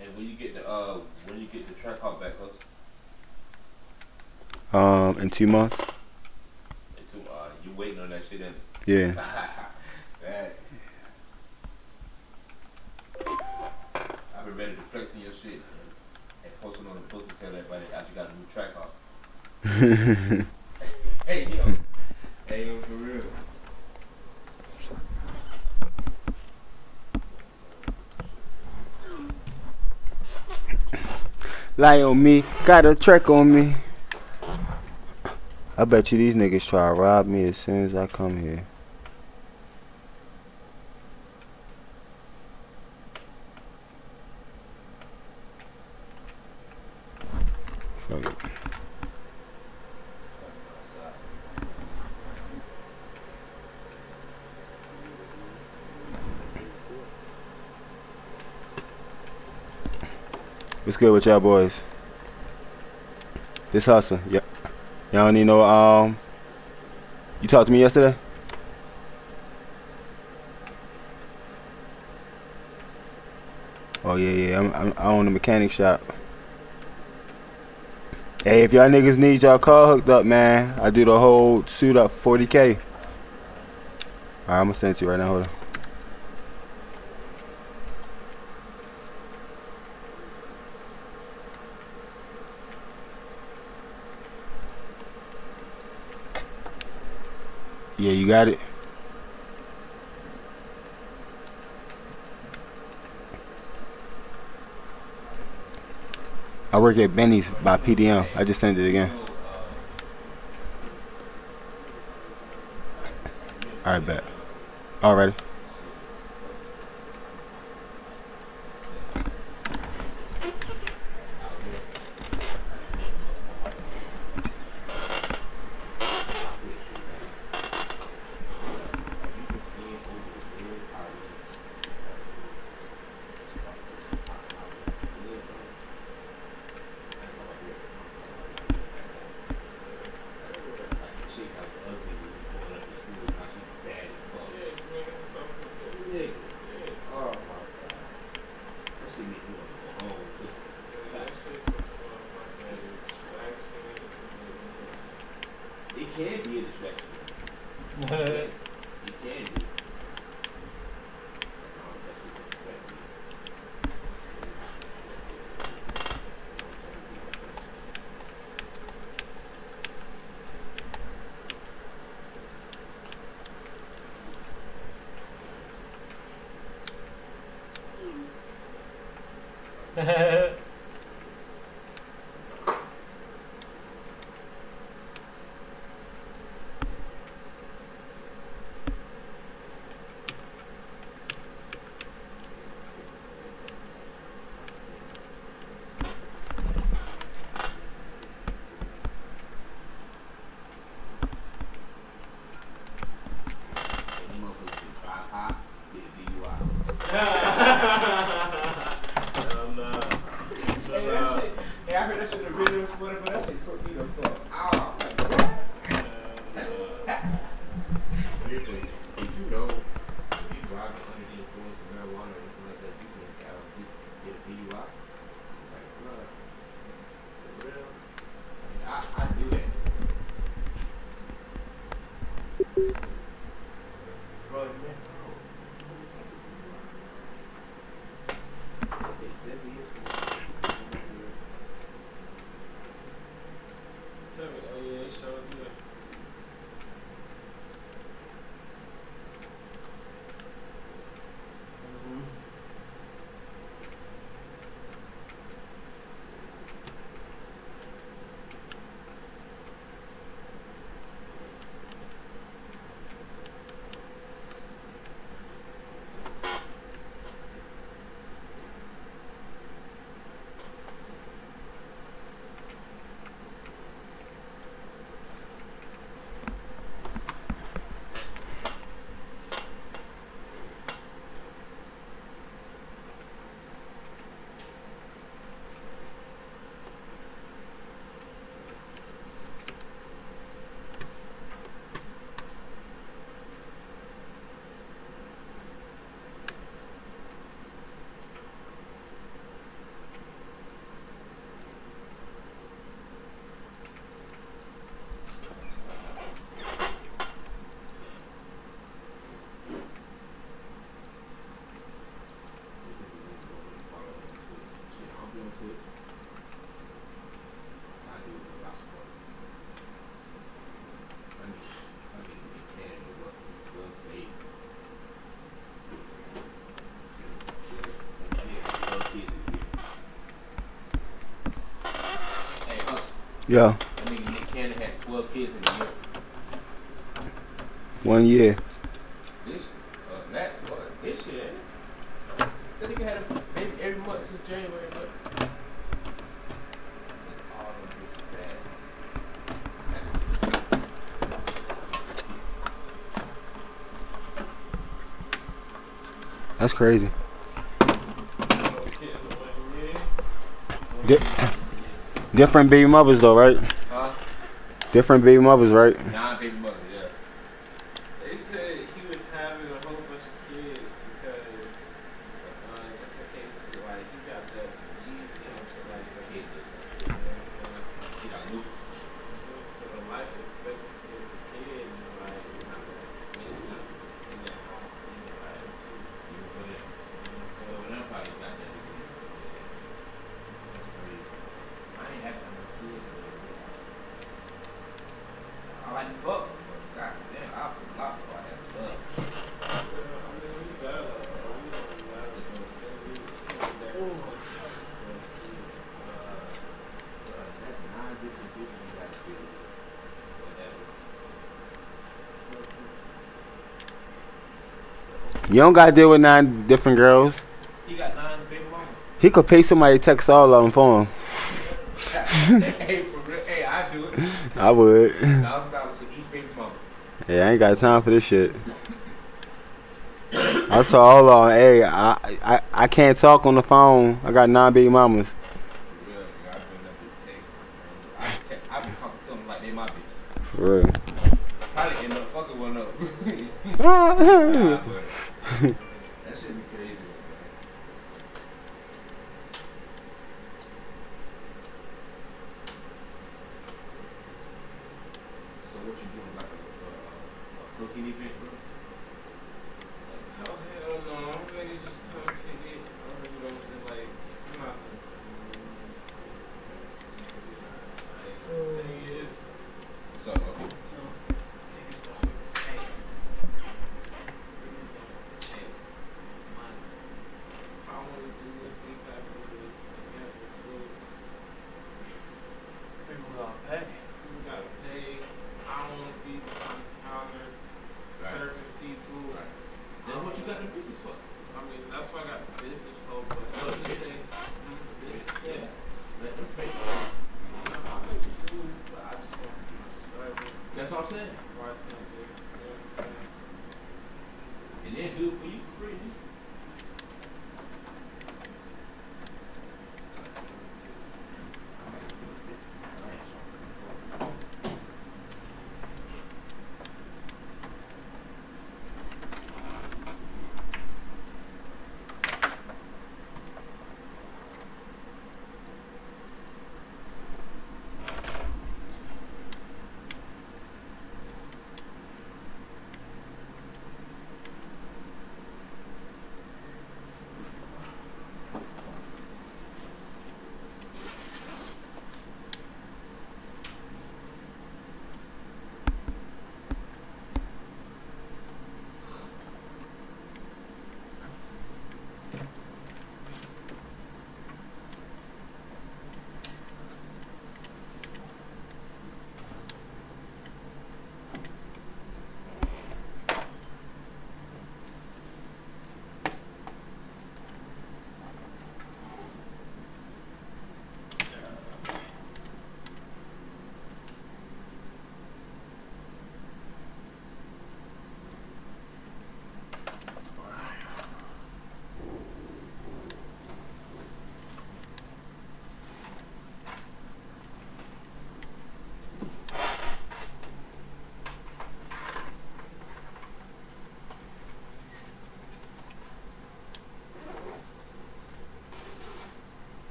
And when you get the track out back, us In 2 months. you waiting on that shit in. Yeah. Bad. I've been ready to flex in your shit and post it on the book and tell everybody that you got a new track off. Hey yo, for real. Lie on me, got a track on me. I bet you these niggas try to rob me as soon as I come here. What's good with y'all boys? This hustle. Yeah. Y'all don't need no you talked to me yesterday? Oh yeah, I own the mechanic shop. Hey, if y'all niggas need y'all car hooked up, man, I do the whole suit up 40K. Alright, I'm gonna send it to you right now, hold on. Yeah, you got it? I work at Benny's by PDM. I just sent it again. Alright, bet. Alrighty. It can be a distraction. It can be. Hey, I heard that shit in the video, whatever, that shit took me the fuck out. Listen, did you know if you drive under the influence of marijuana or anything like that, you can get a DUI? Like, bro, for real? I do that. Bro, man, I'll take 7 years for that. 7, oh yeah, it sure do. Yeah. That nigga Nick Cannon had 12 kids in a year. 1 year. This year, that nigga had a baby every month since January, but all of them bitches bad. That's crazy. 12 kids in 1 year. Di- different baby mothers though, right? Huh? Different baby mothers, right? Non-baby mother, yeah. They said he was having a whole bunch of kids because, just in case, like, he got that disease or some shit like that. You know what I'm saying? He got lupus. So the life expectancy of his kids is like not that many in that home. You know, like two. You know what I'm saying? So them probably got that disease. That's crazy. I ain't had that many kids. I like to fuck, but god damn, I put a lot before I had to fuck. I mean, we got we don't matter, but say we came back to That's 9 different people you got to deal with. You don't gotta deal with 9 different girls. He got 9 baby mamas. He could pay somebody to text all of them for him. Hey, for real, hey, I do it. I would. $1,000 for each baby mama. Yeah, I ain't got time for this shit. I told all of them, hey, I can't talk on the phone. I got 9 baby mamas. For real, nigga, I been up with text. I been talking to them like they my bitch. For real. Probably end up fucking one up. Nah, but that shit be crazy, man. So what you doing, like a cooking event, bro? Oh, hell no. Niggas just come kick it. You know what I'm saying? Like, nothing. Like, thing is, What's up, bro? Niggas don't. Hey. Hey. Money. I want to do some type of event with food. People gonna pay. You gotta pay. I don't want to be behind the counter serving people. Right. That's what you got the business for. I mean, that's why I got the business for, but let's just say, Yeah. Let them pay. I make the food, but I just want to see my service. That's what I'm saying. Bartender, you know what I'm saying? And then do it for you for free. That's what I'm saying.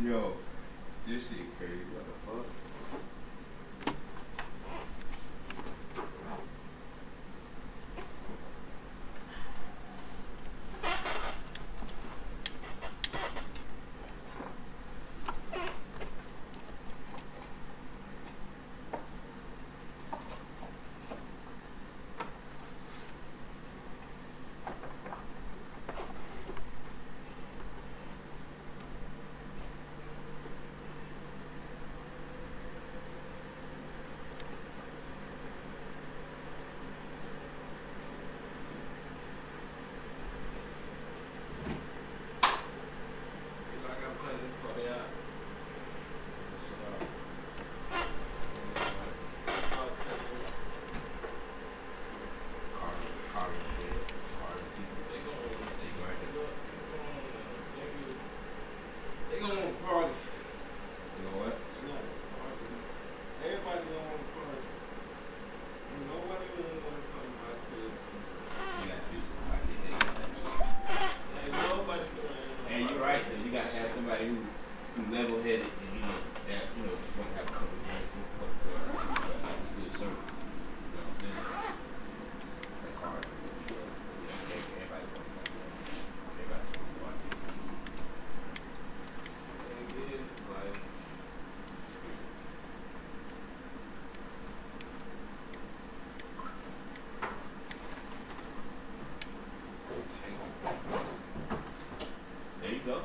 Yo, this shit crazy. What the fuck? level-headed and that just want to have a couple of drinks but it's good service. You know what I'm saying? That's hard. Everybody wants that. Everybody's so hard. It is like There you go.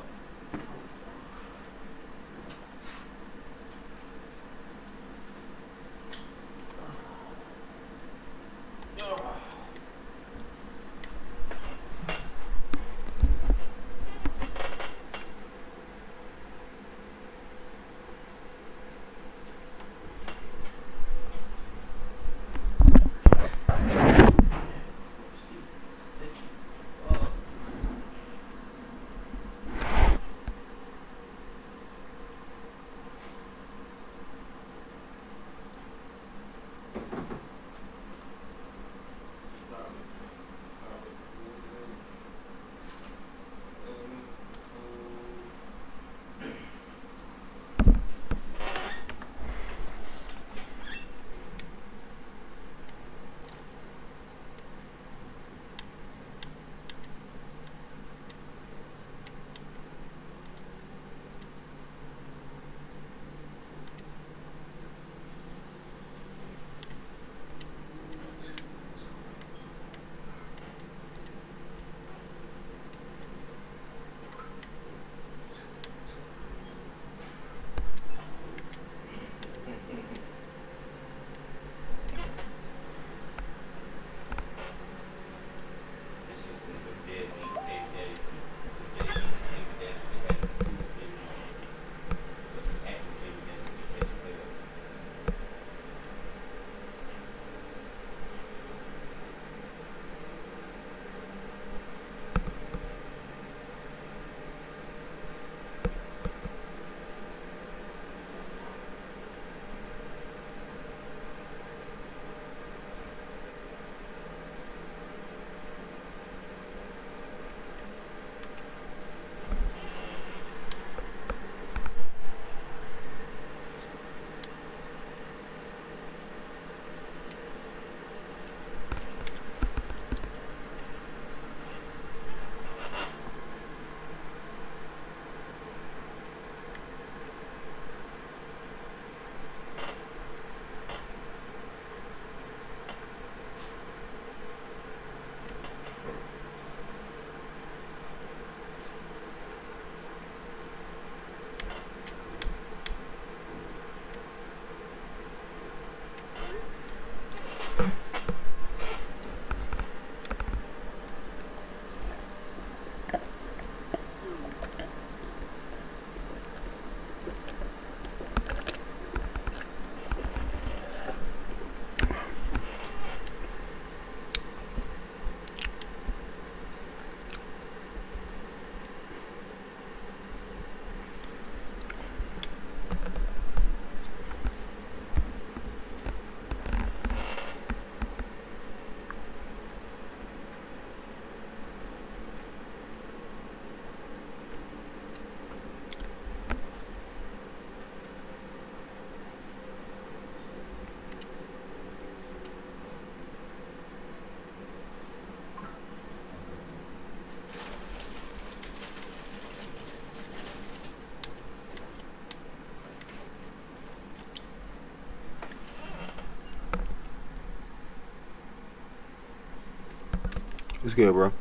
It's good, bro.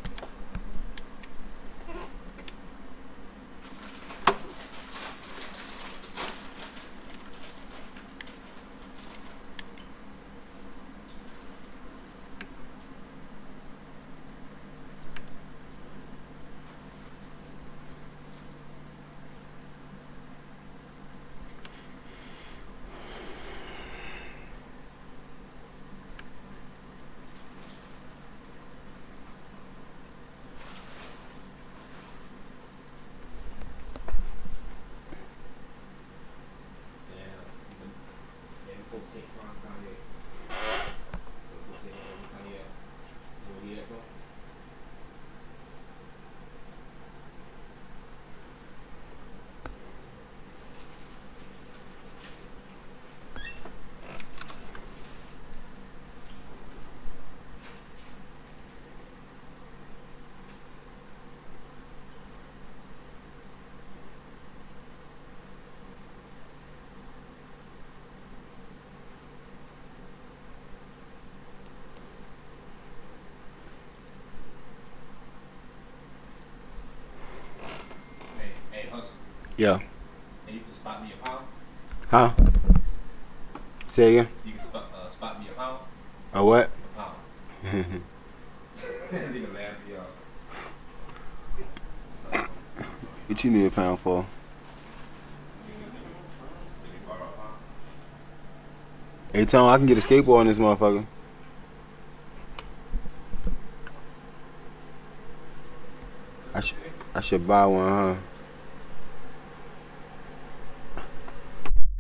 Yeah. And you can spot me a pound. Huh? Say again. You can spot me a pound. A what? A pound. Nigga laugh me off. What you need a pound for? Hey, tell him I can get a skateboard on this motherfucker. I should buy one, huh?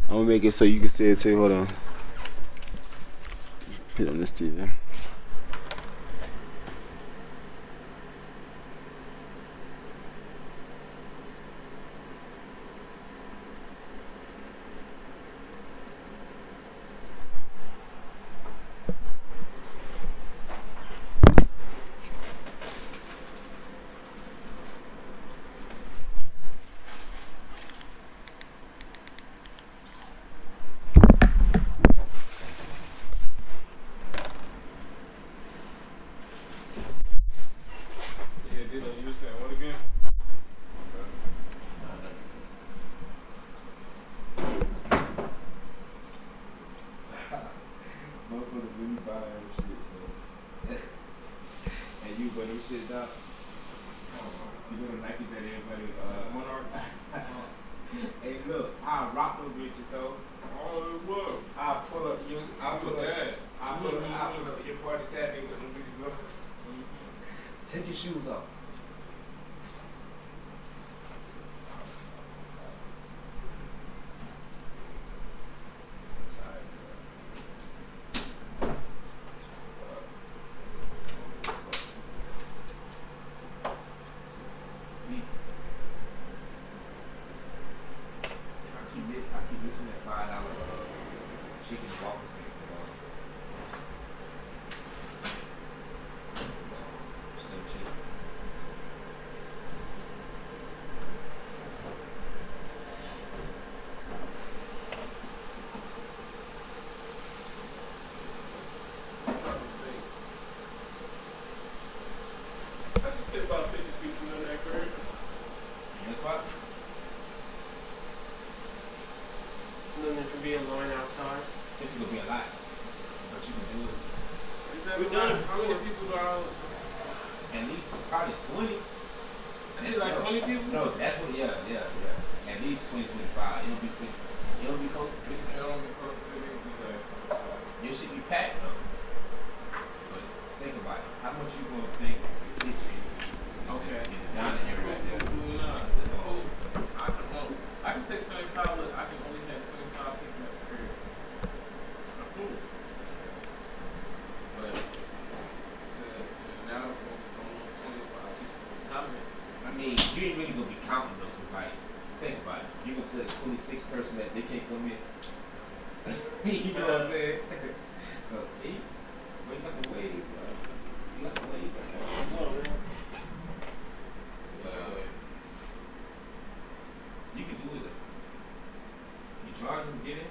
I'm gonna make it so you can see it too. Hold on. Put it on this TV. Yeah, Dino, you were saying what again? Motherfuckers really buy them shit, so. And you wear them shit out. You know the Nike that everybody, Monarch? Hey, look, I rock those bitches, though. Oh, it was. I pull up your party Saturday with them bitches up. Take your shoes off. I keep missing that $5 chicken waffle thing. Slim chicken. I can fit about 50 people in that crib. That's what? And then there can be a line outside. It's gonna be a lot, but you can do it. Is that We a done lot? it How many before. people are? At least probably 20. I need like 20 people? No, that's what. Yeah. At least 20, 25. It'll be 50. It'll be close to 50. It don't be close to 50 people. Your shit be packed though. But think about it. How much you gonna think the kitchen? Okay. In the dining area right there. Nah, it's cool. I can say 25, but I can only have 25 people at the crib. I'm cool. But now it's almost 25 people. It's coming. I mean, you ain't really gonna be counting though, 'cause like, think about it. You gonna tell the 26th person that they can't come in. You know what I'm saying? So, hey, well, you got some waves, bro. You got some waves, bro. You can do it. You charge them, get it.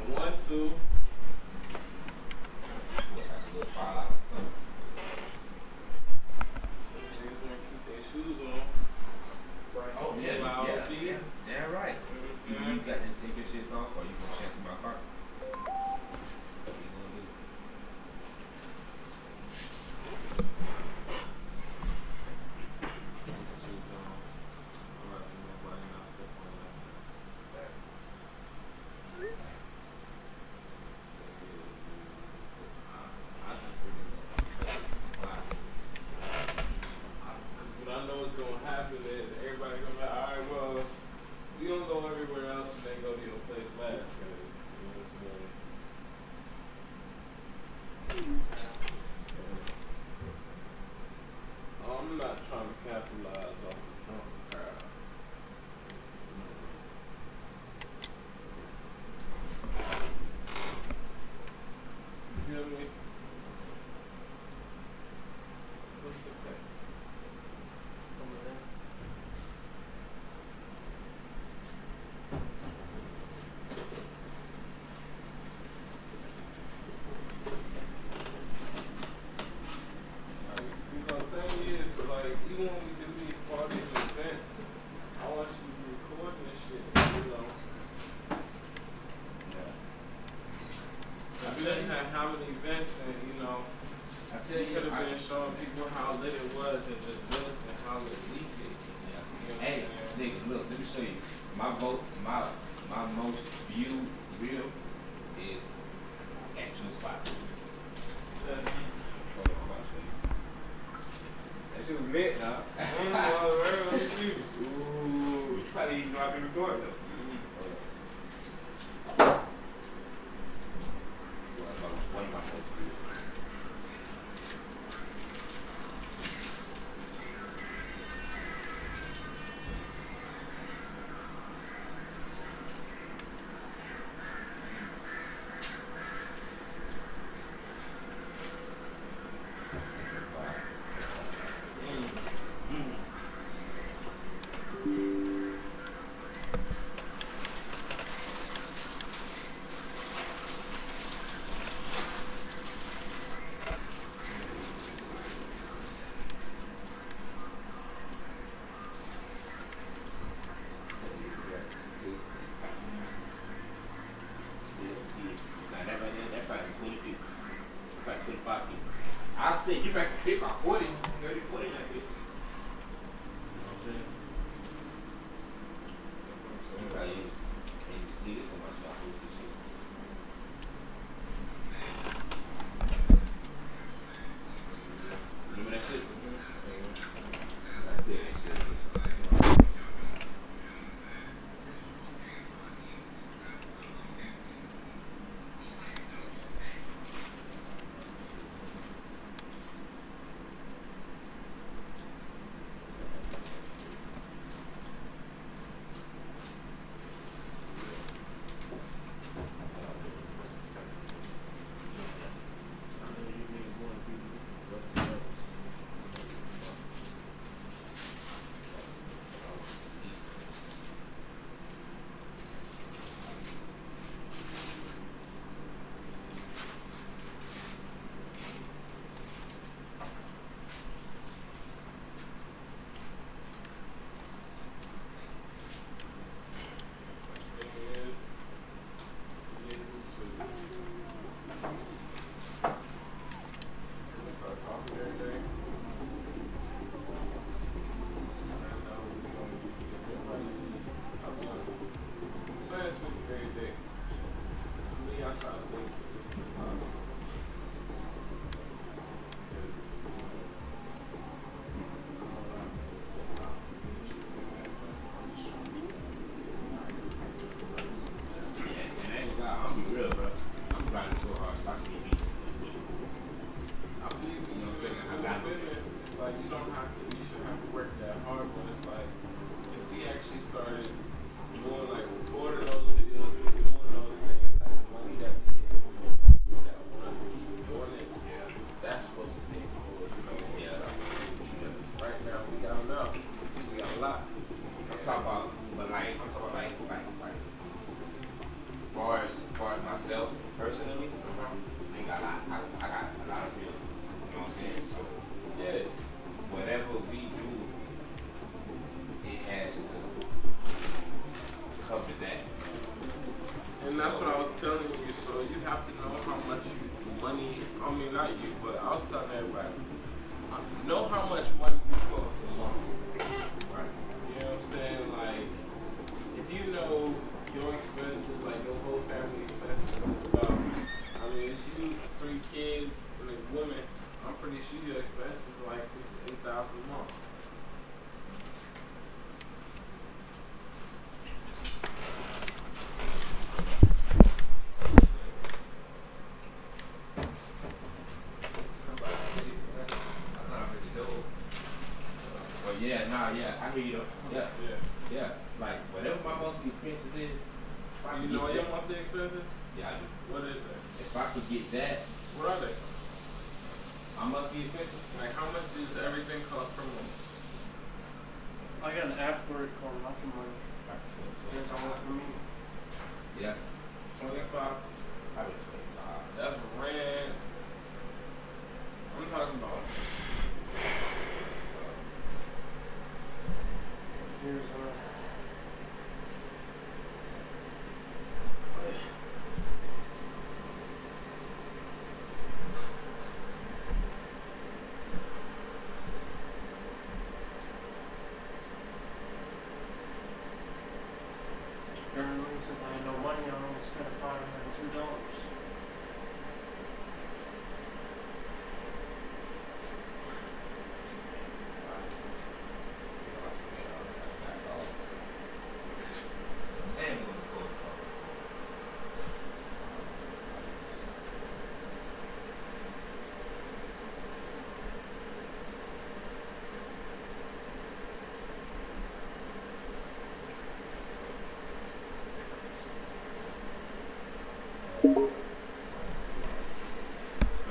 1, 2. What, like a little $5 or something. Niggas wanna keep their shoes on. Right. Oh, yeah, Loud yeah, beat. yeah. Damn right. You got to take your shits off, or you gonna check my car. What you gonna do? Shoes on. I'm not letting nobody not step on that. I just really love the spot. What I know is gonna happen is everybody gonna be like, alright, well, we gonna go everywhere else and then go to your place last. 'Cause, you know what I'm saying? I'm not trying to capitalize off the drunk crowd. You feel me? What's the text? Like, you know, the thing is, like, was in just Williston, Hollis, Leafgate. Hey, nigga, look, let me show you. My most viewed reel is actual spot. Hold on, I'll show you. That shit was lit, huh? Ooh, you probably even know I've been recording though. One of my most viewed. I said you back to fit by 40, 30, 40 like this. I ain't see this so much. I post this shit. Remember that shit? Right there, that shit.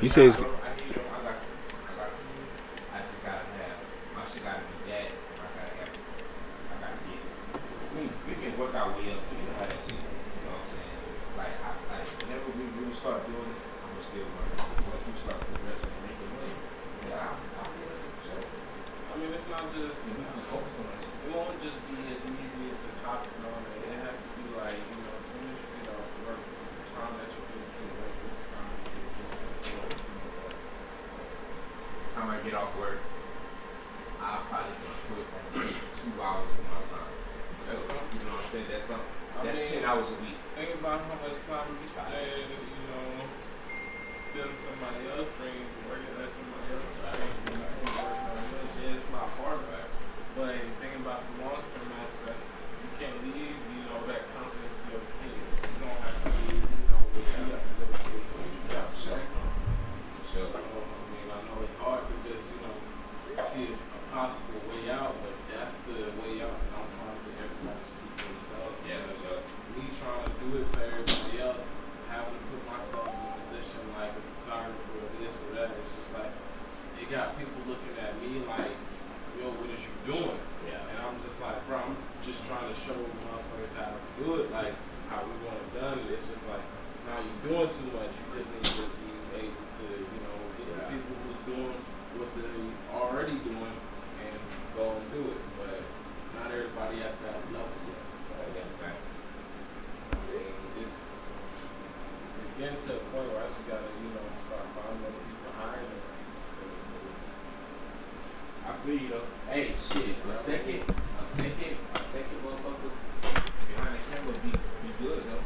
You say it's. I got you. I just gotta have, my shit gotta be that, I gotta get it. We can work our way up, you know how that shit, you know what I'm saying? Like, whenever we really start doing it, I'm gonna still work. Once we start progressing and making money, yeah, I'll be able to show. I mean, it's not just, We can focus on that shit. it won't just be as easy as just hopping on it. It has to be like, you know, as soon as you get off work, the time that you're going to get away, this time is your work. Time I get off work, I'll probably gonna put on 2 hours of my time. That's something. You know what I'm saying? That's something. I That's mean, 10 hours a week. Think about how much time you spend, you know, building somebody else's dreams, working at somebody else's dreams, you know, working on this. Yeah, it's not part of that. But think about the long-term aspect. You can't leave, you know, that confidence to your kids. You don't have to leave, you know, what you got to live with. Yeah, for sure. For sure. So, I mean, I know it's hard to just, you know, see a possible way out, but that's the way out. And I'm trying to get everybody to see for themselves. Yeah, for sure. Me trying to do it for everybody else, having to put myself in a position like a photographer or this or that, it's just like, it got people looking at me like, yo, what is you doing? Yeah. And I'm just like, bro, I'm just trying to show motherfuckers how to do it, like how we want it done. It's just like, now you're doing too much, you just need to be able to, you know, get the people who's doing what they're already doing and go and do it. But not everybody at that level yet. So I get that. It's getting to a point where I just gotta, you know, start finding other people hiring them. I feel you though. Hey, shit, a second motherfucker behind the camera be good though. I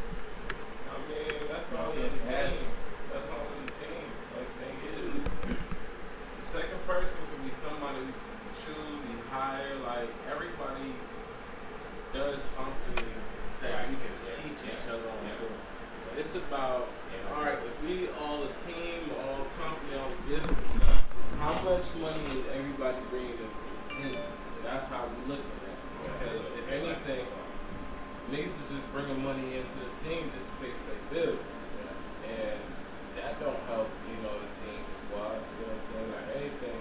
mean, that's all Yeah, in the yeah. team. That's all in the team. Like, thing is, the second person can be somebody you choose, you hire. Like, everybody does something that we can teach each other on doing. But it's about, all right, if we all a team, all company, all business, how much money is everybody bringing into the team? That's how we look at that. Because if anything, niggas is just bringing money into the team just to pay for their bills. And that don't help, you know, the team, the squad. You know what I'm saying? Like anything,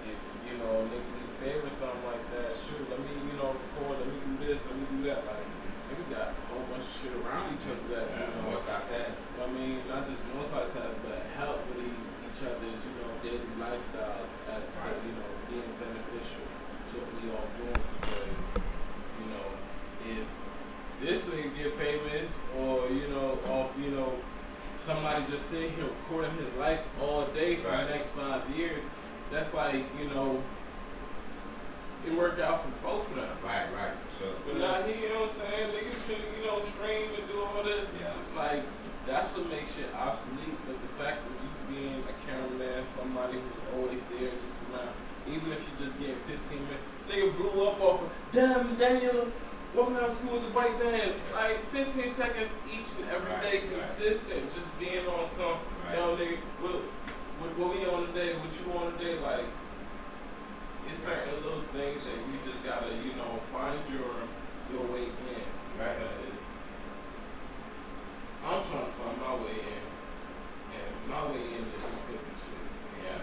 if, you know, nigga need a favor, something like that, shoot, let me, you know, record, let me do this, let me do that. Like, niggas got a whole bunch of shit around each other that, you know, I mean, not just multitask, but help with each other's, you know, daily lifestyles as to, you know, being beneficial to what we all doing. Because, you know, if this nigga get famous or, you know, off, you know, somebody just sitting here recording his life all day for the next 5 years, that's like, you know, it worked out for both of them. Right, sure. But now he, you know what I'm saying, niggas should, you know, stream and do all this. Yeah. Like, that's what makes shit obsolete. But the fact of you being a cameraman, somebody who's always there, just around, even if you just get 15 minutes, nigga blew up off of, damn, Daniel, walking out of school with the white vans. Like, 15 seconds each and every day, consistent, just being on some, yo, nigga, what we on today, what you on today, like, it's certain little things that you just gotta, you know, find your way in. Right. I'm trying to find my way in, and my way in is just cooking shit. Yeah.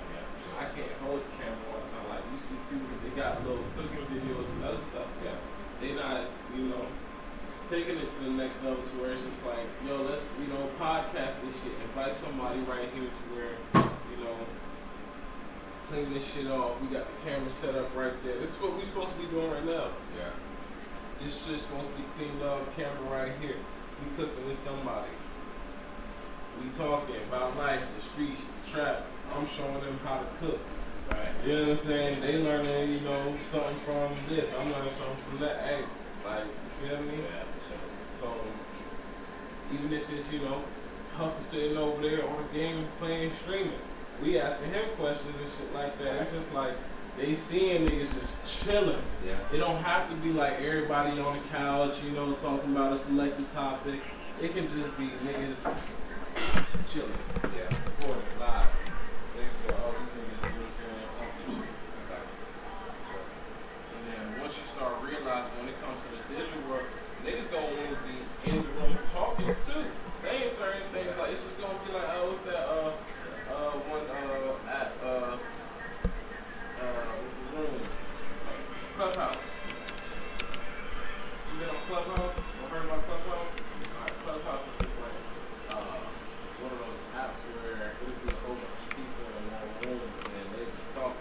I can't hold the camera all the time. Like, you see people, they got little cooking videos and other stuff. Yeah. They not, you know, taking it to the next level to where it's just like, yo, let's, you know, podcast this shit. Invite somebody right here to where, you know, clean this shit off. We got the camera set up right there. This is what we're supposed to be doing right now. Yeah. This shit's supposed to be cleaned up, camera right here. We cooking with somebody. We talking about life, the streets, the trap. I'm showing them how to cook. Right. You know what I'm saying? They learning, you know, something from this. I'm learning something from that. Hey, like, you feel me? Yeah, for sure. So, even if it's, you know, Hustle sitting over there on the game playing, streaming, we asking him questions and shit like that. It's just like, they seeing niggas just chilling. Yeah. It don't have to be like everybody on the couch, you know, talking about a selected topic. It can just be niggas chilling. Yeah. Recording live. They go, oh, these niggas, you know what I'm saying, on some shit. And then once you start realizing when it comes to the digital world, niggas gonna want to be in the room talking too. Saying certain things, like it's just gonna be like, oh, what's that, Clubhouse? You heard about Clubhouse? Alright, Clubhouse is just like one of those apps where it'll be a whole bunch of people in one room and they just talk.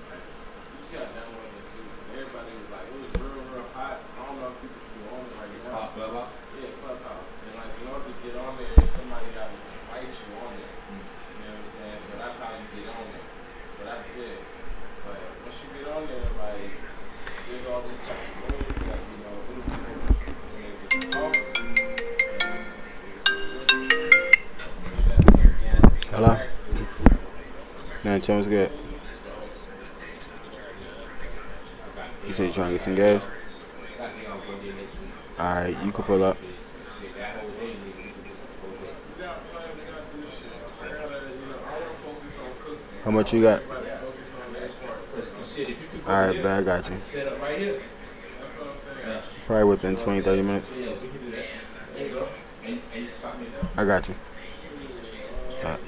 Like, you see how download this shit. Everybody was like, it was real hot. I don't know if people still on it right It's now. called Clubhouse. Yeah, Clubhouse. And like, in order to get on there, somebody got to invite you on there. You know what I'm saying? So that's how you get on there. So that's good. But once you get on there, like, there's all these type of rooms that, you know, it'll be when they just talk. Hello? Nah, Chum, what's good? You said you trying to get some gas? Alright, you can pull up. How much you got? Alright, bet, I got you. Set up right here. Probably within 20-30 minutes. Yeah, we can do that. There you go. And you stop me there. I got you. Alright.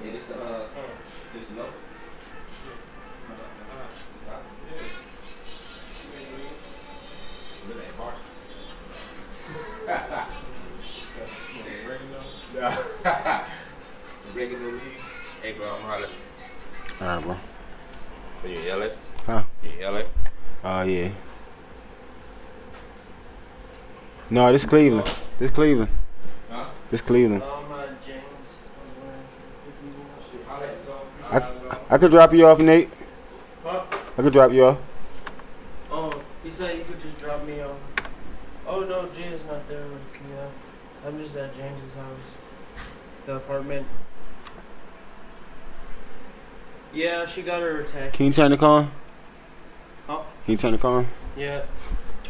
Yeah, this the low. Look at that bar. Regular league. Hey, bro, I'm hollering. Alright, bro. So you in LA? Huh? You in LA? Oh, yeah. No, this Cleveland. This Cleveland. Huh? This Cleveland. James. I could drop you off, Nate. Huh? I could drop you off. Oh, he said you could just drop me off. Oh no, Jay is not there. I'm just at James's house. The apartment. Yeah, she got her text. Can you turn the car on? Huh? Can you turn the car on? Yeah.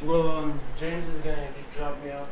Well, James is gonna drop me off